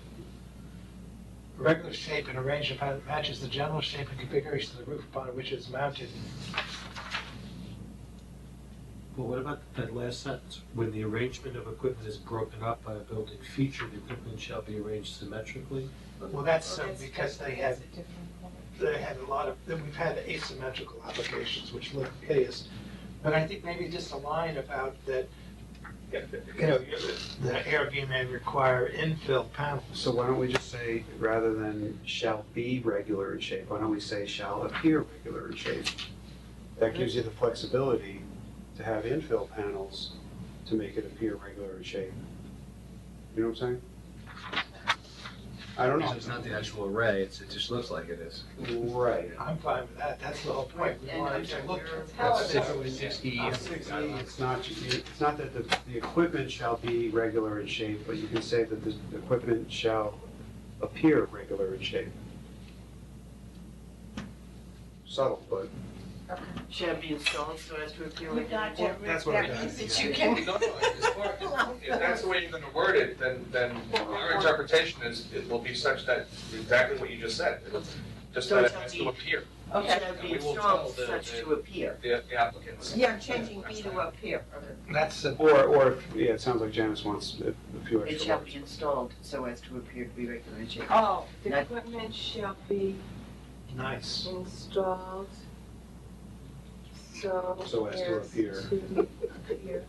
Regular shape and arrangement that matches the general shape and configuration of the roof upon which it is mounted. Well, what about that last sentence? When the arrangement of equipment is broken up by a building feature, the equipment shall be arranged symmetrically? Well, that's because they had, That's a different point. they had a lot of, we've had asymmetrical applications which look hideous. But I think maybe just a line about that, the Airbnb may require infill panels. So why don't we just say, rather than shall be regular in shape, why don't we say shall appear regular in shape? That gives you the flexibility to have infill panels to make it appear regular in shape. You know what I'm saying? I don't know. It's not the actual array, it just looks like it is. Right. I'm fine with that, that's the whole point. We And want I'm it sorry, to look. That's How- 6E. It's not that the equipment shall be regular in shape, but you can say that the equipment shall appear regular in shape. Subtle, but Shall be installed so as to appear We within. got you. That's what I That got. means that you can. no, if that's the way you're gonna word it, then your interpretation is, it will be such that, exactly what you just said. It'll just So that it it shall has be- to appear, Okay, Shall be We will installed tell such the- to appear. the applicants. yeah, I'm changing B to up here. That's simple. or yeah, it sounds like Janice wants a few It extra shall words. be installed so as to appear to be regular in shape. Oh, the That- equipment shall be Nice. installed so So as to appear. to appear.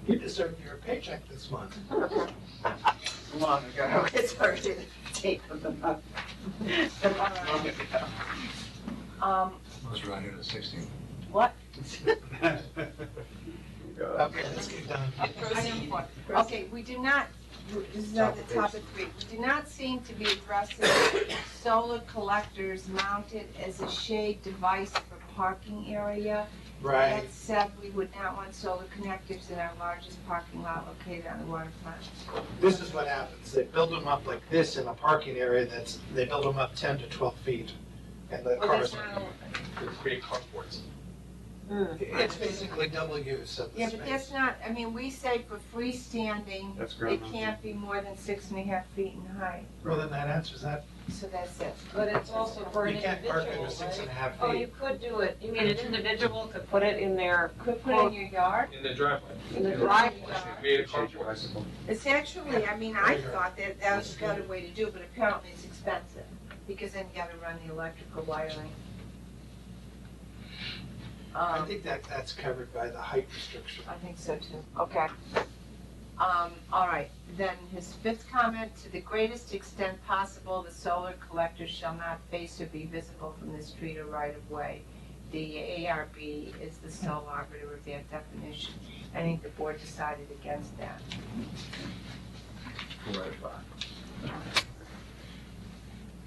You deserve your paycheck this month. Okay. Long ago, it's hard to take them up. Long ago. Most around here to 16. What? Okay, let's get done. Item 4. Okay, we do not, this is at the top of 3, we do not seem to be addressing solar collectors mounted as a shade device for parking area. Right. That said, we would not want solar connectors in our largest parking lot located on the waterfront. This is what happens, they build them up like this in a parking area they build them up 10 to 12 feet. And the Well, cars, that's not, To create carports. it's basically double use of the yeah, but that's space. not, I mean, we say for freestanding, That's it ground mounted. can't be more than 6.5 feet in height. Well, then that answers that So that's it. But it's also for an You can't park individual, under right? 6.5 Oh, you feet. could do it. You mean an individual could put it in their, Could put it in your yard? In the driveway. in the driveway? Create a Change your carport. bicycle. It's actually, I mean, I thought that that was a better way to do it, but apparently it's expensive, because then you gotta run the electrical wiring. I think that's covered by the height restriction. I think so too, okay. All right, then his fifth comment, to the greatest extent possible, the solar collector shall not face or be visible from the street or right of way. The ARB is the sole arbiter of that definition. I think the board decided against that.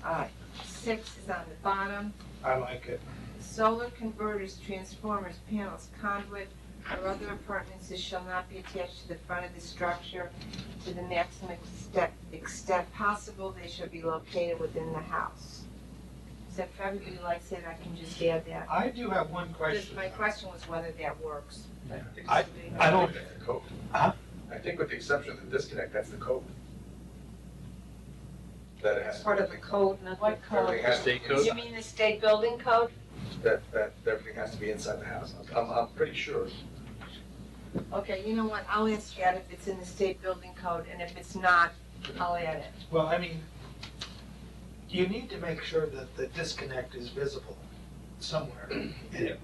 All right, 6 is on the bottom. I like it. Solar converters, transformers, panels, conduit, or other appurtenances shall not be attached to the front of the structure to the maximum extent possible. They shall be located within the house. So if everybody likes it, I can just add that. I do have one Just question. my question was whether that works. I don't, That's the code. Huh? I think with the exception of the disconnect, that's the code. That it has. It's part of the code, not the What Everything code? has, State Do you mean the state building code? that everything has to be inside the house. I'm pretty sure. Okay, you know what, I'll ask Chad if it's in the state building code, and if it's not, I'll add it. well, I mean, you need to make sure that the disconnect is visible somewhere. And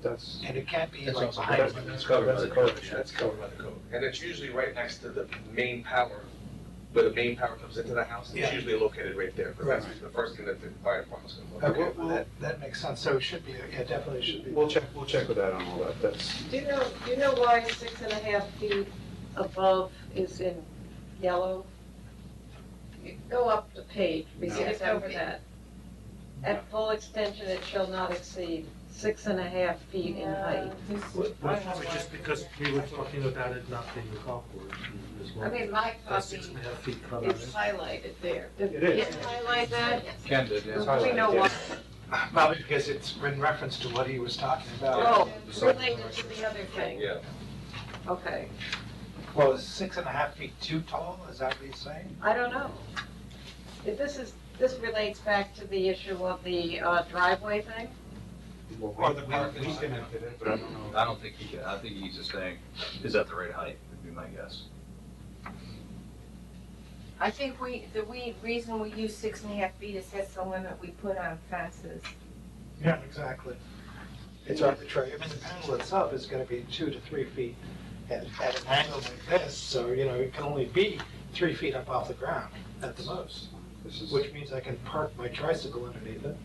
That's, it can't be That's like also- behind. that's covered by the code. That's covered by the code. And it's usually right next to the main power, where the main power comes into the house. It's Yeah. usually located right there, because that's the first thing that the fire department's gonna look at. Okay, well, that makes sense. So it should be, yeah, definitely should be. we'll check with that on all that, that's, Do you know why 6.5 feet above is in yellow? You go up the page, we No. skipped over that. At full extension, it shall not exceed 6.5 feet in height. Just because we were talking about it not being a golf course. as well. I mean, my That's copy 6.5 feet cut is out. highlighted there. Did It is. Ken highlight that? Ken did, yes. We know why. Well, because it's in reference to what he was talking about. Oh, related to the other thing. Yeah. Okay, Well, is 6.5 feet too tall? Is that what he's saying? I don't know. This relates back to the issue of the driveway thing? Or the parking we lot. connected it, but I don't know. I don't think he can, I think he's just saying, is that the right height, would be my guess. I think the reason we use 6.5 feet is that's the limit we put on fences. Yeah, exactly. It's arbitrary. I mean, the panel itself is gonna be 2 to 3 feet at an angle like this, so, you know, it can only be 3 feet up off the ground at the most, This is, which means I can park my tricycle underneath it.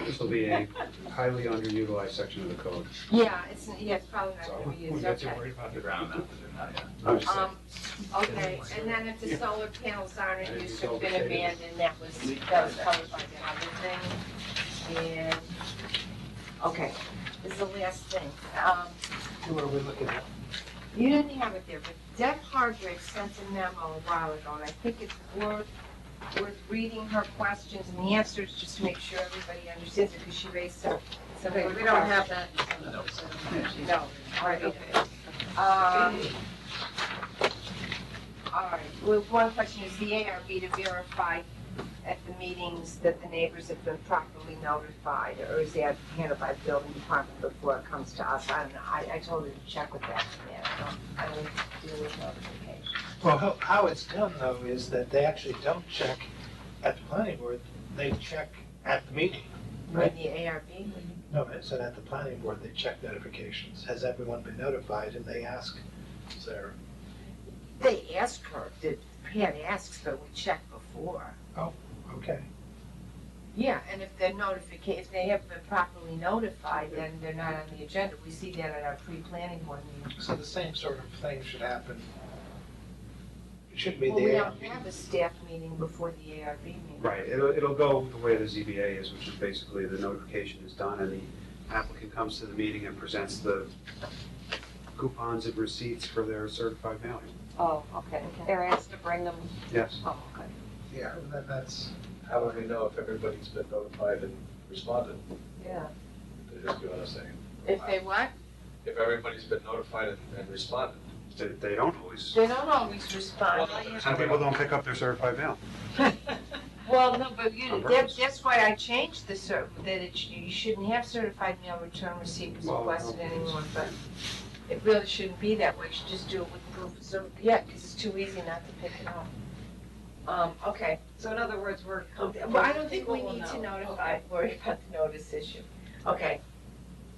this will be a highly underutilized section of the code. Yeah, it's probably not So gonna be we used, get to okay. worry about The it. ground mounted or not, yeah. I'm just saying. Okay, and then if the solar panels aren't in use or been abandoned, that was covered by the other thing. And, okay, this is the last thing. What are we looking at? You didn't have it there, but Deb Hardwick sent a memo a while ago, and I think it's worth reading her questions and the answers, just to make sure everybody understands it, because she raised some Okay, good we don't have questions. that. No, all right, Okay. All right, well, one question is the ARB to verify at the meetings that the neighbors have been properly notified, or is that handled by the building department before it comes to us? I don't know, I told her to check with that, yeah, I don't deal with notifications. Well, how it's done though is that they actually don't check at the planning board, they check at the meeting. Right, the ARB? No, it said at the planning board, they check notifications. Has everyone been notified? And they ask Sarah. They ask her, Pat asks, but we checked before. Okay. Yeah, and if they have been properly notified, then they're not on the agenda. We see that at our pre-planning board meeting. So the same sort of thing should happen. It should be the Well, we don't ARB. have a staff meeting before the ARB meeting. Right, it'll go the way the ZBA is, which is basically the notification is done and the applicant comes to the meeting and presents the coupons and receipts for their certified mailing. Oh, okay. They're asked to bring them, Yes. oh, okay. Yeah, that's, How would we know if everybody's been notified and responded? Yeah. They just do what I'm saying. If they what? If everybody's been notified and responded. They don't always, They don't always respond. some people don't pick up their certified mail. Well, no, but you, On that, purpose. that's why I changed the you shouldn't have certified mail return receipt was Well, requested okay. anymore, but it really shouldn't be that way, you should just do it with proof, so, yeah, because it's too easy not to pick it up. Okay, So in other words, we're comfortable. well, I don't think we People will need to know. notify, worry about the notice issue. Okay.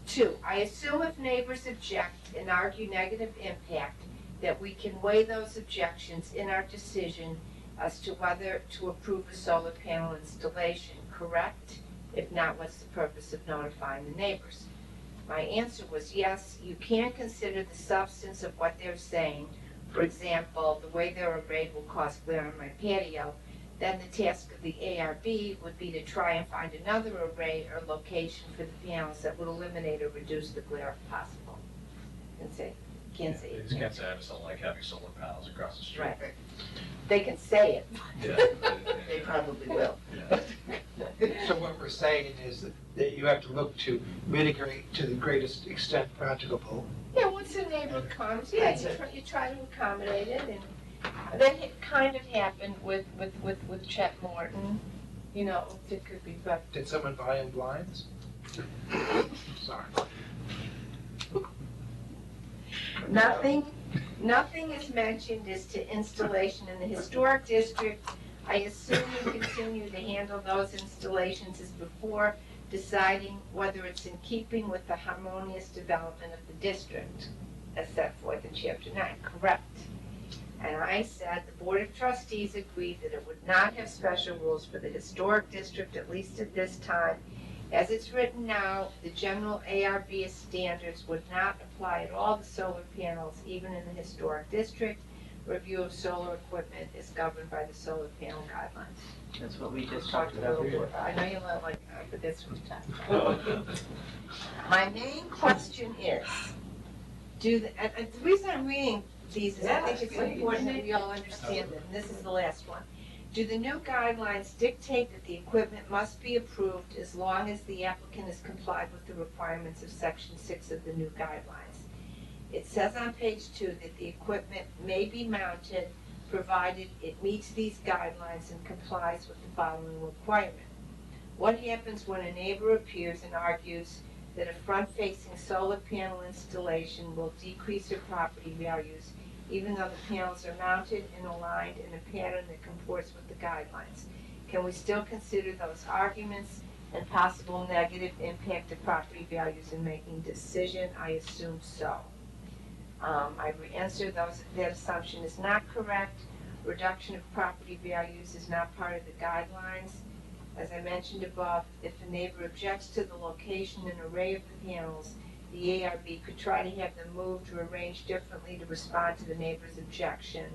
2, I assume if neighbors object and argue negative impact, that we can weigh those objections in our decision as to whether to approve a solar panel installation, correct? If not, what's the purpose of notifying the neighbors? My answer was yes, you can consider the substance of what they're saying. For example, the way they're arrayed will cause glare on my patio. Then the task of the ARB would be to try and find another array or location for the panels that would eliminate or reduce the glare if possible. Can't say. They just can't say I just don't like having solar panels across the street. Right. They can say it. Yeah. They probably will. Yeah. So what we're saying is that you have to look to mitigate to the greatest extent practicable. Yeah, once a neighbor comes, yeah, you try to accommodate it, and then it kind of happened with Chet Morton, you know, it could be, but Did someone buy in blinds? Sorry. nothing is mentioned as to installation in the historic district. I assume you continue to handle those installations as before, deciding whether it's in keeping with the harmonious development of the district, as set forth in Chapter 9, correct? And I said the Board of Trustees agreed that it would not have special rules for the historic district, at least at this time. As it's written now, the general ARB standards would not apply to all the solar panels, even in the historic district. Review of solar equipment is governed by the solar panel guidelines. That's what we just Talked talked a about. little bit, I know you don't like that, but that's what we talked about. My main question is, and the reason I'm reading these is I think it's important that we all understand that, and this is the last one. Do the new guidelines dictate that the equipment must be approved as long as the applicant has complied with the requirements of Section 6 of the new guidelines? It says on page 2 that the equipment may be mounted provided it meets these guidelines and complies with the following requirement. What happens when a neighbor appears and argues that a front-facing solar panel installation will decrease their property values even though the panels are mounted and aligned in a pattern that comports with the guidelines? Can we still consider those arguments and possible negative impact to property values in making decision? I assume so. I answered that assumption is not correct. Reduction of property values is not part of the guidelines. As I mentioned above, if a neighbor objects to the location and array of the panels, the ARB could try to have them moved or arranged differently to respond to the neighbor's objection.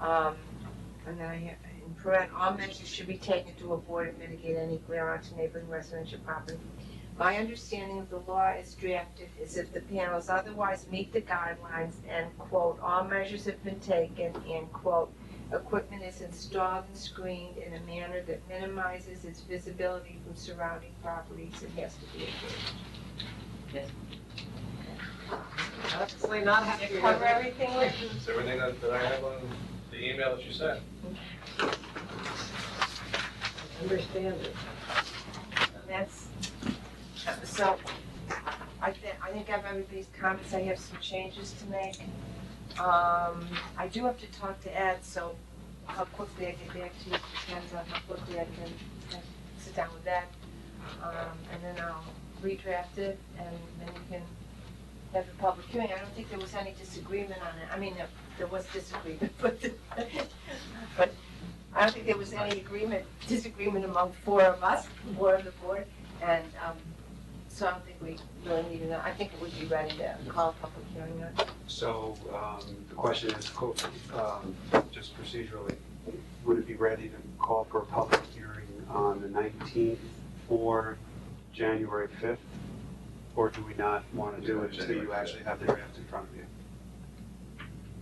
And then I have, in parentheses, all measures should be taken to avoid and mitigate any glare onto neighboring residential property. My understanding of the law as drafted is if the panels otherwise meet the guidelines and, quote, all measures have been taken, and, quote, equipment is installed and screened in a manner that minimizes its visibility from surrounding properties, it has to be approved. Yes. Obviously not Did happy I cover with it. everything with you? It's everything that I have on the email that you sent. Understand it. That's, so, I think I have everybody's comments, I have some changes to make. I do have to talk to Ed, so how quickly I get back to you depends on how quickly I can sit down with Ed. And then I'll redraft it, and then you can have a public hearing. I don't think there was any disagreement on it. I mean, there was disagreement, but I don't think there was any disagreement among four of us, four of the board, and so I don't think we really need to know. I think it would be ready to call a public hearing on it. So the question is, just procedurally, would it be ready to call for a public hearing on the 19th or January 5th? Or do we not want to do it until you actually have the draft in front of you?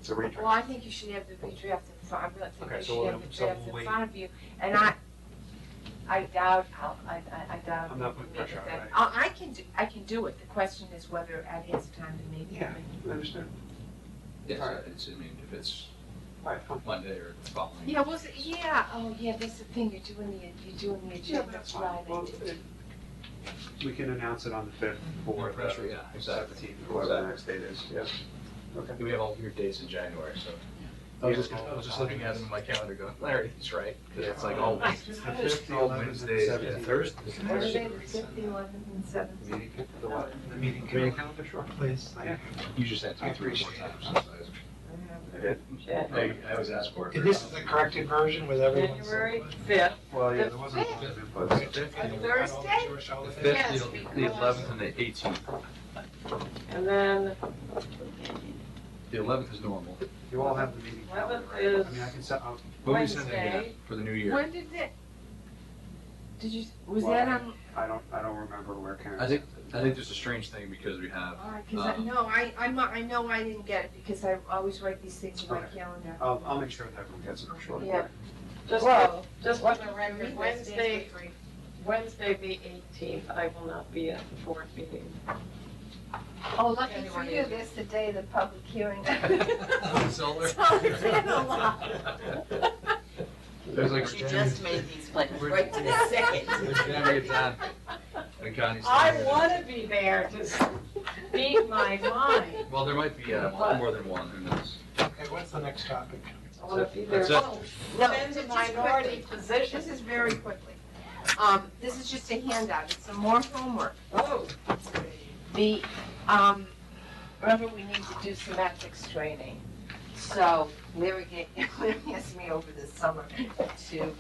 It's a redraft. Well, I think you should have the redraft in front, I really think Okay, you so should have we'll- the so draft we'll in wait. front of you. And I doubt, I doubt. I'm not putting pressure on it, right? I can do it. The question is whether Ed has time to meet with me. Yeah, I understand. Yes, All right. it's, I mean, if it's Monday or the following. Yeah, was it, yeah, oh, yeah, that's the thing, you're doing the agenda That's fine. Well, Friday. we can announce it on the 5th or No pressure, yeah, exactly. 17th, or whatever the next date is, yeah. Okay. We have all weird dates in January, so. I was just looking at them in my calendar going, Larry, he's right, because it's like all The 5th, the all 11th, and Wednesdays, yeah, 17th. Thursday. Thursday, the 5th, the 11th, and 17th. Meeting, the what? The meeting Meeting calendar, calendar, sure. please. Yeah. You just had to be 3 or 4 times. I did. I was asked for it. And this is the corrected version with everyone's. January 5th. Well, yeah, The there wasn't a lot of input. A I don't Thursday? Jewish The holidays. 5th, Yes, the because- 11th, and the 18th. And then The 11th is normal. You all have the meeting calendar, 11th right? is I mean, I can set, I'll- When we send it Wednesday. again for the new year. When did it, was Well, that on, I don't remember where Karen. I think there's a strange thing because we have, all right, cause I know I didn't get it, because I always write these things in my Okay. calendar. I'll make sure that everyone gets it for sure. Yeah. just, Whoa. just for the record, Read that Wednesday, stands for free. Wednesday the 18th, I will not be at the board meeting. Oh, lucky for Anyone you, is- that's the day of the public hearing. Solar. So it's in a lot. There's like. You just made these plans We're- right to the second. We're jamming it down. And Connie's. I want to be there to speak my mind. Well, there might be more than one, who knows? Okay, what's the next topic? I want to be there. That's it. Oh, No, Defend the just minority quickly. position. This is very quickly. This is just a handout, it's some more homework. Oh, The, remember we need to do some ethics training. So Larry asked me over the summer to,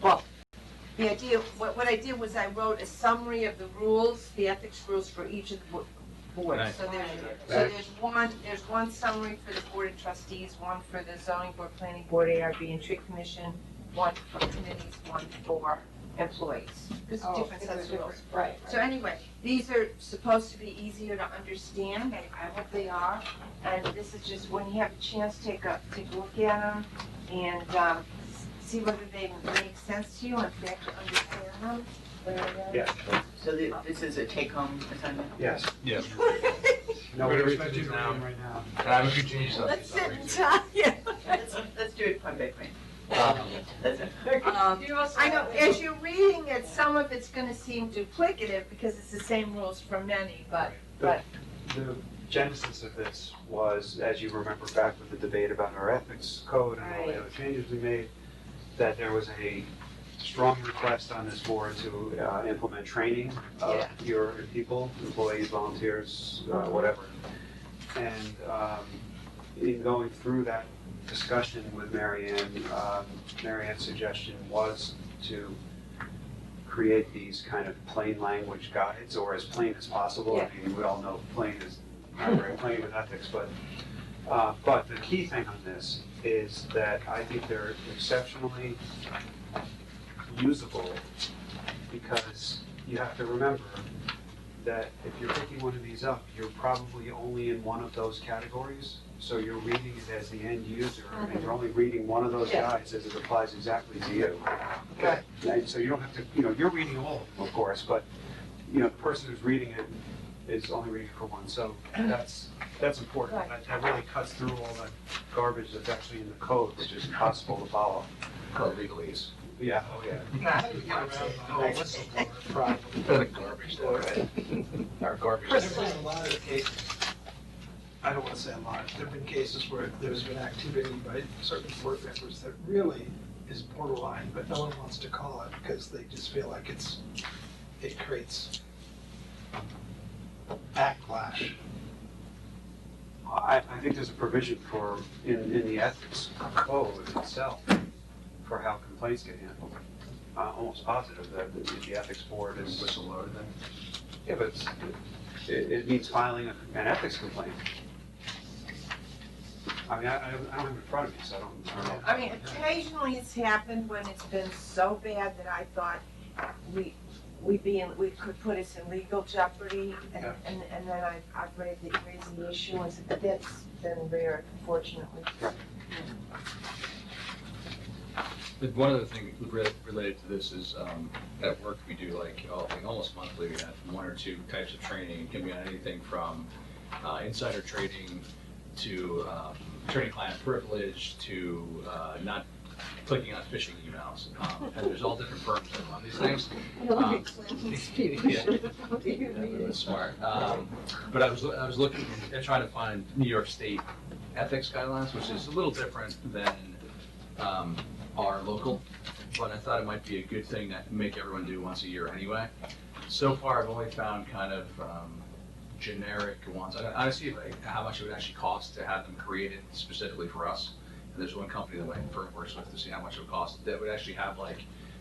well, the idea, what I did was I wrote a summary of the rules, the ethics rules for each of the boards. Nice. So there's one summary for the board of trustees, one for the zoning board, planning board, ARB, and tree commission, one for committees, one for employees. There's oh, different sets of rules. right. So anyway, these are supposed to be easier to understand, I hope they are. And this is just, when you have a chance, take a look at them and see whether they make sense to you and if you actually understand them. Yeah. So this is a take-home assignment? Yes. Yeah. No, We're we're gonna expecting read to these now. read right now. And I have a few changes. Let's sit and talk, yeah. Let's do it point by point. Um, That's it. I know, as you're reading it, some of it's gonna seem duplicative because it's the same rules for many, but The genesis of this was, as you remember back with the debate about our ethics code and all Right. the other changes we made, that there was a strong request on this board to implement training of Yeah. your people, employees, volunteers, whatever. And in going through that discussion with Marianne's suggestion was to create these kind of plain language guides, or as plain as possible. Yeah. I mean, we all know plain is not very plain with ethics, but the key thing on this is that I think they're exceptionally usable, because you have to remember that if you're picking one of these up, you're probably only in one of those categories. So you're reading it as the end user, and you're only reading one of those Yeah. guides as it applies exactly to you. Right. And so you don't have to, you're reading all of them, of course, but, the person who's reading it is only reading for one. So that's important. Right. That really cuts through all that garbage that's actually in the code, which is impossible to follow. Called legalese. Yeah, oh yeah. How do you get around the whole whistleblower problem? The garbage, though, right? Our garbage. There's been a lot of cases, I don't want to say a lot, there've been cases where there's been activity by certain board members that really is borderline, but no one wants to call it because they just feel like it creates backlash. I think there's a provision in the ethics code itself for how complaints get handled. Almost positive that the ethics board is. Whistleblower then. Yeah, but it means filing an ethics complaint. I mean, I don't have it in front of me, so I don't know. I mean, occasionally it's happened when it's been so bad that I thought we could put us in legal jeopardy, and then I've raised the issue, but that's been rare, unfortunately. But one other thing related to this is, at work, we do like almost monthly, we have one or two types of training. It can be on anything from insider trading to attorney-client privilege to not clicking on phishing emails. And there's all different firms that run these things. Yeah, that's smart. But I was looking at trying to find New York State ethics guidelines, which is a little different than our local, but I thought it might be a good thing to make everyone do once a year anyway. So far, I've only found kind of generic ones. I see like how much it would actually cost to have them created specifically for us. And there's one company that my firm works with to see how much it would cost. That would actually have like,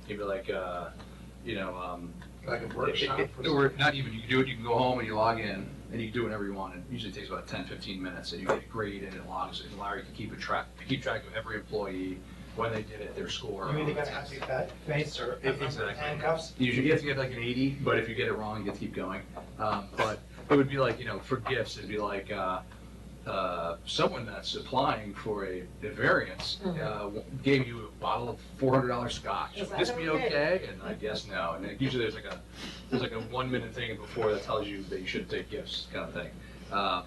maybe like, Like a workshop or or not even, you can do it, you can go home and you log in and you can do whatever you want. It usually takes about 10, 15 minutes and you get a grade and it logs it. And Larry can keep track of every employee, when they did it, their score. You either got a happy face or Exactly. handcuffs. Usually you have to get like an 80, but if you get it wrong, you get to keep going. But it would be like, for gifts, it'd be like, someone that's applying for a variance gave you a bottle of $400 scotch. Is Would that this be okay? okay? And I guess no. And usually there's like a 1 minute thing before that tells you that you shouldn't take gifts, kind of thing. I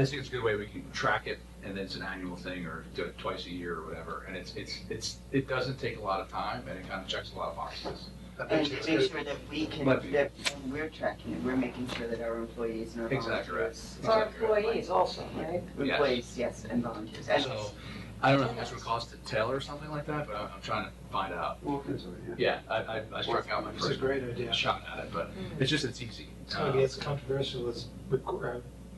just think it's a good way we can track it, and then it's an annual thing, or do it twice a year or whatever. And it doesn't take a lot of time, and it kind of checks a lot of boxes. I And bet to you it's make good. sure that we can, Might be. that when we're tracking it, we're making sure that our employees and our Exactly right. volunteers. For employees also, right? Yes. Employees, yes, and volunteers. And So, I don't know how much it would cost to tailor or something like that, but I'm trying to find out. We'll consider it, yeah. Yeah, I struck out my It's a first great idea. shot at it, but it's easy. It's gonna be as controversial as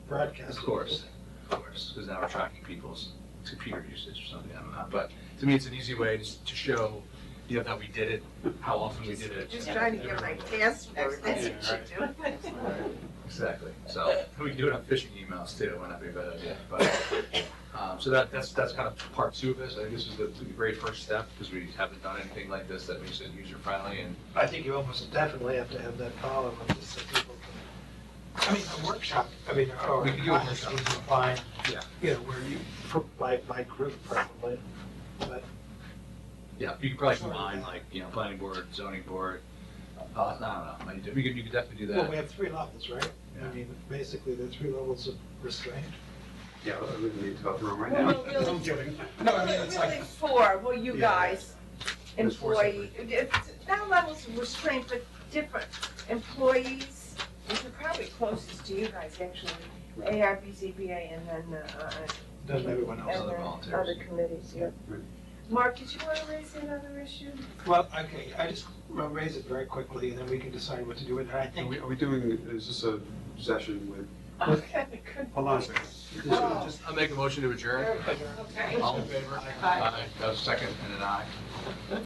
broadcast. Of course, because now we're tracking people's computer usage or something, I don't know. But to me, it's an easy way to show, that we did it, how often we did it. Just trying to get my password, that's what you're doing. Exactly. So we can do it on phishing emails too, might not be a bad idea. But so that's kind of part 2 of this. I think this is the great first step, because we haven't done anything like this that makes it user friendly. And I think you almost definitely have to have that follow-up just so people can, a workshop, or We can do a conference workshop. would be fine. Yeah. Where you, by group probably, but. yeah, you could probably combine like planning board, zoning board. I don't know. You could definitely do Well, that. we have 3 levels, right? Yeah. Basically, there are 3 levels of restraint. Yeah, I really need to go through them right Well, now. no, really- I'm kidding. No, I mean, it's Really like, 4, well, you Yeah. guys, There's 4 employee, it's not levels of restraint, but different employees, which are probably closest to you guys, actually, ARB, ZBA, and then, then everyone else. and Other then volunteers. other committees, yeah. Right. Mark, did you want to raise another issue? Well, okay, I just will raise it very quickly, and then we can decide what to do with it. I Are think, we doing, is this a session with, Okay, good. hold on a second. just I'll make a motion to adjourn. Okay. All in favor? Aye. That was second, and an aye.